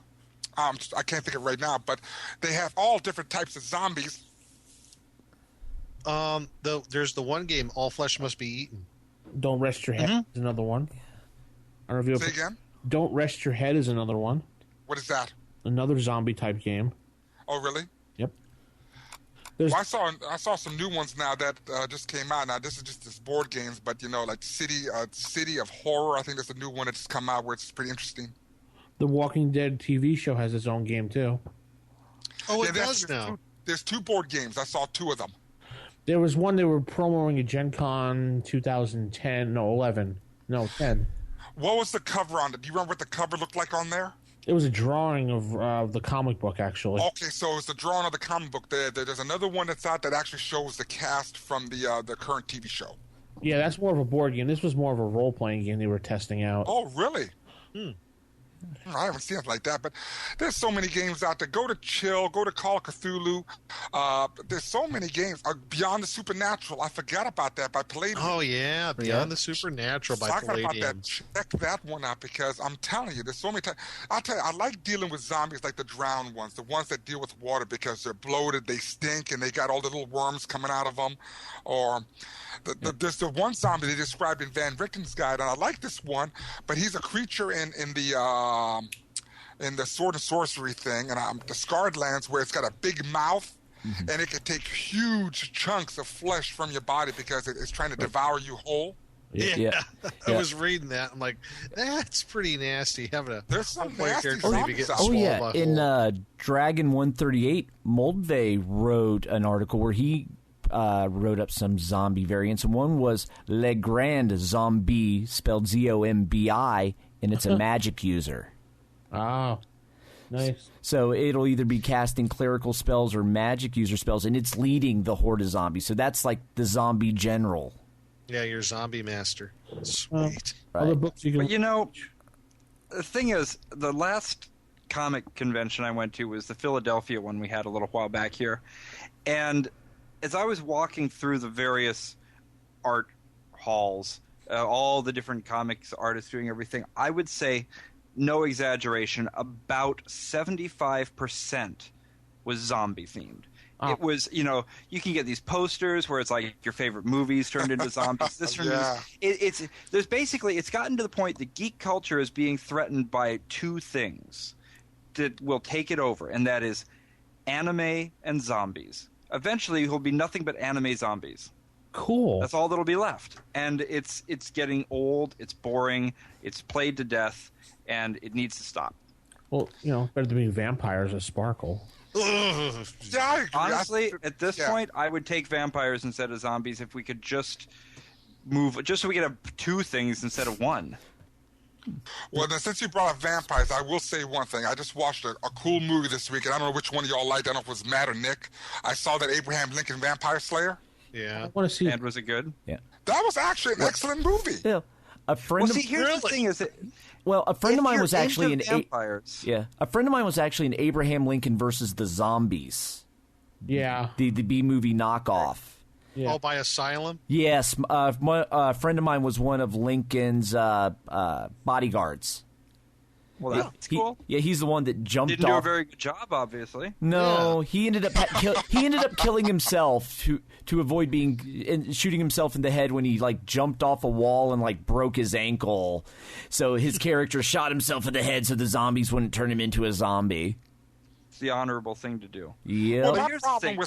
[SPEAKER 9] I can't think of it right now, but they have all different types of zombies.
[SPEAKER 4] There's the one game, All Flesh Must Be Eaten.
[SPEAKER 2] Don't Rest Your Head is another one. I don't know if
[SPEAKER 9] Say again?
[SPEAKER 2] Don't Rest Your Head is another one.
[SPEAKER 9] What is that?
[SPEAKER 2] Another zombie type game.
[SPEAKER 9] Oh, really?
[SPEAKER 2] Yep.
[SPEAKER 9] Well, I saw some new ones now that just came out. Now this is just this board games, but like City of Horror. I think there's a new one that's come out where it's pretty interesting.
[SPEAKER 2] The Walking Dead TV show has its own game too.
[SPEAKER 4] Oh, it does now.
[SPEAKER 9] There's two board games. I saw two of them.
[SPEAKER 2] There was one they were promoting at Gen Con 2010, 10.
[SPEAKER 9] What was the cover on it? Do you remember what the cover looked like on there?
[SPEAKER 2] It was a drawing of the comic book, actually.
[SPEAKER 9] Okay, so it's the drawing of the comic book. There's another one that's out that actually shows the cast from the current TV show.
[SPEAKER 2] Yeah, that's more of a board game. This was more of a role-playing game they were testing out.
[SPEAKER 9] Oh, really? I haven't seen it like that, but there's so many games out there. Go to Chill, go to Call of Cthulhu. There's so many games. Beyond the Supernatural, I forgot about that by Palladium.
[SPEAKER 4] Oh, yeah, Beyond the Supernatural by Palladium.
[SPEAKER 9] Check that one out because I'm telling you, there's so many times. I'll tell you, I like dealing with zombies like the drowned ones, the ones that deal with water because they're bloated, they stink, and they got all the little worms coming out of them. Or there's the one zombie they described in Van Richten's Guide, and I like this one, but he's a creature in the Sword and Sorcery thing, and the Scarred Lands, where it's got a big mouth, and it can take huge chunks of flesh from your body because it's trying to devour you whole.
[SPEAKER 4] Yeah. I was reading that. I'm like, that's pretty nasty.
[SPEAKER 9] There's some nasty
[SPEAKER 4] zombies.
[SPEAKER 10] In Dragon 138, Moldve wrote an article where he wrote up some zombie variants, and one was Le Grand Zombie, spelled Zombi, and it's a magic user.
[SPEAKER 2] Oh, nice.
[SPEAKER 10] So it'll either be casting clerical spells or magic user spells, and it's leading the horde of zombies. So that's like the zombie general.
[SPEAKER 4] Yeah, your zombie master. Sweet.
[SPEAKER 2] Other books you can...
[SPEAKER 3] But you know, the thing is, the last comic convention I went to was the Philadelphia one we had a little while back here. And as I was walking through the various art halls, all the different comics artists doing everything, I would say, no exaggeration, about 75% was zombie themed. Oh. It was, you can get these posters where it's like your favorite movies turned into zombies. This turned into, it's gotten to the point that geek culture is being threatened by two things that will take it over, and that is anime and zombies. Eventually, it will be nothing but anime zombies.
[SPEAKER 2] Cool.
[SPEAKER 3] That's all that'll be left, and it's getting old. It's boring. It's played to death, and it needs to stop.
[SPEAKER 2] Well, better than being vampires or Sparkle.
[SPEAKER 9] Yeah,
[SPEAKER 3] honestly, at this point, I would take vampires instead of zombies if we could just move, just so we could have two things instead of one.
[SPEAKER 9] Well, then, since you brought up vampires, I will say one thing. I just watched a cool movie this week, and I don't know which one of y'all liked. I don't know if it was Matt or Nick. I saw that Abraham Lincoln Vampire Slayer.
[SPEAKER 4] Yeah.
[SPEAKER 2] I want to see.
[SPEAKER 3] And was it good?
[SPEAKER 10] Yeah.
[SPEAKER 9] That was actually an excellent movie.
[SPEAKER 10] Yeah. A friend
[SPEAKER 3] the thing is that.
[SPEAKER 10] Well, a friend of mine was actually
[SPEAKER 3] a
[SPEAKER 10] friend of mine was actually in Abraham Lincoln versus the Zombies.
[SPEAKER 2] Yeah.
[SPEAKER 10] The B movie knockoff.
[SPEAKER 2] Yeah.
[SPEAKER 4] Oh, by Asylum?
[SPEAKER 10] Yes. A friend of mine was one of Lincoln's bodyguards.
[SPEAKER 3] Well, that's cool.
[SPEAKER 10] Yeah, he's the one that jumped off.
[SPEAKER 3] Didn't do a very good job, obviously.
[SPEAKER 10] No, he ended up killing himself to avoid shooting himself in the head when he jumped off a wall and broke his ankle. So his character shot himself in the head so the zombies wouldn't turn him into a zombie.
[SPEAKER 3] It's the honorable thing to do.
[SPEAKER 10] Yeah.
[SPEAKER 9] Well,
[SPEAKER 3] but here's the thing: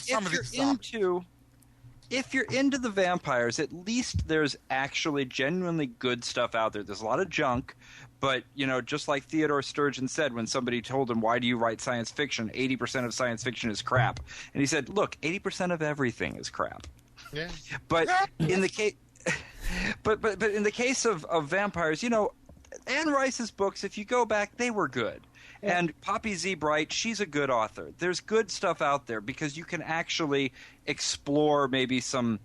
[SPEAKER 3] if you're into the vampires, at least there's actually genuinely good stuff out there. There's a lot of junk. But, just like Theodore Sturgeon said when somebody told him, why do you write science fiction? 80% of science fiction is crap. And he said, look, 80% of everything is crap.
[SPEAKER 4] Yeah.
[SPEAKER 3] But in the case but in the case of vampires, Anne Rice's books, if you go back, they were good. Yeah. And Poppy Z. Bright, she's a good author. There's good stuff out there because you can actually explore maybe some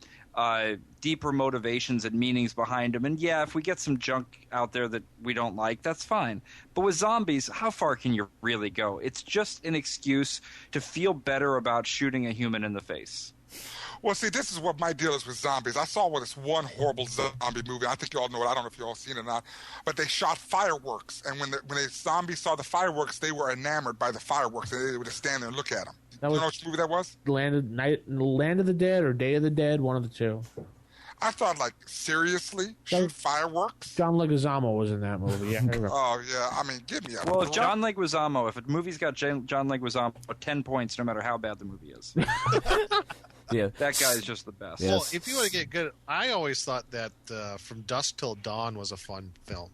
[SPEAKER 3] deeper motivations and meanings behind them. And yeah, if we get some junk out there that we don't like, that's fine. But with zombies, how far can you really go? It's just an excuse to feel better about shooting a human in the face.
[SPEAKER 9] Well, see, this is what my deal is with zombies. I saw this one horrible zombie movie. I think you all know it. I don't know if you all seen it or not. But they shot fireworks. And when the zombies saw the fireworks, they were enamored by the fireworks. And they would just stand there and look at them. You know which movie that was?
[SPEAKER 2] Land of the Dead or Day of the Dead, one of the two.
[SPEAKER 9] I thought, seriously? Shoot fireworks?
[SPEAKER 2] John Leguizamo was in that movie. Yeah,
[SPEAKER 9] oh, yeah. I mean, give me a...
[SPEAKER 3] Well, if John Leguizamo, if a movie's got John Leguizamo, 10 points no matter how bad the movie is.
[SPEAKER 10] Yeah.
[SPEAKER 3] That guy is just the best.
[SPEAKER 4] Yes. Well, if you want to get good... I always thought that From Dusk Till Dawn was a fun film.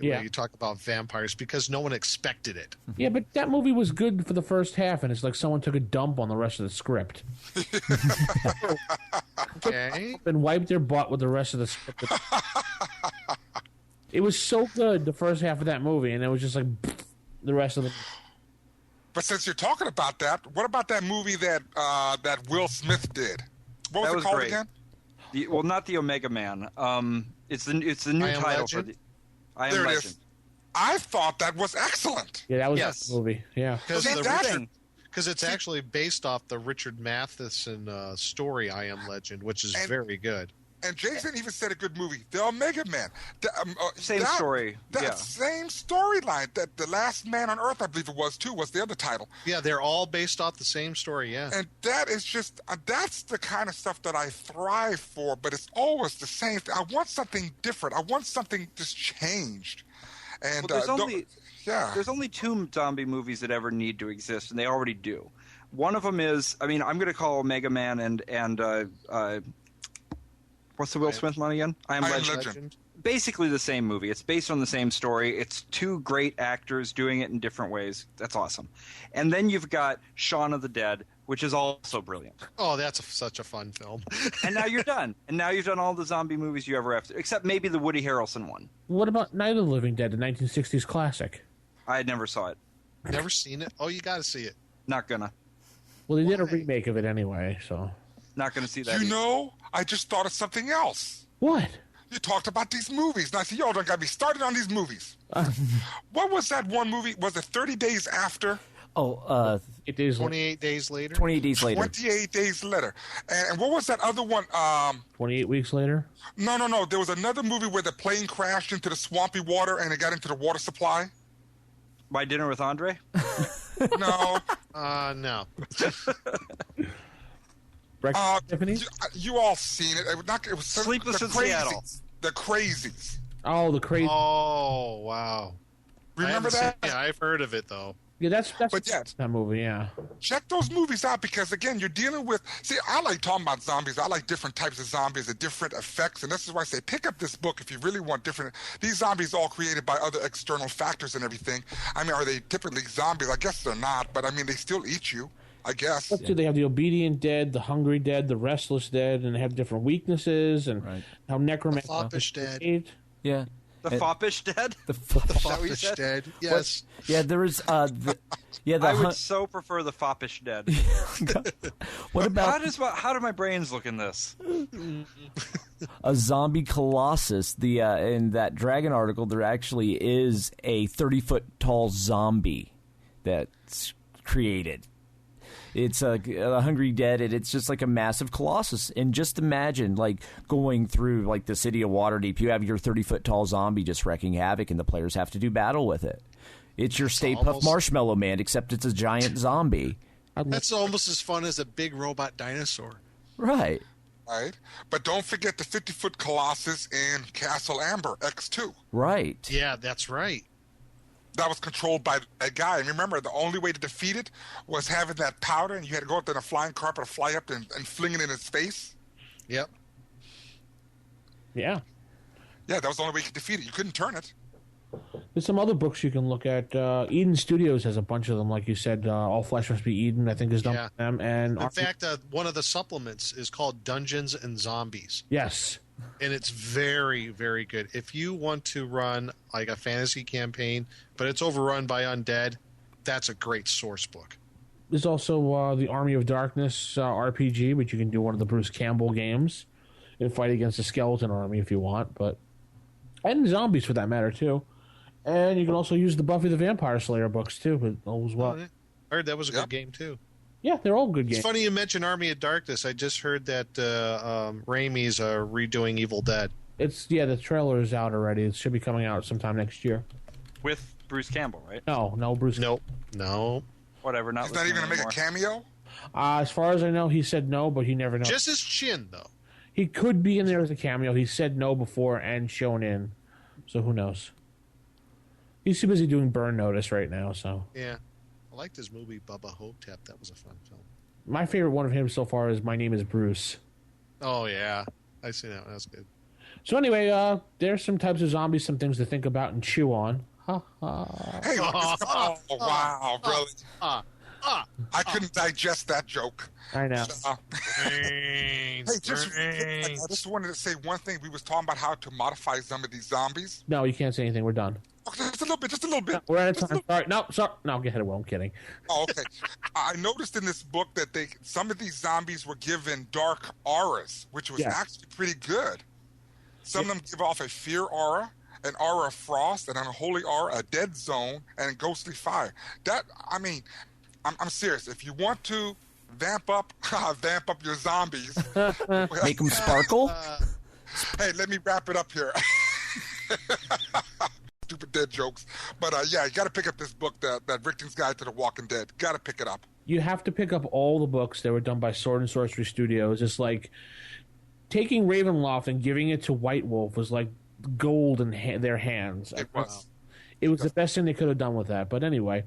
[SPEAKER 2] Yeah.
[SPEAKER 4] When you talk about vampires, because no one expected it.
[SPEAKER 2] Yeah, but that movie was good for the first half, and it's like someone took a dump on the rest of the script.
[SPEAKER 4] Okay.
[SPEAKER 2] And wiped their butt with the rest of the script. It was so good, the first half of that movie, and it was just like the rest of the...
[SPEAKER 9] But since you're talking about that, what about that movie that Will Smith did? What was it called again?
[SPEAKER 3] Not the Omega Man. It's the new
[SPEAKER 4] I Am
[SPEAKER 3] title
[SPEAKER 4] Legend?
[SPEAKER 3] for the I Am
[SPEAKER 9] There it
[SPEAKER 3] Legend.
[SPEAKER 9] is. I thought that was excellent.
[SPEAKER 2] Yeah, that was
[SPEAKER 3] Yes.
[SPEAKER 2] the movie. Yeah.
[SPEAKER 4] Because it's actually based off the Richard Matheson story, I Am Legend, which is very good.
[SPEAKER 9] And Jason even said a good movie, The Omega Man.
[SPEAKER 3] Same story.
[SPEAKER 9] That same storyline. That The Last Man on Earth, I believe it was too, was the other title.
[SPEAKER 4] Yeah, they're all based off the same story. Yeah.
[SPEAKER 9] And that is just that's the kind of stuff that I thrive for. But it's always the same thing. I want something different. I want something just changed. And
[SPEAKER 3] there's only 2 zombie movies that ever need to exist, and they already do. One of them is, I'm going to call Omega Man and what's the Will Smith one again? I Am Legend. Basically the same movie. It's based on the same story. It's 2 great actors doing it in different ways. That's awesome. And then you've got Shaun of the Dead, which is also brilliant.
[SPEAKER 4] Oh, that's such a fun film.
[SPEAKER 3] And now you're done. And now you've done all the zombie movies you ever have to, except maybe the Woody Harrelson one.
[SPEAKER 2] What about Night of the Living Dead, the 1960s classic?
[SPEAKER 3] I never saw it.
[SPEAKER 4] Never seen it? Oh, you got to see it.
[SPEAKER 3] Not gonna.
[SPEAKER 2] Well, they did a remake of it anyway, so.
[SPEAKER 3] Not gonna see that.
[SPEAKER 9] You know, I just thought of something else.
[SPEAKER 2] What?
[SPEAKER 9] You talked about these movies. And I said, y'all don't got me started on these movies. What was that one movie? Was it 30 Days After?
[SPEAKER 4] 28 Days Later?
[SPEAKER 10] 28 Days Later.
[SPEAKER 9] 28 Days Later. And what was that other one?
[SPEAKER 2] 28 Weeks Later?
[SPEAKER 9] No. There was another movie where the plane crashed into the swampy water and it got into the water supply.
[SPEAKER 3] My Dinner with Andre?
[SPEAKER 9] No.
[SPEAKER 4] No.
[SPEAKER 9] You all seen it. It was
[SPEAKER 3] Sleepless in Seattle.
[SPEAKER 9] The Crazies.
[SPEAKER 2] Oh, the Crazy.
[SPEAKER 4] Oh, wow.
[SPEAKER 9] Remember that?
[SPEAKER 4] Yeah, I've heard of it, though.
[SPEAKER 2] Yeah, that's that movie, yeah.
[SPEAKER 9] Check those movies out because, again, you're dealing with... See, I like talking about zombies. I like different types of zombies and different effects. And this is why I say pick up this book if you really want different... These zombies all created by other external factors and everything. I mean, are they typically zombies? I guess they're not. But, I mean, they still eat you, I guess.
[SPEAKER 2] They have the obedient dead, the hungry dead, the restless dead, and they have different weaknesses and how necromancy...
[SPEAKER 4] The foppish dead.
[SPEAKER 10] Yeah.
[SPEAKER 3] The foppish dead?
[SPEAKER 10] The
[SPEAKER 4] foppish dead, yes.
[SPEAKER 10] There is...
[SPEAKER 3] I would so prefer the foppish dead.
[SPEAKER 10] What about...
[SPEAKER 3] How do my brains look in this?
[SPEAKER 10] A zombie colossus. In that Dragon article, there actually is a 30-foot tall zombie that's created. It's a Hungry Dead, and it's just like a massive colossus. And just imagine, like, going through, like, the city of Waterdeep. You have your 30-foot tall zombie just wreaking havoc, and the players have to do battle with it. It's your Stay Puft Marshmallow Man, except it's a giant zombie.
[SPEAKER 4] That's almost as fun as a big robot dinosaur.
[SPEAKER 10] Right.
[SPEAKER 9] Right. But don't forget the 50-foot Colossus in Castle Amber X2.
[SPEAKER 10] Right.
[SPEAKER 4] Yeah, that's right.
[SPEAKER 9] That was controlled by a guy. And remember, the only way to defeat it was having that powder, and you had to go up there in a flying carpet and fly up and fling it in his face.
[SPEAKER 4] Yep.
[SPEAKER 2] Yeah.
[SPEAKER 9] Yeah, that was the only way you could defeat it. You couldn't turn it.
[SPEAKER 2] There's some other books you can look at. Eden Studios has a bunch of them, like you said. All Flesh Must Be Eden, I think, is done with them. And
[SPEAKER 4] in fact, one of the supplements is called Dungeons and Zombies.
[SPEAKER 2] Yes.
[SPEAKER 4] And it's very, very good. If you want to run like a fantasy campaign, but it's overrun by undead, that's a great source book.
[SPEAKER 2] There's also the Army of Darkness RPG, which you can do one of the Bruce Campbell games and fight against a skeleton army if you want, and zombies for that matter too. And you can also use the Buffy the Vampire Slayer books too, as well.
[SPEAKER 4] I heard that was a good game too.
[SPEAKER 2] Yeah, they're all good games.
[SPEAKER 4] It's funny you mentioned Army of Darkness. I just heard that Raimi's redoing Evil Dead.
[SPEAKER 2] The trailer is out already. It should be coming out sometime next year.
[SPEAKER 3] With Bruce Campbell, right?
[SPEAKER 2] No, Bruce.
[SPEAKER 4] Nope. No.
[SPEAKER 3] Whatever.
[SPEAKER 9] He's not even going to make a cameo?
[SPEAKER 2] As far as I know, he said no, but he never knows.
[SPEAKER 4] Just his chin, though.
[SPEAKER 2] He could be in there as a cameo. He said no before and shown in, so who knows? He's too busy doing Burn Notice right now, so.
[SPEAKER 4] Yeah. I liked his movie, Bubba Hotep. That was a fun film.
[SPEAKER 2] My favorite one of him so far is My Name is Bruce.
[SPEAKER 4] Oh, yeah. I see that one. That's good.
[SPEAKER 2] So anyway, there's some types of zombies, some things to think about and chew on. Ha ha.
[SPEAKER 9] Hey, wow, brother. I couldn't digest that joke.
[SPEAKER 2] I know.
[SPEAKER 9] Hey, I just wanted to say one thing. We was talking about how to modify some of these zombies.
[SPEAKER 2] No, you can't say anything. We're done.
[SPEAKER 9] Okay, just a little bit.
[SPEAKER 2] We're out of time. Sorry. No, get ahead. Well, I'm kidding.
[SPEAKER 9] Oh, okay. I noticed in this book that some of these zombies were given dark auras, which was actually pretty good. Some of them give off a fear aura, an aura of frost, and an unholy aura, a dead zone, and a ghostly fire. I'm serious. If you want to vamp up your zombies,
[SPEAKER 10] make them sparkle.
[SPEAKER 9] Hey, let me wrap it up here. Stupid dead jokes, but you got to pick up this book, that Richton's Guide to the Walking Dead. Got to pick it up.
[SPEAKER 2] You have to pick up all the books that were done by Sword and Sorcery Studios. It's like taking Ravenloft and giving it to White Wolf was like gold in their hands.
[SPEAKER 9] It was.
[SPEAKER 2] It was the best thing they could have done with that. But anyway,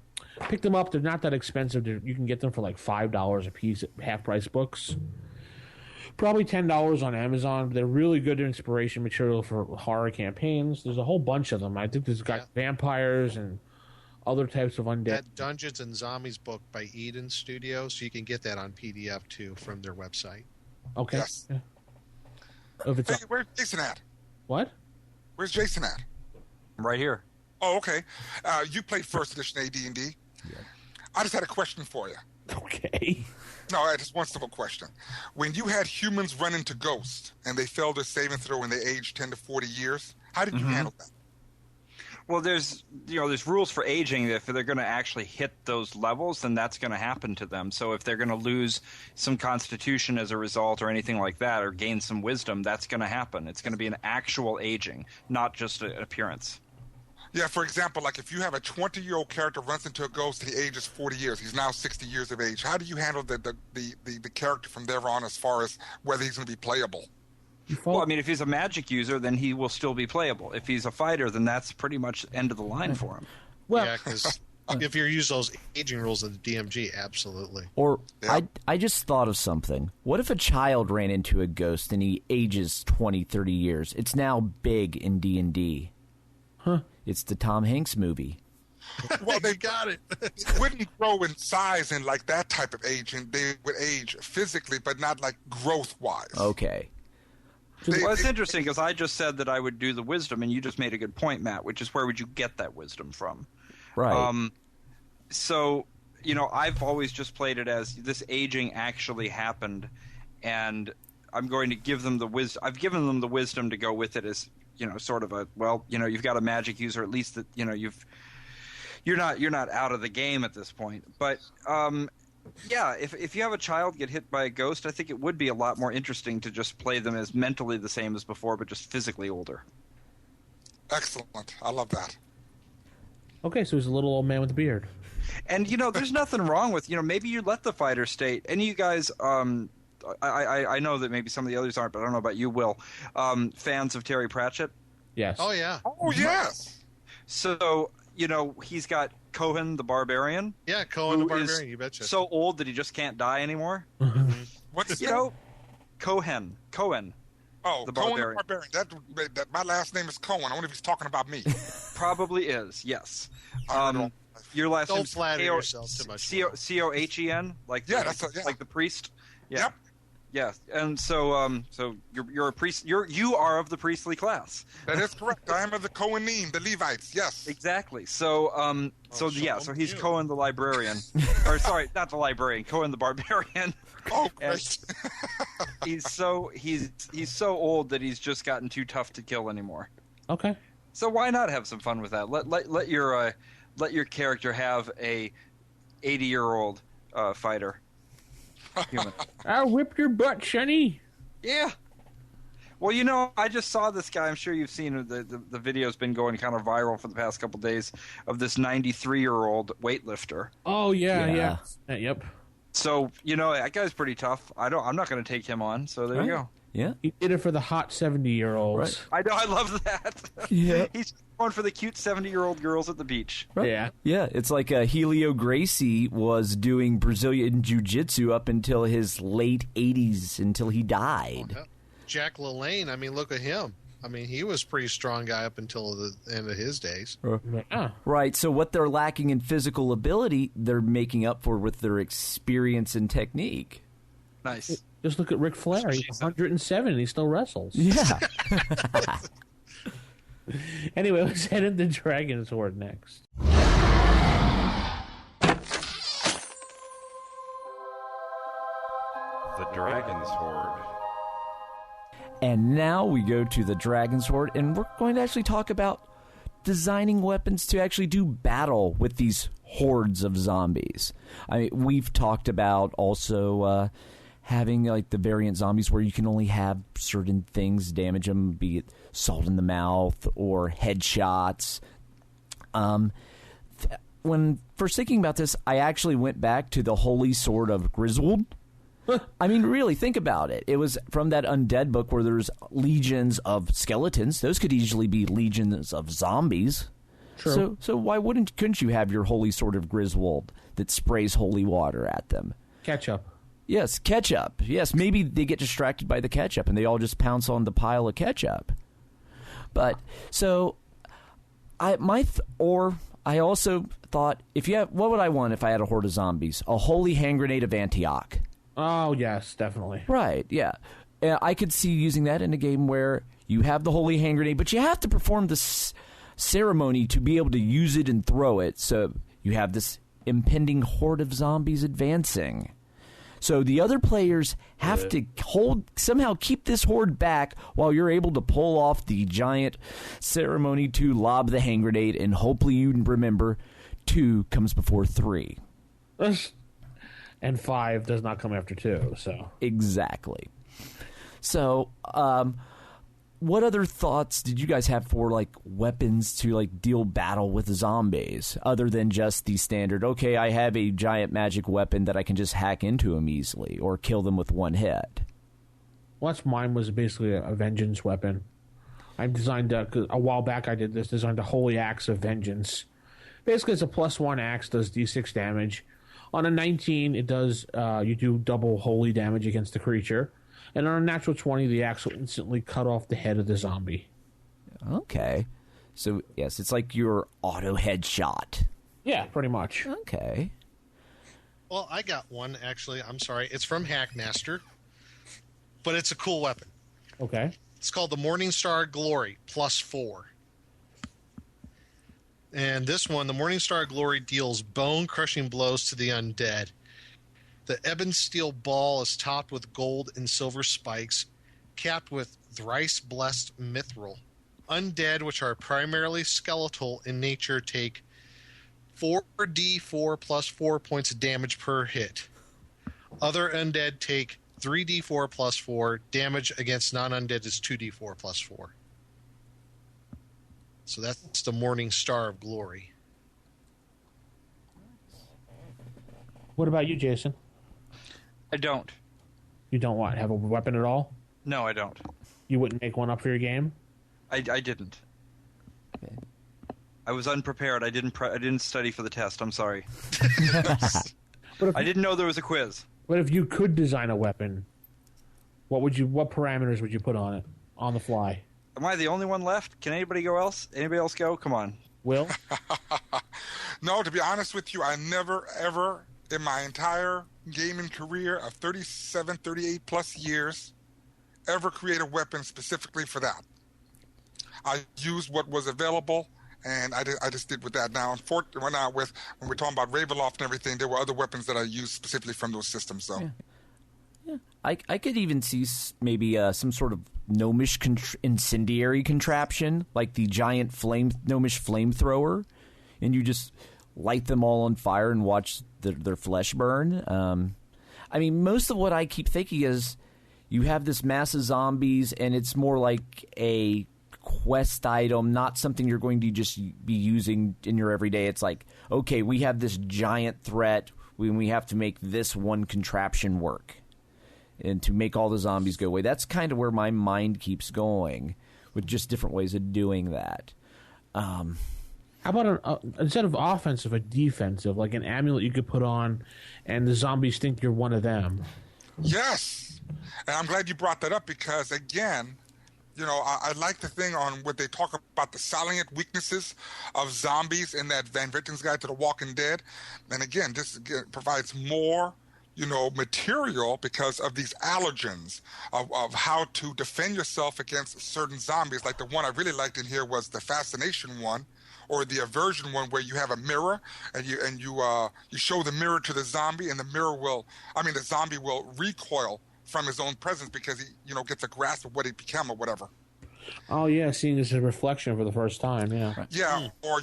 [SPEAKER 2] pick them up. They're not that expensive. You can get them for like $5 a piece at half-price books. Probably $10 on Amazon. They're really good inspiration material for horror campaigns. There's a whole bunch of them. I think there's got vampires and other types of undead.
[SPEAKER 4] That Dungeons and Zombies book by Eden Studios, so you can get that on PDF too from their website.
[SPEAKER 2] Okay.
[SPEAKER 9] Yes.
[SPEAKER 2] Yeah.
[SPEAKER 9] Where's Jason at?
[SPEAKER 2] What?
[SPEAKER 9] Where's Jason at?
[SPEAKER 3] Right here.
[SPEAKER 9] Oh, okay. You played first edition AD&D. Yeah. I just had a question for you.
[SPEAKER 2] Okay.
[SPEAKER 9] No, I just one simple question. When you had humans run into ghosts and they failed their saving throw when they aged 10 to 40 years, how did you handle that?
[SPEAKER 3] Well, there's rules for aging. If they're going to actually hit those levels, then that's going to happen to them. So if they're going to lose some constitution as a result or anything like that, or gain some wisdom, that's going to happen. It's going to be an actual aging, not just an appearance.
[SPEAKER 9] Yeah, for example, like if you have a 20-year-old character runs into a ghost and he ages 40 years, he's now 60 years of age. How do you handle the character from there on as far as whether he's going to be playable?
[SPEAKER 3] Well, I mean, if he's a magic user, then he will still be playable. If he's a fighter, then that's pretty much end of the line for him.
[SPEAKER 4] Well, yeah, because if you use those aging rules in the DMG, absolutely.
[SPEAKER 10] Or I just thought of something. What if a child ran into a ghost and he ages 20, 30 years? It's now big in D&D.
[SPEAKER 2] Huh.
[SPEAKER 10] It's the Tom Hanks movie.
[SPEAKER 9] Well, they got it. They wouldn't grow in size and like that type of aging. They would age physically, but not like growth-wise.
[SPEAKER 10] Okay.
[SPEAKER 3] Well, it's interesting because I just said that I would do the wisdom, and you just made a good point, Matt, which is where would you get that wisdom from?
[SPEAKER 10] Right.
[SPEAKER 3] So, I've always just played it as this aging actually happened, and I'm going to give them the wisdom. I've given them the wisdom to go with it as, sort of you've got a magic user, at least that, you're not out of the game at this point. But, yeah, if you have a child get hit by a ghost, I think it would be a lot more interesting to just play them as mentally the same as before, but just physically older.
[SPEAKER 9] Excellent. I love that.
[SPEAKER 2] Okay, so he's a little old man with a beard.
[SPEAKER 3] And, there's nothing wrong with, maybe you let the fighter state. Any of you guys, I know that maybe some of the others aren't, but I don't know about you, Will, fans of Terry Pratchett?
[SPEAKER 2] Yes.
[SPEAKER 4] Oh, yeah.
[SPEAKER 9] Oh, yes.
[SPEAKER 3] So, he's got Cohen the Barbarian.
[SPEAKER 4] Yeah, Cohen the Barbarian, you betcha.
[SPEAKER 3] So old that he just can't die anymore.
[SPEAKER 9] What's his
[SPEAKER 3] name? Cohen.
[SPEAKER 9] Oh,
[SPEAKER 3] the
[SPEAKER 9] Cohen
[SPEAKER 3] Barbarian.
[SPEAKER 9] the Barbarian. That my last name is Cohen. I wonder if he's talking about me.
[SPEAKER 3] Probably is, yes. Your last name is Cohen, like like the priest. Yeah.
[SPEAKER 9] Yep.
[SPEAKER 3] Yeah, and so you're a priest. You are of the priestly class.
[SPEAKER 9] That is correct. I am of the Kohanim, the Levites. Yes,
[SPEAKER 3] exactly. So so he's Cohen the librarian, or sorry, not the librarian. Cohen the barbarian.
[SPEAKER 9] Oh, great.
[SPEAKER 3] he's so old that he's just gotten too tough to kill anymore.
[SPEAKER 2] Okay.
[SPEAKER 3] So why not have some fun with that? Let your character have a 80-year-old fighter. Human.
[SPEAKER 2] I'll whip your butt, Sonny.
[SPEAKER 3] Yeah. Well, I just saw this guy. I'm sure you've seen the video's been going kind of viral for the past couple of days of this 93-year-old weightlifter.
[SPEAKER 2] Oh yeah. Yep.
[SPEAKER 3] So that guy's pretty tough. I'm not going to take him on. So there you go.
[SPEAKER 10] Yeah.
[SPEAKER 2] He did it for the hot 70-year-olds.
[SPEAKER 3] Right. I know. I love that.
[SPEAKER 10] Yeah.
[SPEAKER 3] He's going for the cute 70-year-old girls at the beach.
[SPEAKER 10] Right.
[SPEAKER 2] Yeah.
[SPEAKER 10] Yeah. It's like Helio Gracie was doing Brazilian Jiu-Jitsu up until his late 80s, until he died.
[SPEAKER 4] Jack LaLanne, I mean, look at him. I mean, he was a pretty strong guy up until the end of his days.
[SPEAKER 10] Right. So what they're lacking in physical ability, they're making up for with their experience and technique.
[SPEAKER 3] Nice.
[SPEAKER 2] Just look at Ric Flair. He's 107 and he still wrestles.
[SPEAKER 10] Yeah.
[SPEAKER 2] Anyway, let's head into Dragon's Horde next.
[SPEAKER 16] The Dragon's Horde.
[SPEAKER 10] And now we go to the Dragon's Horde, and we're going to actually talk about designing weapons to actually do battle with these hordes of zombies. I mean, we've talked about also having like the variant zombies where you can only have certain things damage them, be it salt in the mouth or headshots. When first thinking about this, I actually went back to the Holy Sword of Griswold. I mean, really, think about it. It was from that Undead book where there's legions of skeletons. Those could easily be legions of zombies.
[SPEAKER 2] True.
[SPEAKER 10] So why couldn't you have your Holy Sword of Griswold that sprays holy water at them?
[SPEAKER 2] Ketchup.
[SPEAKER 10] Yes, ketchup. Yes, maybe they get distracted by the ketchup and they all just pounce on the pile of ketchup. But so I also thought, what would I want if I had a horde of zombies? A holy hand grenade of Antioch.
[SPEAKER 2] Oh, yes, definitely.
[SPEAKER 10] Right, yeah. I could see using that in a game where you have the holy hand grenade, but you have to perform this ceremony to be able to use it and throw it. So you have this impending horde of zombies advancing. So the other players have to somehow keep this horde back while you're able to pull off the giant ceremony to lob the hand grenade, and hopefully you remember 2 comes before 3.
[SPEAKER 2] And 5 does not come after 2, so.
[SPEAKER 10] Exactly. So, what other thoughts did you guys have for, like, weapons to, like, deal battle with zombies, other than just the standard, okay, I have a giant magic weapon that I can just hack into them easily, or kill them with one hit?
[SPEAKER 2] Well, mine was basically a vengeance weapon. I designed, a while back I designed a Holy Axe of Vengeance. Basically, it's a +1 axe, does d6 damage. On a 19, it does, you do double holy damage against the creature. And on a natural 20, the axe will instantly cut off the head of the zombie.
[SPEAKER 10] Okay. So, yes, it's like your auto headshot.
[SPEAKER 2] Yeah, pretty much.
[SPEAKER 10] Okay.
[SPEAKER 4] Well, I got one, actually. I'm sorry. It's from Hackmaster, but it's a cool weapon.
[SPEAKER 2] Okay.
[SPEAKER 4] It's called the Morningstar Glory, +4. And this one, the Morningstar Glory, deals bone-crushing blows to the undead. The ebon steel ball is topped with gold and silver spikes, capped with thrice-blessed mithril. Undead, which are primarily skeletal in nature, take 4d4 plus 4 points of damage per hit. Other undead take 3d4 plus 4. Damage against non-undead is 2d4 plus 4. So that's the Morning Star of Glory.
[SPEAKER 2] What about you, Jason?
[SPEAKER 3] I don't.
[SPEAKER 2] You don't what? Have a weapon at all?
[SPEAKER 3] No, I don't.
[SPEAKER 2] You wouldn't make one up for your game?
[SPEAKER 3] I didn't. Okay. I was unprepared. I didn't study for the test. I'm sorry. I didn't know there was a quiz.
[SPEAKER 2] But if you could design a weapon, what parameters would you put on it on the fly?
[SPEAKER 3] Am I the only one left? Can anybody else go? Come on.
[SPEAKER 2] Will?
[SPEAKER 9] No, to be honest with you, I never, ever, in my entire gaming career of 37, 38 plus years, ever create a weapon specifically for that. I used what was available, and I just did with that. Now, unfortunately, when we're talking about Ravenloft and everything, there were other weapons that I used specifically from those systems. So,
[SPEAKER 10] yeah. I could even see maybe some sort of gnomish incendiary contraption, like the giant gnomish flamethrower, and you just light them all on fire and watch their flesh burn. I mean, most of what I keep thinking is you have this mass of zombies, and it's more like a quest item, not something you're going to just be using in your everyday. It's like, okay, we have this giant threat, we have to make this one contraption work, and to make all the zombies go away. That's kind of where my mind keeps going, with just different ways of doing that.
[SPEAKER 2] How about instead of offensive, a defensive, like an amulet you could put on, and the zombies think you're one of them?
[SPEAKER 9] Yes, and I'm glad you brought that up because, again, I like the thing on what they talk about the salient weaknesses of zombies in that Van Vitten's Guide to the Walking Dead. And again, this provides more, material because of these allergens of how to defend yourself against certain zombies. Like the one I really liked in here was the fascination one, or the aversion one, where you have a mirror and you show the mirror to the zombie, and the zombie will recoil from his own presence because he, gets a grasp of what he became or whatever.
[SPEAKER 2] Oh, yeah, seeing this reflection for the first time, yeah.
[SPEAKER 10] Right.
[SPEAKER 9] Yeah, or,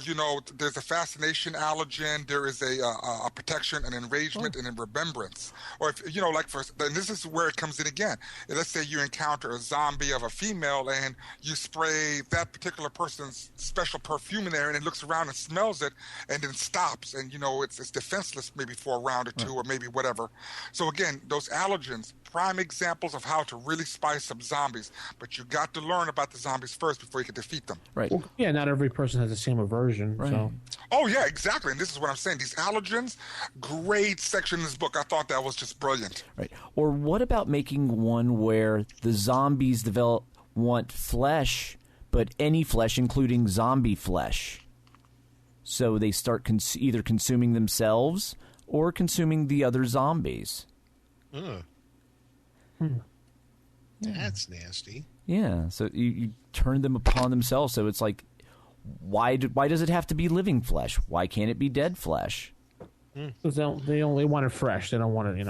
[SPEAKER 9] there's a fascination allergen, there is a protection, an enragement, and a remembrance. Or, if and this is where it comes in again. Let's say you encounter a zombie of a female and you spray that particular person's special perfume in there, and it looks around and smells it and then stops, and, it's defenseless maybe for a round or two or maybe whatever. So, again, those allergens, prime examples of how to really spice up zombies, but you got to learn about the zombies first before you can defeat them.
[SPEAKER 10] Right.
[SPEAKER 2] Well, yeah, not every person has the same aversion.
[SPEAKER 10] Right.
[SPEAKER 2] So.
[SPEAKER 9] Oh, yeah, exactly. And this is what I'm saying. These allergens, great section in this book. I thought that was just brilliant.
[SPEAKER 10] Right. Or what about making one where the zombies want flesh, but any flesh, including zombie flesh? So they start either consuming themselves or consuming the other zombies.
[SPEAKER 4] That's nasty.
[SPEAKER 10] Yeah, so you turn them upon themselves. So it's like, why does it have to be living flesh? Why can't it be dead flesh?
[SPEAKER 2] Because they only want it fresh. They don't want it,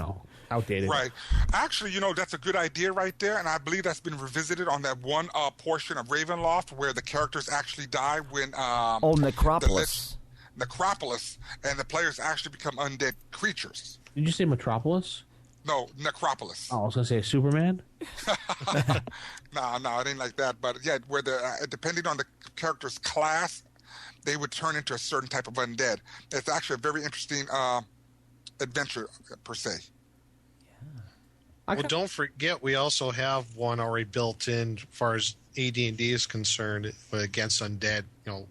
[SPEAKER 2] outdated.
[SPEAKER 9] Right. Actually, that's a good idea right there, and I believe that's been revisited on that one portion of Ravenloft where the characters actually die when...
[SPEAKER 10] Necropolis.
[SPEAKER 9] Necropolis, and the players actually become undead creatures.
[SPEAKER 2] Did you say Metropolis?
[SPEAKER 9] No, Necropolis.
[SPEAKER 2] Oh, I was going to say Superman?
[SPEAKER 9] No, it ain't like that. But yeah, where depending on the character's class, they would turn into a certain type of undead. It's actually a very interesting adventure, per se.
[SPEAKER 4] Well, don't forget, we also have one already built in as far as AD&D is concerned against undead.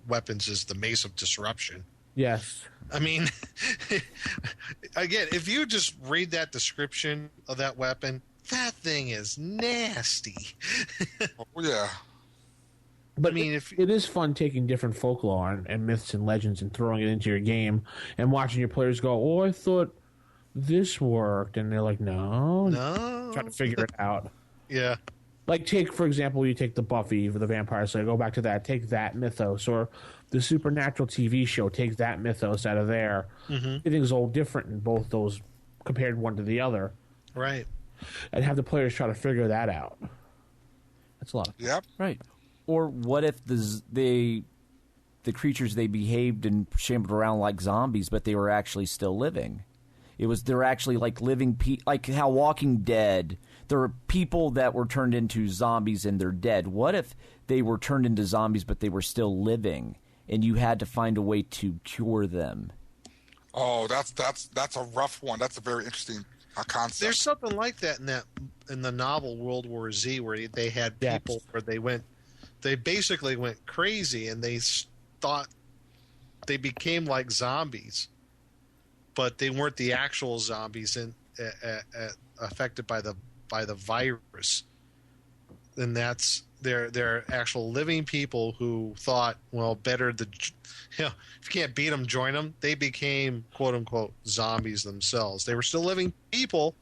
[SPEAKER 4] Weapons is the Mace of Disruption.
[SPEAKER 2] Yes.
[SPEAKER 4] I mean, again, if you just read that description of that weapon, that thing is nasty.
[SPEAKER 9] Yeah.
[SPEAKER 2] But it is fun taking different folklore and myths and legends and throwing it into your game and watching your players go, oh, I thought this worked. And they're like, no. Trying to figure it out.
[SPEAKER 4] Yeah.
[SPEAKER 2] Like, for example, you take the Buffy for the Vampire Slayer, go back to that, take that mythos, or the Supernatural TV show, take that mythos out of there.
[SPEAKER 4] Mm-hmm.
[SPEAKER 2] Everything's all different in both those, compared one to the other.
[SPEAKER 4] Right.
[SPEAKER 2] And have the players try to figure that out. That's a lot of fun.
[SPEAKER 9] Yep.
[SPEAKER 10] Right. Or what if the creatures, they behaved and shambled around like zombies, but they were actually still living? They're actually like living, like how Walking Dead, there are people that were turned into zombies and they're dead. What if they were turned into zombies but they were still living, and you had to find a way to cure them?
[SPEAKER 9] Oh, that's a rough one. That's a very interesting concept.
[SPEAKER 4] There's something like that in the novel World War Z, where they had people where they basically went crazy and they thought they became like zombies, but they weren't the actual zombies affected by the virus. And that's they're actual living people who thought, well, better if you can't beat them, join them. They became quote unquote zombies themselves. They were still living people.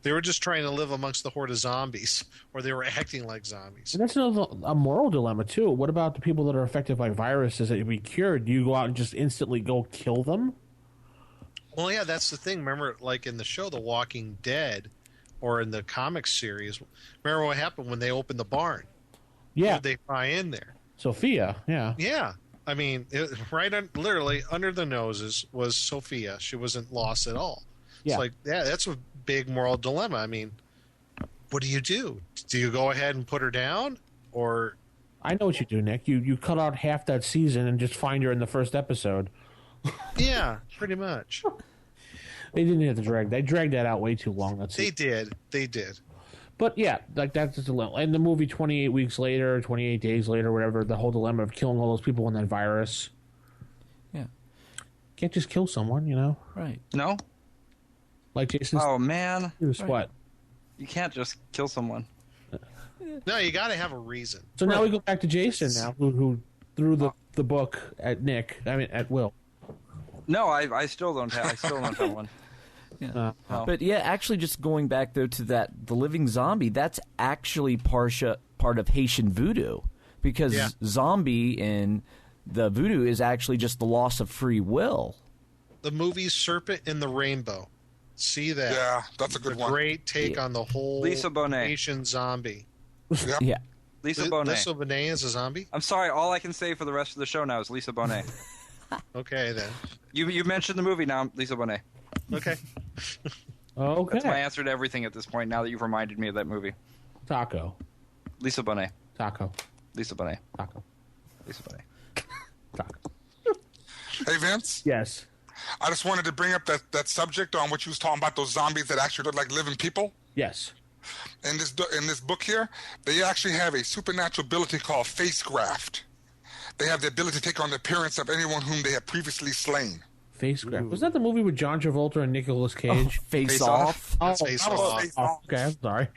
[SPEAKER 4] They were just trying to live amongst the horde of zombies, or they were acting like zombies.
[SPEAKER 2] And that's a moral dilemma, too. What about the people that are affected by viruses that you be cured? Do you go out and just instantly go kill them?
[SPEAKER 4] Well, yeah, that's the thing. Remember, like in the show The Walking Dead, or in the comic series, remember what happened when they opened the barn?
[SPEAKER 2] Yeah.
[SPEAKER 4] Who did they fly in there?
[SPEAKER 2] Sophia, yeah.
[SPEAKER 4] Yeah. I mean, literally under the noses was Sophia. She wasn't lost at all.
[SPEAKER 2] Yeah.
[SPEAKER 4] It's like, yeah, that's a big moral dilemma. I mean, what do? Do you go ahead and put her down? Or
[SPEAKER 2] I know what you do, Nick. You cut out half that season and just find her in the first episode.
[SPEAKER 4] Yeah, pretty much.
[SPEAKER 2] They didn't have to drag. They dragged that out way too long.
[SPEAKER 4] They did.
[SPEAKER 2] But yeah, like that's the dilemma. And the movie 28 weeks later, 28 days later, whatever, the whole dilemma of killing all those people in that virus.
[SPEAKER 10] Yeah.
[SPEAKER 2] Can't just kill someone,
[SPEAKER 10] Right.
[SPEAKER 3] No?
[SPEAKER 2] Like Jason.
[SPEAKER 3] Oh, man.
[SPEAKER 2] What?
[SPEAKER 3] You can't just kill someone.
[SPEAKER 4] No, you got to have a reason.
[SPEAKER 2] So now we go back to Jason now, who threw the book at at Will.
[SPEAKER 3] No, I still don't have one.
[SPEAKER 10] Yeah. But yeah, actually, just going back though to the living zombie, that's actually part of Haitian voodoo, because zombie in the voodoo is actually just the loss of free will.
[SPEAKER 4] The movie Serpent in the Rainbow. See that?
[SPEAKER 9] Yeah, that's a good one.
[SPEAKER 4] Great take on the whole
[SPEAKER 3] Lisa Bonet.
[SPEAKER 4] Haitian zombie.
[SPEAKER 9] Yep.
[SPEAKER 10] Yeah.
[SPEAKER 3] Lisa Bonet.
[SPEAKER 4] Lisa Bonet is a zombie?
[SPEAKER 3] I'm sorry, all I can say for the rest of the show now is Lisa Bonet.
[SPEAKER 4] Okay, then.
[SPEAKER 3] You mentioned the movie now, Lisa Bonet.
[SPEAKER 4] Okay.
[SPEAKER 2] Okay.
[SPEAKER 3] That's my answer to everything at this point, now that you've reminded me of that movie.
[SPEAKER 2] Taco.
[SPEAKER 3] Lisa Bonet.
[SPEAKER 2] Taco.
[SPEAKER 3] Lisa Bonet.
[SPEAKER 2] Taco.
[SPEAKER 3] Lisa Bonet.
[SPEAKER 2] Taco.
[SPEAKER 9] Hey, Vince?
[SPEAKER 2] Yes.
[SPEAKER 9] I just wanted to bring up that subject on what you was talking about, those zombies that actually look like living people.
[SPEAKER 2] Yes.
[SPEAKER 9] In this book here, they actually have a supernatural ability called face graft. They have the ability to take on the appearance of anyone whom they have previously slain.
[SPEAKER 2] Face graft. Was that the movie with John Travolta and Nicolas Cage?
[SPEAKER 10] Face Off.
[SPEAKER 2] Oh,
[SPEAKER 4] Face Off.
[SPEAKER 9] Face Off.
[SPEAKER 2] Okay, I'm sorry.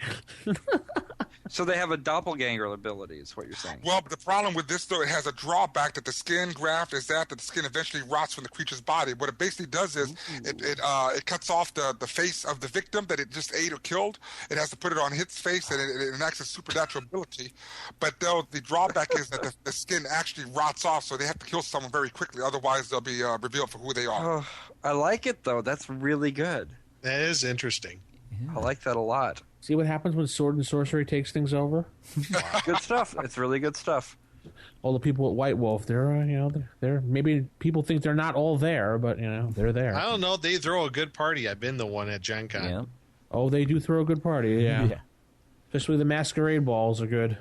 [SPEAKER 3] So they have a doppelganger ability, is what you're saying.
[SPEAKER 9] Well, but the problem with this, though, it has a drawback that the skin graft is that the skin eventually rots from the creature's body. What it basically does is it cuts off the face of the victim that it just ate or killed. It has to put it on its face, and it enacts a supernatural ability. But though the drawback is that the skin actually rots off, so they have to kill someone very quickly. Otherwise, they'll be revealed for who they are.
[SPEAKER 3] Oh, I like it, though. That's really good.
[SPEAKER 4] That is interesting.
[SPEAKER 3] I like that a lot.
[SPEAKER 2] See what happens when sword and sorcery takes things over?
[SPEAKER 3] Good stuff. It's really good stuff.
[SPEAKER 2] All the people at White Wolf, they're maybe people think they're not all there, but they're there.
[SPEAKER 4] I don't know. They throw a good party. I've been the one at Gen Con.
[SPEAKER 10] Yeah.
[SPEAKER 2] Oh, they do throw a good party, yeah. Especially the masquerade balls are good.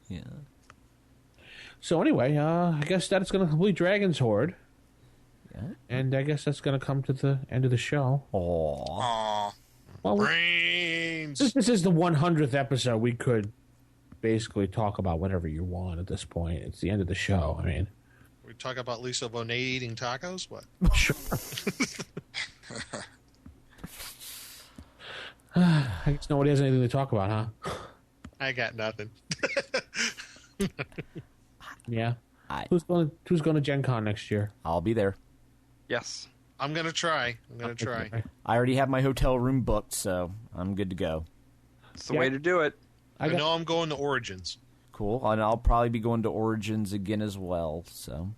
[SPEAKER 10] Yeah.
[SPEAKER 2] So anyway, I guess that's going to complete Dragon's Horde.
[SPEAKER 10] Yeah.
[SPEAKER 2] And I guess that's going to come to the end of the show.
[SPEAKER 9] Aww.
[SPEAKER 2] Well,
[SPEAKER 4] Brains.
[SPEAKER 2] this is the 100th episode. We could basically talk about whatever you want at this point. It's the end of the show. I mean,
[SPEAKER 4] We talk about Lisa Bonet eating tacos? What?
[SPEAKER 2] Sure. I guess nobody has anything to talk about, huh?
[SPEAKER 4] I got nothing.
[SPEAKER 2] Yeah. Who's going to Gen Con next year?
[SPEAKER 10] I'll be there.
[SPEAKER 3] Yes.
[SPEAKER 4] I'm going to try.
[SPEAKER 10] I already have my hotel room booked, so I'm good to go.
[SPEAKER 3] It's the way to do it.
[SPEAKER 4] I know I'm going to Origins.
[SPEAKER 10] Cool. And I'll probably be going to Origins again as well, so.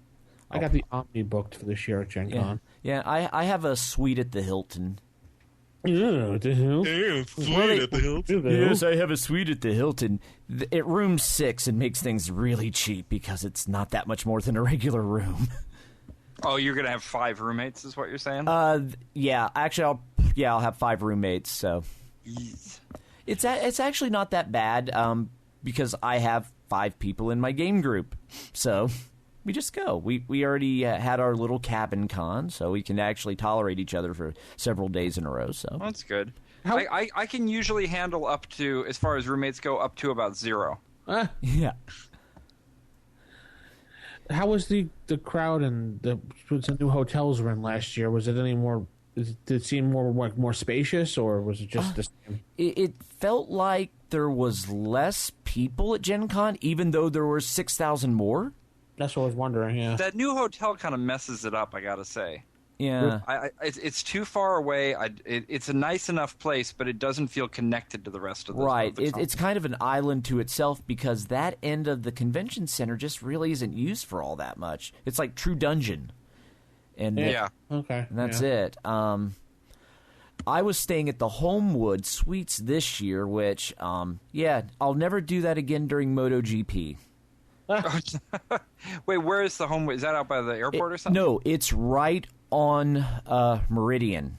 [SPEAKER 2] I got the Omni booked for this year at Gen Con.
[SPEAKER 10] Yeah, I have a suite at the Hilton.
[SPEAKER 2] Yeah, at the Hilton.
[SPEAKER 4] Yeah, suite at the Hilton.
[SPEAKER 10] Yes, I have a suite at the Hilton. It room 6 and makes things really cheap because it's not that much more than a regular room.
[SPEAKER 3] Oh, you're gonna have 5 roommates, is what you're saying?
[SPEAKER 10] Yeah. Actually, I'll have 5 roommates. So it's actually not that bad. Because I have 5 people in my game group, so we just go. We already had our little cabin con, so we can actually tolerate each other for several days in a row. So
[SPEAKER 3] that's good. I can usually handle up to, as far as roommates go, up to about 0.
[SPEAKER 10] Yeah.
[SPEAKER 2] How was the crowd and the new hotels were in last year? Was it any more? Did it seem more spacious, or was it just the same?
[SPEAKER 10] It felt like there was less people at Gen Con, even though there were 6,000 more.
[SPEAKER 2] That's what I was wondering. Yeah,
[SPEAKER 3] that new hotel kind of messes it up, I gotta say.
[SPEAKER 10] Yeah,
[SPEAKER 3] it's too far away. It's a nice enough place, but it doesn't feel connected to the rest of the
[SPEAKER 10] right. It's kind of an island to itself because that end of the convention center just really isn't used for all that much. It's like True Dungeon, and
[SPEAKER 2] okay,
[SPEAKER 10] and that's it. I was staying at the Homewood Suites this year, which I'll never do that again during MotoGP.
[SPEAKER 3] Wait, where is the Homewood? Is that out by the airport or something?
[SPEAKER 10] No, it's right on Meridian.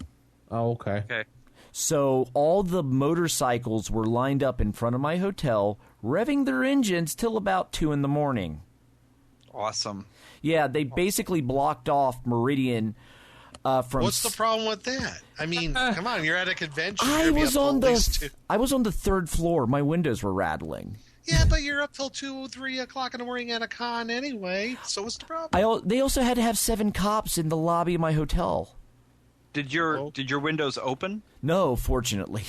[SPEAKER 2] Oh, okay.
[SPEAKER 3] Okay.
[SPEAKER 10] So all the motorcycles were lined up in front of my hotel, revving their engines till about 2 a.m.
[SPEAKER 3] Awesome.
[SPEAKER 10] Yeah, they basically blocked off Meridian from.
[SPEAKER 4] What's the problem with that? I mean, come on, you're at a convention.
[SPEAKER 10] I was on the 3rd floor. My windows were rattling.
[SPEAKER 4] Yeah, but you're up till 2 or 3 o'clock in the morning at a con anyway. So what's the problem?
[SPEAKER 10] They also had to have 7 cops in the lobby of my hotel.
[SPEAKER 3] Did your windows open?
[SPEAKER 10] No, fortunately.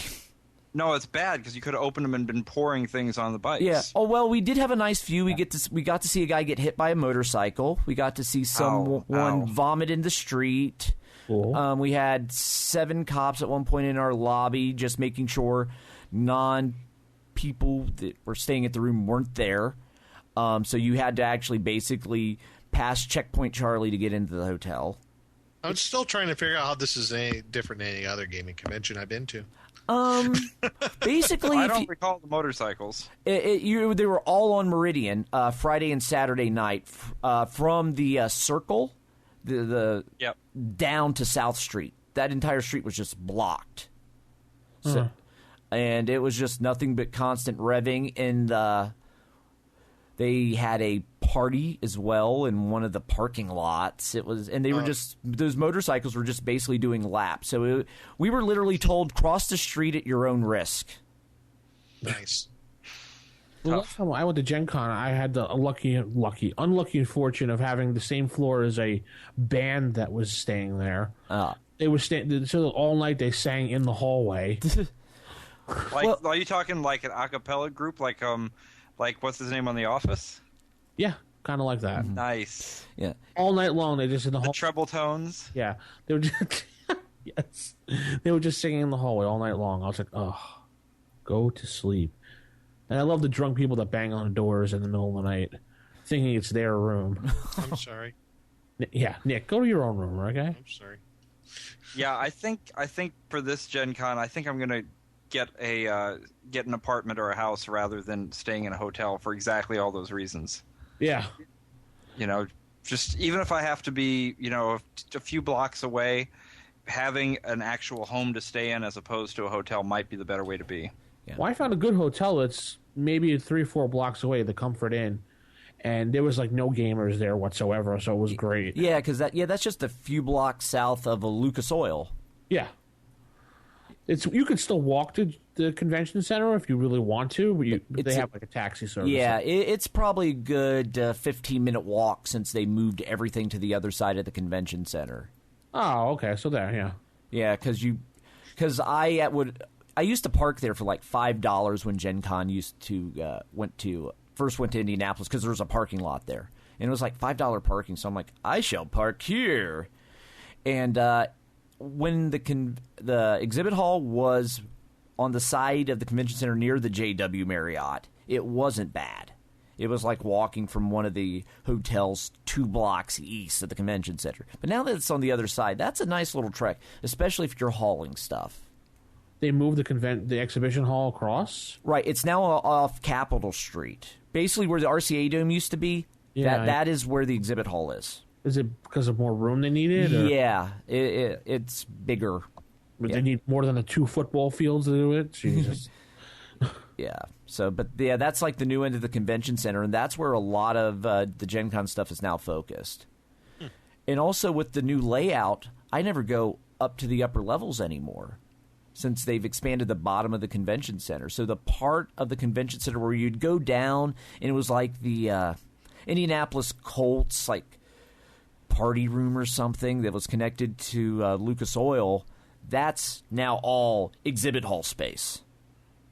[SPEAKER 3] No, it's bad because you could have opened them and been pouring things on the bikes.
[SPEAKER 10] Yeah. Oh well, we did have a nice view. We got to see a guy get hit by a motorcycle. We got to see someone vomit in the street.
[SPEAKER 2] Cool.
[SPEAKER 10] We had 7 cops at one point in our lobby, just making sure people that were staying at the room weren't there. So you had to actually basically pass Checkpoint Charlie to get into the hotel.
[SPEAKER 4] I'm still trying to figure out how this is any different than any other gaming convention I've been to.
[SPEAKER 10] Basically,
[SPEAKER 3] I don't recall the motorcycles.
[SPEAKER 10] They were all on Meridian, Friday and Saturday night, from the Circle,
[SPEAKER 3] Yep.
[SPEAKER 10] down to South Street. That entire street was just blocked. So, and it was just nothing but constant revving. And they had a party as well in one of the parking lots. And they were those motorcycles were just basically doing laps. So we were literally told, cross the street at your own risk.
[SPEAKER 4] Nice.
[SPEAKER 2] Well, last time I went to Gen Con, I had the unlucky fortune of having the same floor as a band that was staying there. They were staying so all night. They sang in the hallway.
[SPEAKER 3] Are you talking like an a cappella group, like what's his name on The Office?
[SPEAKER 2] Yeah, kind of like that.
[SPEAKER 3] Nice.
[SPEAKER 10] Yeah.
[SPEAKER 2] All night long, they just in the
[SPEAKER 3] treble tones.
[SPEAKER 2] Yeah, they were just yes, they were just singing in the hallway all night long. I was like, oh, go to sleep. And I love the drunk people that bang on doors in the middle of the night, thinking it's their room.
[SPEAKER 4] I'm sorry.
[SPEAKER 2] Yeah, Nick, go to your own room, okay?
[SPEAKER 4] I'm sorry.
[SPEAKER 3] Yeah, I think for this Gen Con, I think I'm gonna get an apartment or a house rather than staying in a hotel for exactly all those reasons.
[SPEAKER 2] Yeah.
[SPEAKER 3] Just even if I have to be, a few blocks away, having an actual home to stay in as opposed to a hotel might be the better way to be.
[SPEAKER 10] Yeah.
[SPEAKER 2] Well, I found a good hotel that's maybe 3 or 4 blocks away, the Comfort Inn, and there was like no gamers there whatsoever, so it was great.
[SPEAKER 10] Yeah, because that's just a few blocks south of a Lucas Oil.
[SPEAKER 2] Yeah. You could still walk to the convention center if you really want to, but they have like a taxi service.
[SPEAKER 10] Yeah, it's probably a good 15-minute walk since they moved everything to the other side of the convention center.
[SPEAKER 2] Oh, okay, so there, yeah.
[SPEAKER 10] Yeah, because I used to park there for like $5 when Gen Con first went to Indianapolis because there was a parking lot there. And it was like $5 parking, so I'm like, I shall park here. And when the exhibit hall was on the side of the convention center near the JW Marriott, it wasn't bad. It was like walking from one of the hotels 2 blocks east of the convention center. But now that it's on the other side, that's a nice little trek, especially if you're hauling stuff.
[SPEAKER 2] They moved the exhibition hall across?
[SPEAKER 10] Right. It's now off Capitol Street. Basically where the RCA Dome used to be, that is where the exhibit hall is.
[SPEAKER 2] Is it because of more room they needed? Or?
[SPEAKER 10] Yeah. It's bigger.
[SPEAKER 2] But they need more than the 2 football fields to do it? Jesus.
[SPEAKER 10] Yeah. So, but yeah, that's like the new end of the convention center, and that's where a lot of the Gen Con stuff is now focused. And also with the new layout, I never go up to the upper levels anymore, since they've expanded the bottom of the convention center. So the part of the convention center where you'd go down and it was like the Indianapolis Colts like party room or something that was connected to Lucas Oil, that's now all exhibit hall space.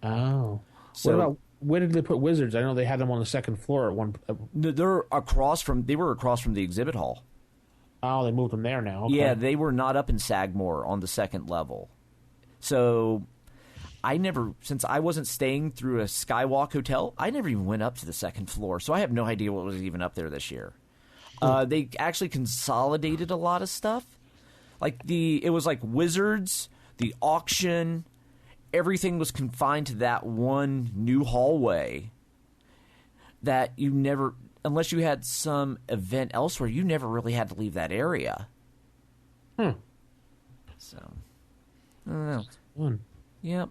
[SPEAKER 2] Oh. So where did they put Wizards? I know they had them on the second floor at one.
[SPEAKER 10] They were across from the exhibit hall.
[SPEAKER 2] Oh, they moved them there now. Okay.
[SPEAKER 10] Yeah, they were not up in Sagmore on the second level. So since I wasn't staying through a Skywalk hotel, I never even went up to the second floor. So I have no idea what was even up there this year. They actually consolidated a lot of stuff. It was like Wizards, the auction, everything was confined to that one new hallway that you never, unless you had some event elsewhere, you never really had to leave that area. So, I don't know.
[SPEAKER 2] Fun.
[SPEAKER 10] Yep.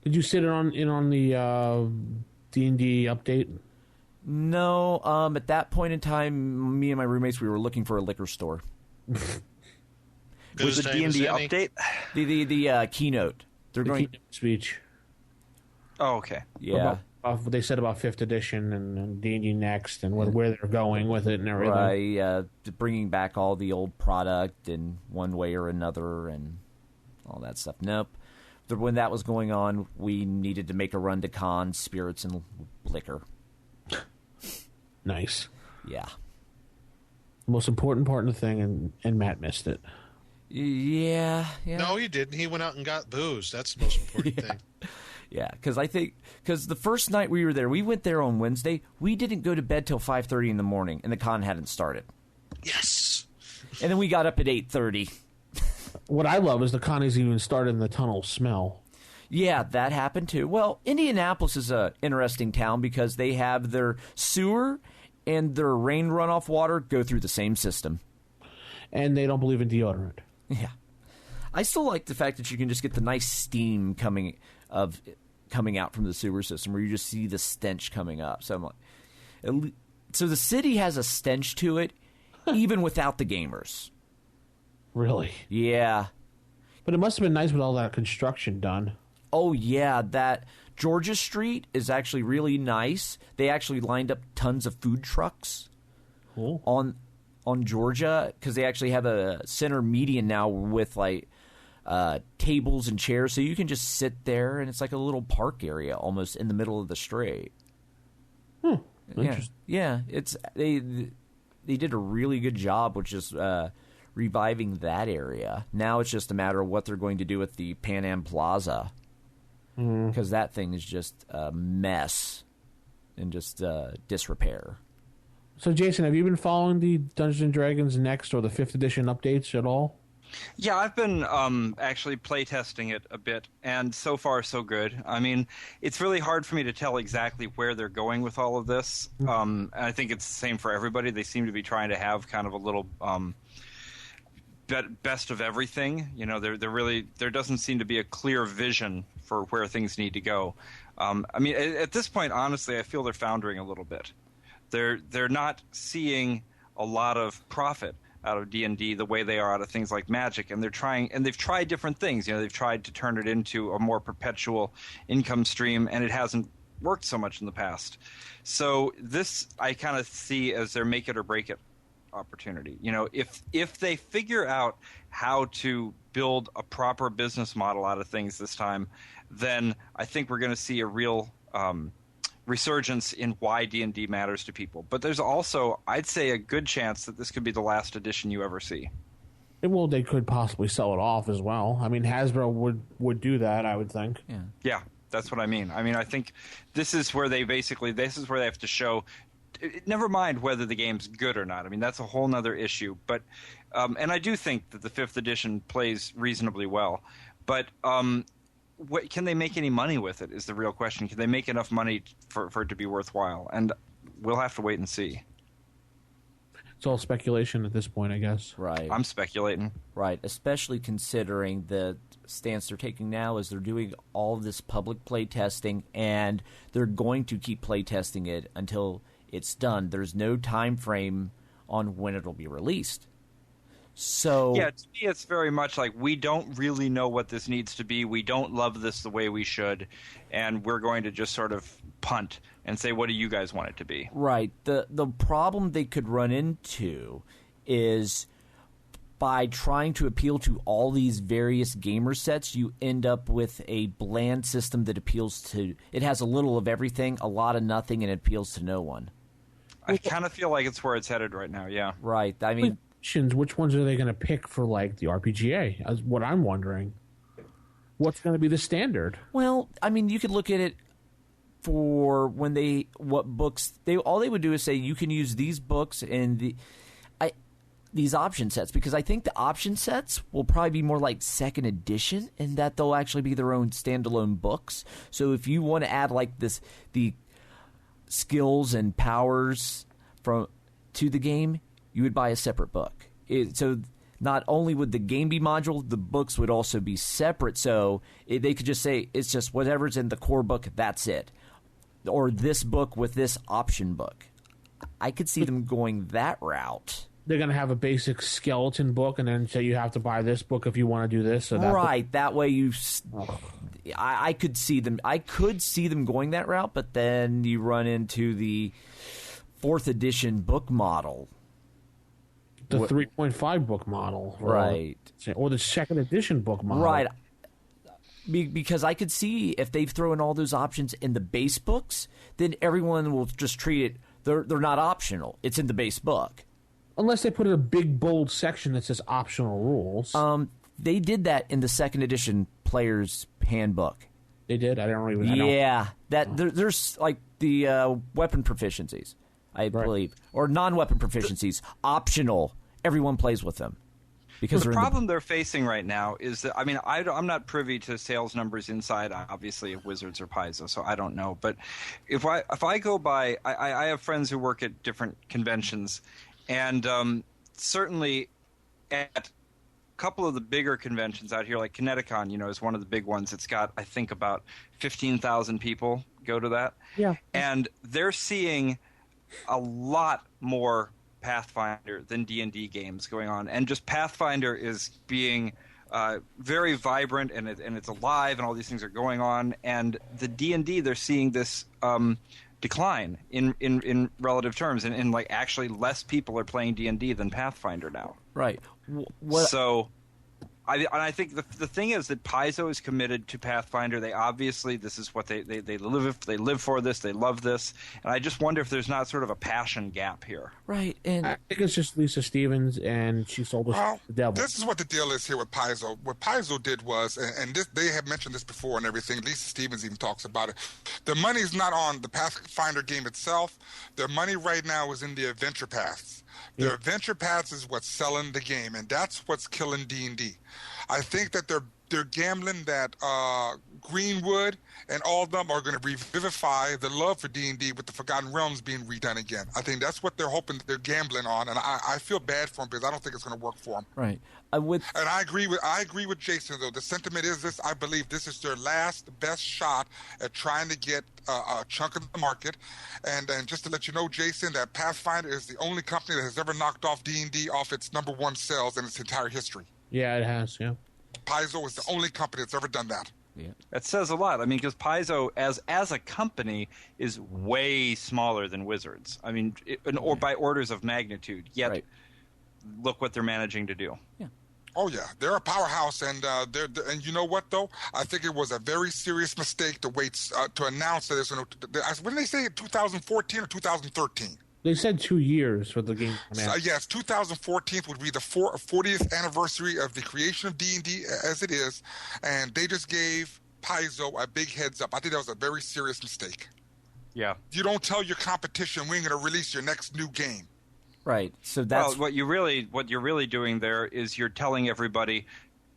[SPEAKER 2] Did you sit in on the D&D update?
[SPEAKER 10] No. At that point in time, me and my roommates, we were looking for a liquor store.
[SPEAKER 3] Was the D&D update?
[SPEAKER 10] The keynote. They're going
[SPEAKER 2] keynote speech.
[SPEAKER 3] Oh, okay.
[SPEAKER 10] Yeah.
[SPEAKER 2] What they said about 5th edition and D&D Next and where they're going with it and everything.
[SPEAKER 10] Right. Bringing back all the old product in one way or another and all that stuff. Nope. when that was going on, we needed to make a run to cons, spirits, and liquor.
[SPEAKER 2] Nice.
[SPEAKER 10] Yeah.
[SPEAKER 2] Most important part of the thing, and Matt missed it.
[SPEAKER 10] Yeah.
[SPEAKER 4] No, he didn't. He went out and got booze. That's the most important thing.
[SPEAKER 10] Yeah, because the first night we were there, we went there on Wednesday. We didn't go to bed till 5:30 in the morning, and the con hadn't started.
[SPEAKER 4] Yes.
[SPEAKER 10] And then we got up at 8:30.
[SPEAKER 2] What I love is the con is even started in the tunnel smell.
[SPEAKER 10] Yeah, that happened too. Well, Indianapolis is a interesting town because they have their sewer and their rain runoff water go through the same system.
[SPEAKER 2] And they don't believe in deodorant.
[SPEAKER 10] Yeah. I still like the fact that you can just get the nice steam coming out from the sewer system where you just see the stench coming up. So so the city has a stench to it even without the gamers.
[SPEAKER 2] Really?
[SPEAKER 10] Yeah.
[SPEAKER 2] But it must have been nice with all that construction done.
[SPEAKER 10] Oh, yeah. That Georgia Street is actually really nice. They actually lined up tons of food trucks on Georgia because they actually have a center median now with like tables and chairs. So you can just sit there, and it's like a little park area almost in the middle of the street.
[SPEAKER 2] Interesting.
[SPEAKER 10] Yeah. They did a really good job, which is reviving that area. Now it's just a matter of what they're going to do with the Pan Am Plaza, because that thing is just a mess and just disrepair.
[SPEAKER 2] So, Jason, have you been following the Dungeons & Dragons Next or the 5th edition updates at all?
[SPEAKER 3] Yeah, I've been actually playtesting it a bit, and so far so good. I mean, it's really hard for me to tell exactly where they're going with all of this. I think it's the same for everybody. They seem to be trying to have kind of a little best of everything. You know, there doesn't seem to be a clear vision for where things need to go. I mean, at this point, honestly, I feel they're foundering a little bit. They're not seeing a lot of profit out of D&D the way they are out of things like Magic, and they've tried different things. You know, they've tried to turn it into a more perpetual income stream, and it hasn't worked so much in the past. So this I kind of see as their make it or break it opportunity. You know, if they figure out how to build a proper business model out of things this time, then I think we're going to see a real resurgence in why D&D matters to people. But there's also, I'd say, a good chance that this could be the last edition you ever see.
[SPEAKER 2] Well, they could possibly sell it off as well. I mean, Hasbro would do that, I would think.
[SPEAKER 3] Yeah, that's what I mean. I mean, I think this is where they have to show, never mind whether the game's good or not. I mean, that's a whole nother issue. But and I do think that the 5th edition plays reasonably well. But can they make any money with it is the real question. Can they make enough money for it to be worthwhile? And we'll have to wait and see.
[SPEAKER 2] It's all speculation at this point, I guess.
[SPEAKER 10] Right.
[SPEAKER 3] I'm speculating.
[SPEAKER 10] Right, especially considering the stance they're taking now is they're doing all this public play testing, and they're going to keep play testing it until it's done. There's no time frame on when it'll be released. So
[SPEAKER 3] yeah, to me it's very much like we don't really know what this needs to be. We don't love this the way we should, and we're going to just sort of punt and say, what do you guys want it to be?
[SPEAKER 10] Right. The problem they could run into is by trying to appeal to all these various gamer sets, you end up with a bland system that appeals to – it has a little of everything, a lot of nothing, and it appeals to no one.
[SPEAKER 3] I kind of feel like it's where it's headed right now, yeah.
[SPEAKER 10] Right. I mean –
[SPEAKER 2] which ones are they going to pick for, like, the RPGA? Is what I'm wondering. What's going to be the standard?
[SPEAKER 10] Well, I mean, you could look at it for when what books all they would do is say you can use these books and these option sets, because I think the option sets will probably be more like second edition, and that they'll actually be their own standalone books. So if you want to add like the skills and powers to the game, you would buy a separate book. So not only would the game be modular, the books would also be separate. So they could just say it's just whatever's in the core book, that's it. Or this book with this option book. I could see them going that route.
[SPEAKER 2] They're going to have a basic skeleton book and then say you have to buy this book if you want to do this. So
[SPEAKER 10] right. That way you... I could see them going that route, but then you run into the 4th edition book model.
[SPEAKER 2] The 3.5 book model.
[SPEAKER 10] Right.
[SPEAKER 2] Or the 2nd edition book model.
[SPEAKER 10] Right. Because I could see if they've thrown all those options in the base books, then everyone will just treat it. They're not optional. It's in the base book.
[SPEAKER 2] Unless they put in a big bold section that says optional rules.
[SPEAKER 10] They did that in the second edition player's handbook.
[SPEAKER 2] They did? I don't really know.
[SPEAKER 10] Yeah. There's like the weapon proficiencies, I believe. Or non-weapon proficiencies. Optional. Everyone plays with them. Because
[SPEAKER 3] the problem they're facing right now is that, I mean, I'm not privy to sales numbers inside, obviously, of Wizards or Paizo, so I don't know. But if I go by, I have friends who work at different conventions, and certainly at a couple of the bigger conventions out here, like Kineticon, is one of the big ones. It's got, I think, about 15,000 people go to that.
[SPEAKER 2] Yeah.
[SPEAKER 3] And they're seeing a lot more Pathfinder than D&D games going on, and just Pathfinder is being very vibrant, and it's alive, and all these things are going on. And the D&D, they're seeing this decline in relative terms, and like actually less people are playing D&D than Pathfinder now.
[SPEAKER 10] Right.
[SPEAKER 3] So I think the thing is that Paizo is committed to Pathfinder. They obviously, this is what they live for this. They love this, and I just wonder if there's not sort of a passion gap here.
[SPEAKER 10] Right, and
[SPEAKER 2] I think it's just Lisa Stevens, and she sold us the devil.
[SPEAKER 9] This is what the deal is here with Paizo. What Paizo did was, and this, they have mentioned this before and everything. Lisa Stevens even talks about it. The money's not on the Pathfinder game itself. Their money right now is in the adventure paths. Their adventure paths is what's selling the game, and that's what's killing D&D. I think that they're gambling that Greenwood and all of them are going to revivify the love for D&D with the Forgotten Realms being redone again. I think that's what they're hoping, they're gambling on, and I feel bad for them because I don't think it's going to work for them.
[SPEAKER 10] Right.
[SPEAKER 9] And I agree with Jason, though. The sentiment is this: I believe this is their last best shot at trying to get a chunk of the market. And just to let you know, Jason, that Pathfinder is the only company that has ever knocked off D&D off its #1 sales in its entire history.
[SPEAKER 2] Yeah, it has. Yeah.
[SPEAKER 9] Paizo is the only company that's ever done that.
[SPEAKER 3] Yeah. That says a lot. I mean, because Paizo, as a company, is way smaller than Wizards. I mean, or by orders of magnitude. Yet, look what they're managing to do.
[SPEAKER 10] Yeah.
[SPEAKER 9] Oh yeah, they're a powerhouse, and and you know what though? I think it was a very serious mistake to wait to announce that it's going to. When did they say 2014 or 2013?
[SPEAKER 2] They said 2 years for the game.
[SPEAKER 9] Yes, 2014 would be the 40th anniversary of the creation of D&D as it is, and they just gave Paizo a big heads up. I think that was a very serious mistake.
[SPEAKER 3] Yeah.
[SPEAKER 9] You don't tell your competition we're going to release your next new game.
[SPEAKER 10] Right. So that's
[SPEAKER 3] what you're really doing there is you're telling everybody,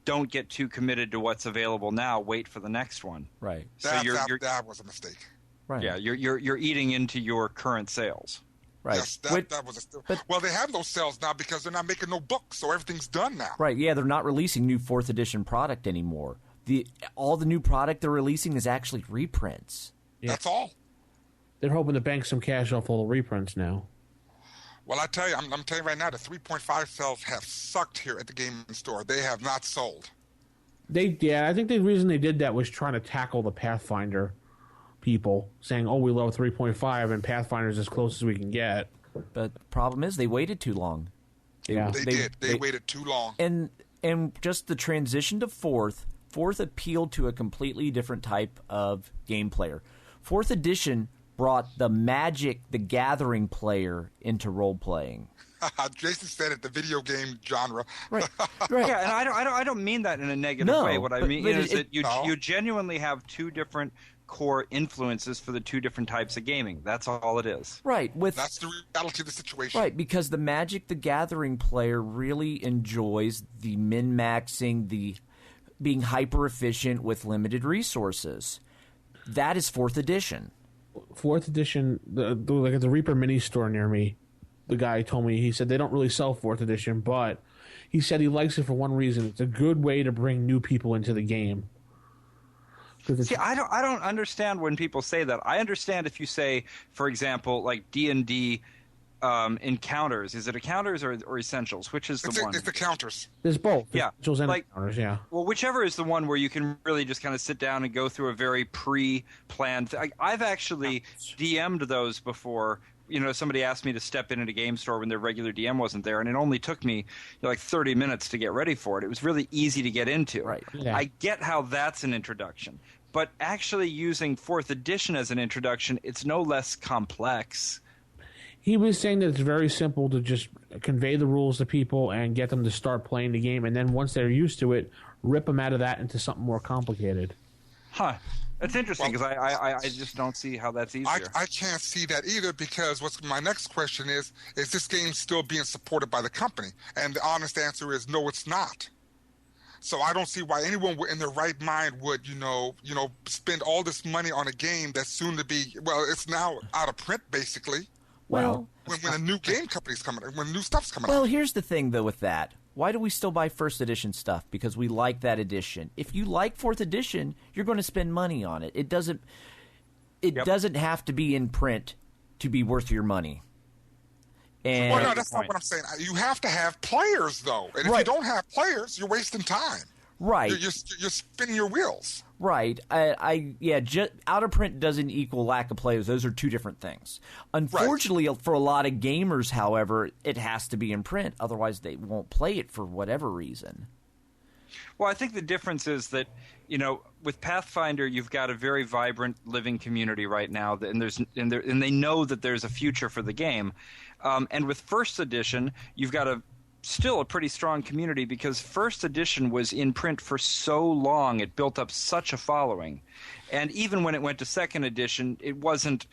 [SPEAKER 3] don't get too committed to what's available now. Wait for the next one.
[SPEAKER 10] Right.
[SPEAKER 3] So
[SPEAKER 9] that was a mistake.
[SPEAKER 10] Right.
[SPEAKER 3] Yeah. You're eating into your current sales.
[SPEAKER 10] Right.
[SPEAKER 9] Yes, that was well, they have those sales now because they're not making no books, so everything's done now.
[SPEAKER 10] Right. Yeah, they're not releasing new 4th edition product anymore. All the new product they're releasing is actually reprints.
[SPEAKER 2] Yeah.
[SPEAKER 9] That's all.
[SPEAKER 2] They're hoping to bank some cash off all the reprints now.
[SPEAKER 9] Well, I tell you, I'm telling you right now, the 3.5 sales have sucked here at the gaming store. They have not sold.
[SPEAKER 2] I think the reason they did that was trying to tackle the Pathfinder people, saying, "Oh, we love 3.5, and Pathfinder's as close as we can get."
[SPEAKER 10] But the problem is, they waited too long.
[SPEAKER 9] They did. They waited too long.
[SPEAKER 10] And just the transition to fourth appealed to a completely different type of game player. 4th edition brought the Magic the Gathering player into role playing.
[SPEAKER 9] Jason said it, the video game genre.
[SPEAKER 10] Right.
[SPEAKER 3] Yeah, and I don't mean that in a negative way. What I mean is that you genuinely have two different core influences for the two different types of gaming. That's all it is.
[SPEAKER 10] Right.
[SPEAKER 9] That's the reality of the situation.
[SPEAKER 10] Right, because the Magic the Gathering player really enjoys the min-maxing, the being hyper-efficient with limited resources. That is 4th edition.
[SPEAKER 2] 4th edition, like at the Reaper mini store near me, the guy told me, he said they don't really sell 4th edition, but he said he likes it for one reason. It's a good way to bring new people into the game.
[SPEAKER 3] See, I don't understand when people say that. I understand if you say, for example, like D&D encounters. Is it encounters or essentials? Which is the one?
[SPEAKER 9] It's the counters.
[SPEAKER 2] There's both.
[SPEAKER 3] Yeah.
[SPEAKER 2] Essentials and encounters, yeah.
[SPEAKER 3] Well, whichever is the one where you can really just kind of sit down and go through a very pre-planned I've actually DM'd those before somebody asked me to step in at a game store when their regular DM wasn't there, and it only took me like 30 minutes to get ready for it. It was really easy to get into.
[SPEAKER 10] Right.
[SPEAKER 2] Yeah.
[SPEAKER 3] I get how that's an introduction, but actually using 4th edition as an introduction, it's no less complex.
[SPEAKER 2] He was saying that it's very simple to just convey the rules to people and get them to start playing the game, and then once they're used to it, rip them out of that into something more complicated.
[SPEAKER 3] Huh. That's interesting because I just don't see how that's easier.
[SPEAKER 9] I can't see that either because my next question is this game still being supported by the company? And the honest answer is no, it's not. So I don't see why anyone in their right mind would, spend all this money on a game that's soon to be, it's now out of print basically.
[SPEAKER 10] Well,
[SPEAKER 9] when a new game company's coming, when new stuff's coming out.
[SPEAKER 10] Well, here's the thing though with that. Why do we still buy 1st edition stuff? Because we like that edition. If you like 4th edition, you're going to spend money on it. It doesn't have to be in print to be worth your money. And
[SPEAKER 9] no, that's not what I'm saying. You have to have players, though. And if you don't have players, you're wasting time.
[SPEAKER 10] Right.
[SPEAKER 9] You're spinning your wheels.
[SPEAKER 10] Right. Out of print doesn't equal lack of players. Those are two different things. Unfortunately, for a lot of gamers, however, it has to be in print. Otherwise, they won't play it for whatever reason.
[SPEAKER 3] Well, I think the difference is that, with Pathfinder, you've got a very vibrant, living community right now, and they know that there's a future for the game. And with 1st edition, you've got still a pretty strong community because 1st edition was in print for so long. It built up such a following. And even when it went to 2nd edition, it wasn't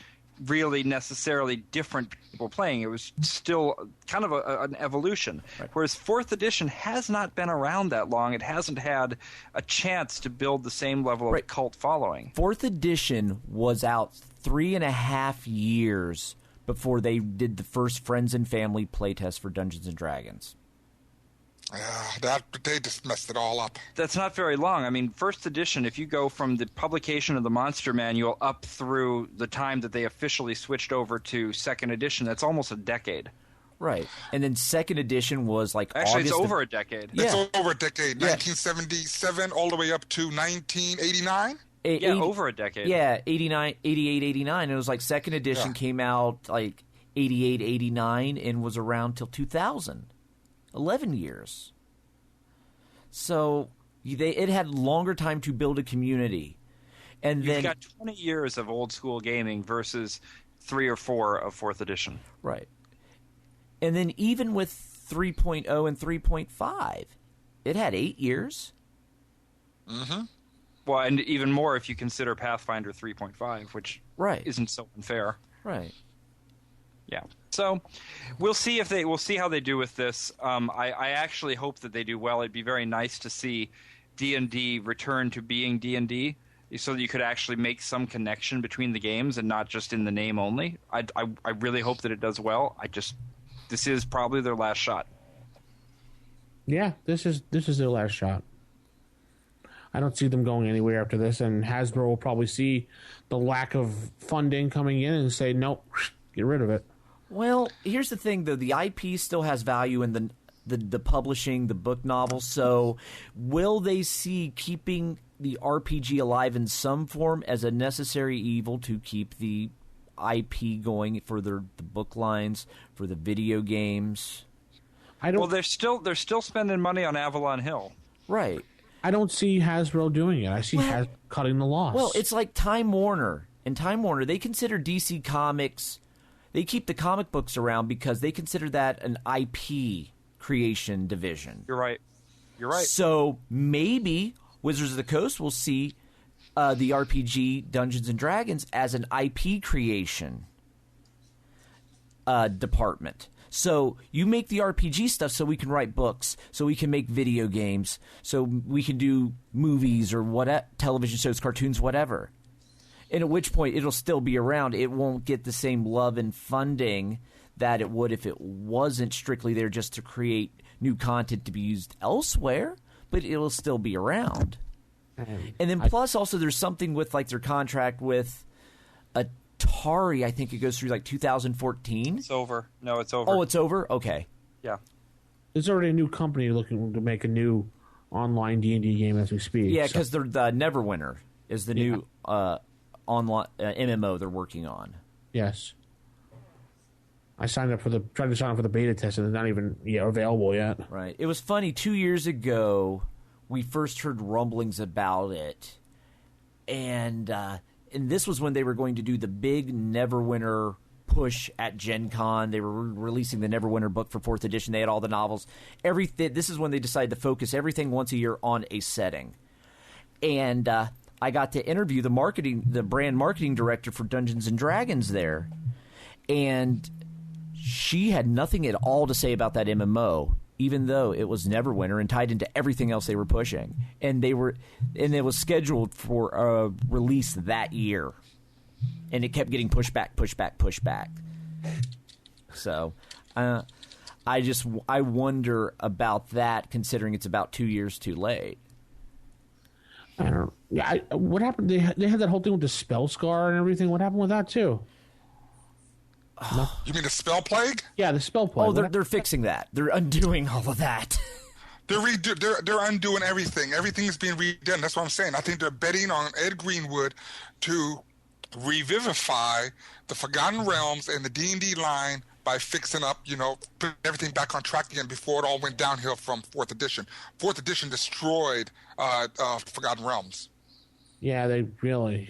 [SPEAKER 3] really necessarily different people playing. It was still kind of an evolution. Right. Whereas 4th edition has not been around that long. It hasn't had a chance to build the same level of cult following.
[SPEAKER 10] 4th edition was out 3.5 years before they did the first Friends and Family playtest for Dungeons & Dragons.
[SPEAKER 9] They just messed it all up.
[SPEAKER 3] That's not very long. I mean, 1st edition, if you go from the publication of the Monster Manual up through the time that they officially switched over to 2nd edition, that's almost a decade.
[SPEAKER 10] Right. And then 2nd edition was like
[SPEAKER 3] Actually,
[SPEAKER 10] August
[SPEAKER 3] it's over a decade.
[SPEAKER 9] It's over a decade. 1977 all the way up to 1989?
[SPEAKER 3] Over a decade.
[SPEAKER 10] Yeah, 88, 89. It was like 2nd edition came out like 88, 89 and was around till 2000. 11 years. So it had longer time to build a community. And
[SPEAKER 3] You've got 20 years of old school gaming versus 3 or 4 of 4th edition.
[SPEAKER 10] Right. And then even with 3.0 and 3.5, it had 8 years.
[SPEAKER 3] Mm-hmm. Well, and even more if you consider Pathfinder 3.5, which isn't so unfair.
[SPEAKER 10] Right.
[SPEAKER 3] Yeah. So we'll see how they do with this. I actually hope that they do well. It'd be very nice to see D&D return to being D&D so that you could actually make some connection between the games and not just in the name only. I really hope that it does well. This is probably their last shot.
[SPEAKER 2] Yeah, this is their last shot. I don't see them going anywhere after this, and Hasbro will probably see the lack of funding coming in and say, nope, get rid of it.
[SPEAKER 10] Well, here's the thing, though. The IP still has value in the publishing, the book novels. So will they see keeping the RPG alive in some form as a necessary evil to keep the IP going for the book lines, for the video games?
[SPEAKER 3] Well, they're still spending money on Avalon Hill.
[SPEAKER 10] Right.
[SPEAKER 2] I don't see Hasbro doing it. I see Hasbro cutting the loss.
[SPEAKER 10] Well, it's like Time Warner. And Time Warner, they consider DC Comics... They keep the comic books around because they consider that an IP creation division.
[SPEAKER 3] You're right.
[SPEAKER 10] So maybe Wizards of the Coast will see the RPG Dungeons & Dragons as an IP creation department. So you make the RPG stuff so we can write books, so we can make video games, so we can do movies or television shows, cartoons, whatever. And at which point it'll still be around. It won't get the same love and funding that it would if it wasn't strictly there just to create new content to be used elsewhere, but it'll still be around. And then plus also there's something with like their contract with Atari. I think it goes through like 2014.
[SPEAKER 3] It's over. No, it's over.
[SPEAKER 10] Oh, it's over? Okay.
[SPEAKER 3] Yeah.
[SPEAKER 2] There's already a new company looking to make a new online D&D game as we speak.
[SPEAKER 10] Yeah, because they're the Neverwinter is the new online MMO they're working on.
[SPEAKER 2] Yes. I tried to sign up for the beta test, and it's not even available yet.
[SPEAKER 10] Right. It was funny. 2 years ago, we first heard rumblings about it, and this was when they were going to do the big Neverwinter push at Gen Con. They were releasing the Neverwinter book for 4th edition. They had all the novels. This is when they decided to focus everything once a year on a setting. And I got to interview the brand marketing director for Dungeons and Dragons there, and she had nothing at all to say about that MMO, even though it was Neverwinter and tied into everything else they were pushing, and it was scheduled for a release that year, and it kept getting pushed back. So, I wonder about that, considering it's about 2 years too late.
[SPEAKER 2] I don't. Yeah, what happened? They had that whole thing with the spell scar and everything. What happened with that too?
[SPEAKER 9] No? You mean the spell plague?
[SPEAKER 2] Yeah, the spell plague.
[SPEAKER 10] Oh, they're fixing that. They're undoing all of that.
[SPEAKER 9] They're undoing everything. Everything's being redone. That's what I'm saying. I think they're betting on Ed Greenwood to revivify the Forgotten Realms and the D&D line by fixing up, putting everything back on track again before it all went downhill from 4th edition. 4th edition destroyed Forgotten Realms.
[SPEAKER 2] Yeah, they really,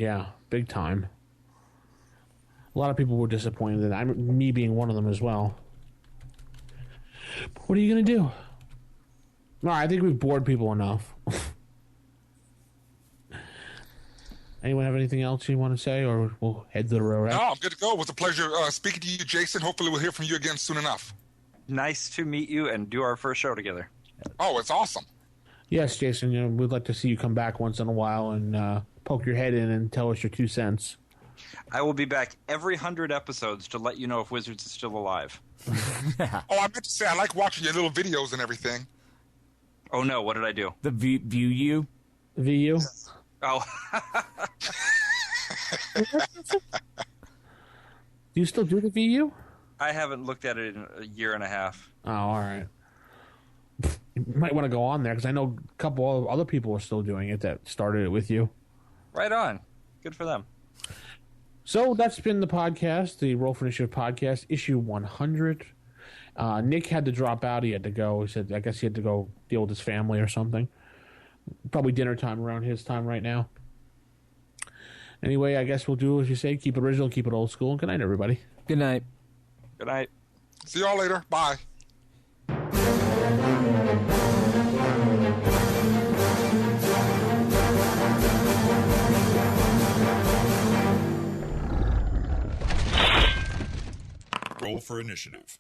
[SPEAKER 2] big time. A lot of people were disappointed, and me being one of them as well. What are you going to do? All right, I think we've bored people enough. Anyone have anything else you want to say, or we'll head to the road?
[SPEAKER 9] No, I'm good to go. It was a pleasure speaking to you, Jason. Hopefully we'll hear from you again soon enough.
[SPEAKER 3] Nice to meet you and do our first show together.
[SPEAKER 9] Oh, it's awesome.
[SPEAKER 2] Yes, Jason, we'd like to see you come back once in a while and poke your head in and tell us your 2 cents.
[SPEAKER 3] I will be back every 100 episodes to let you know if Wizards is still alive.
[SPEAKER 9] I meant to say, I like watching your little videos and everything.
[SPEAKER 3] Oh, no. What did I do?
[SPEAKER 10] The VU?
[SPEAKER 2] VU?
[SPEAKER 3] Oh.
[SPEAKER 2] Do you still do the VU?
[SPEAKER 3] I haven't looked at it in a year and a half.
[SPEAKER 2] Oh, all right. You might want to go on there, because I know a couple of other people are still doing it that started it with you.
[SPEAKER 3] Right on. Good for them.
[SPEAKER 2] So that's been the podcast, the Roll for Initiative podcast, issue 100. Nick had to drop out. He had to go. He said, I guess he had to go deal with his family or something. Probably dinner time around his time right now. Anyway, I guess we'll do as you say. Keep it original, keep it old school. Good night, everybody.
[SPEAKER 10] Good night.
[SPEAKER 3] Good night.
[SPEAKER 9] See y'all later. Bye.
[SPEAKER 17] Roll for Initiative.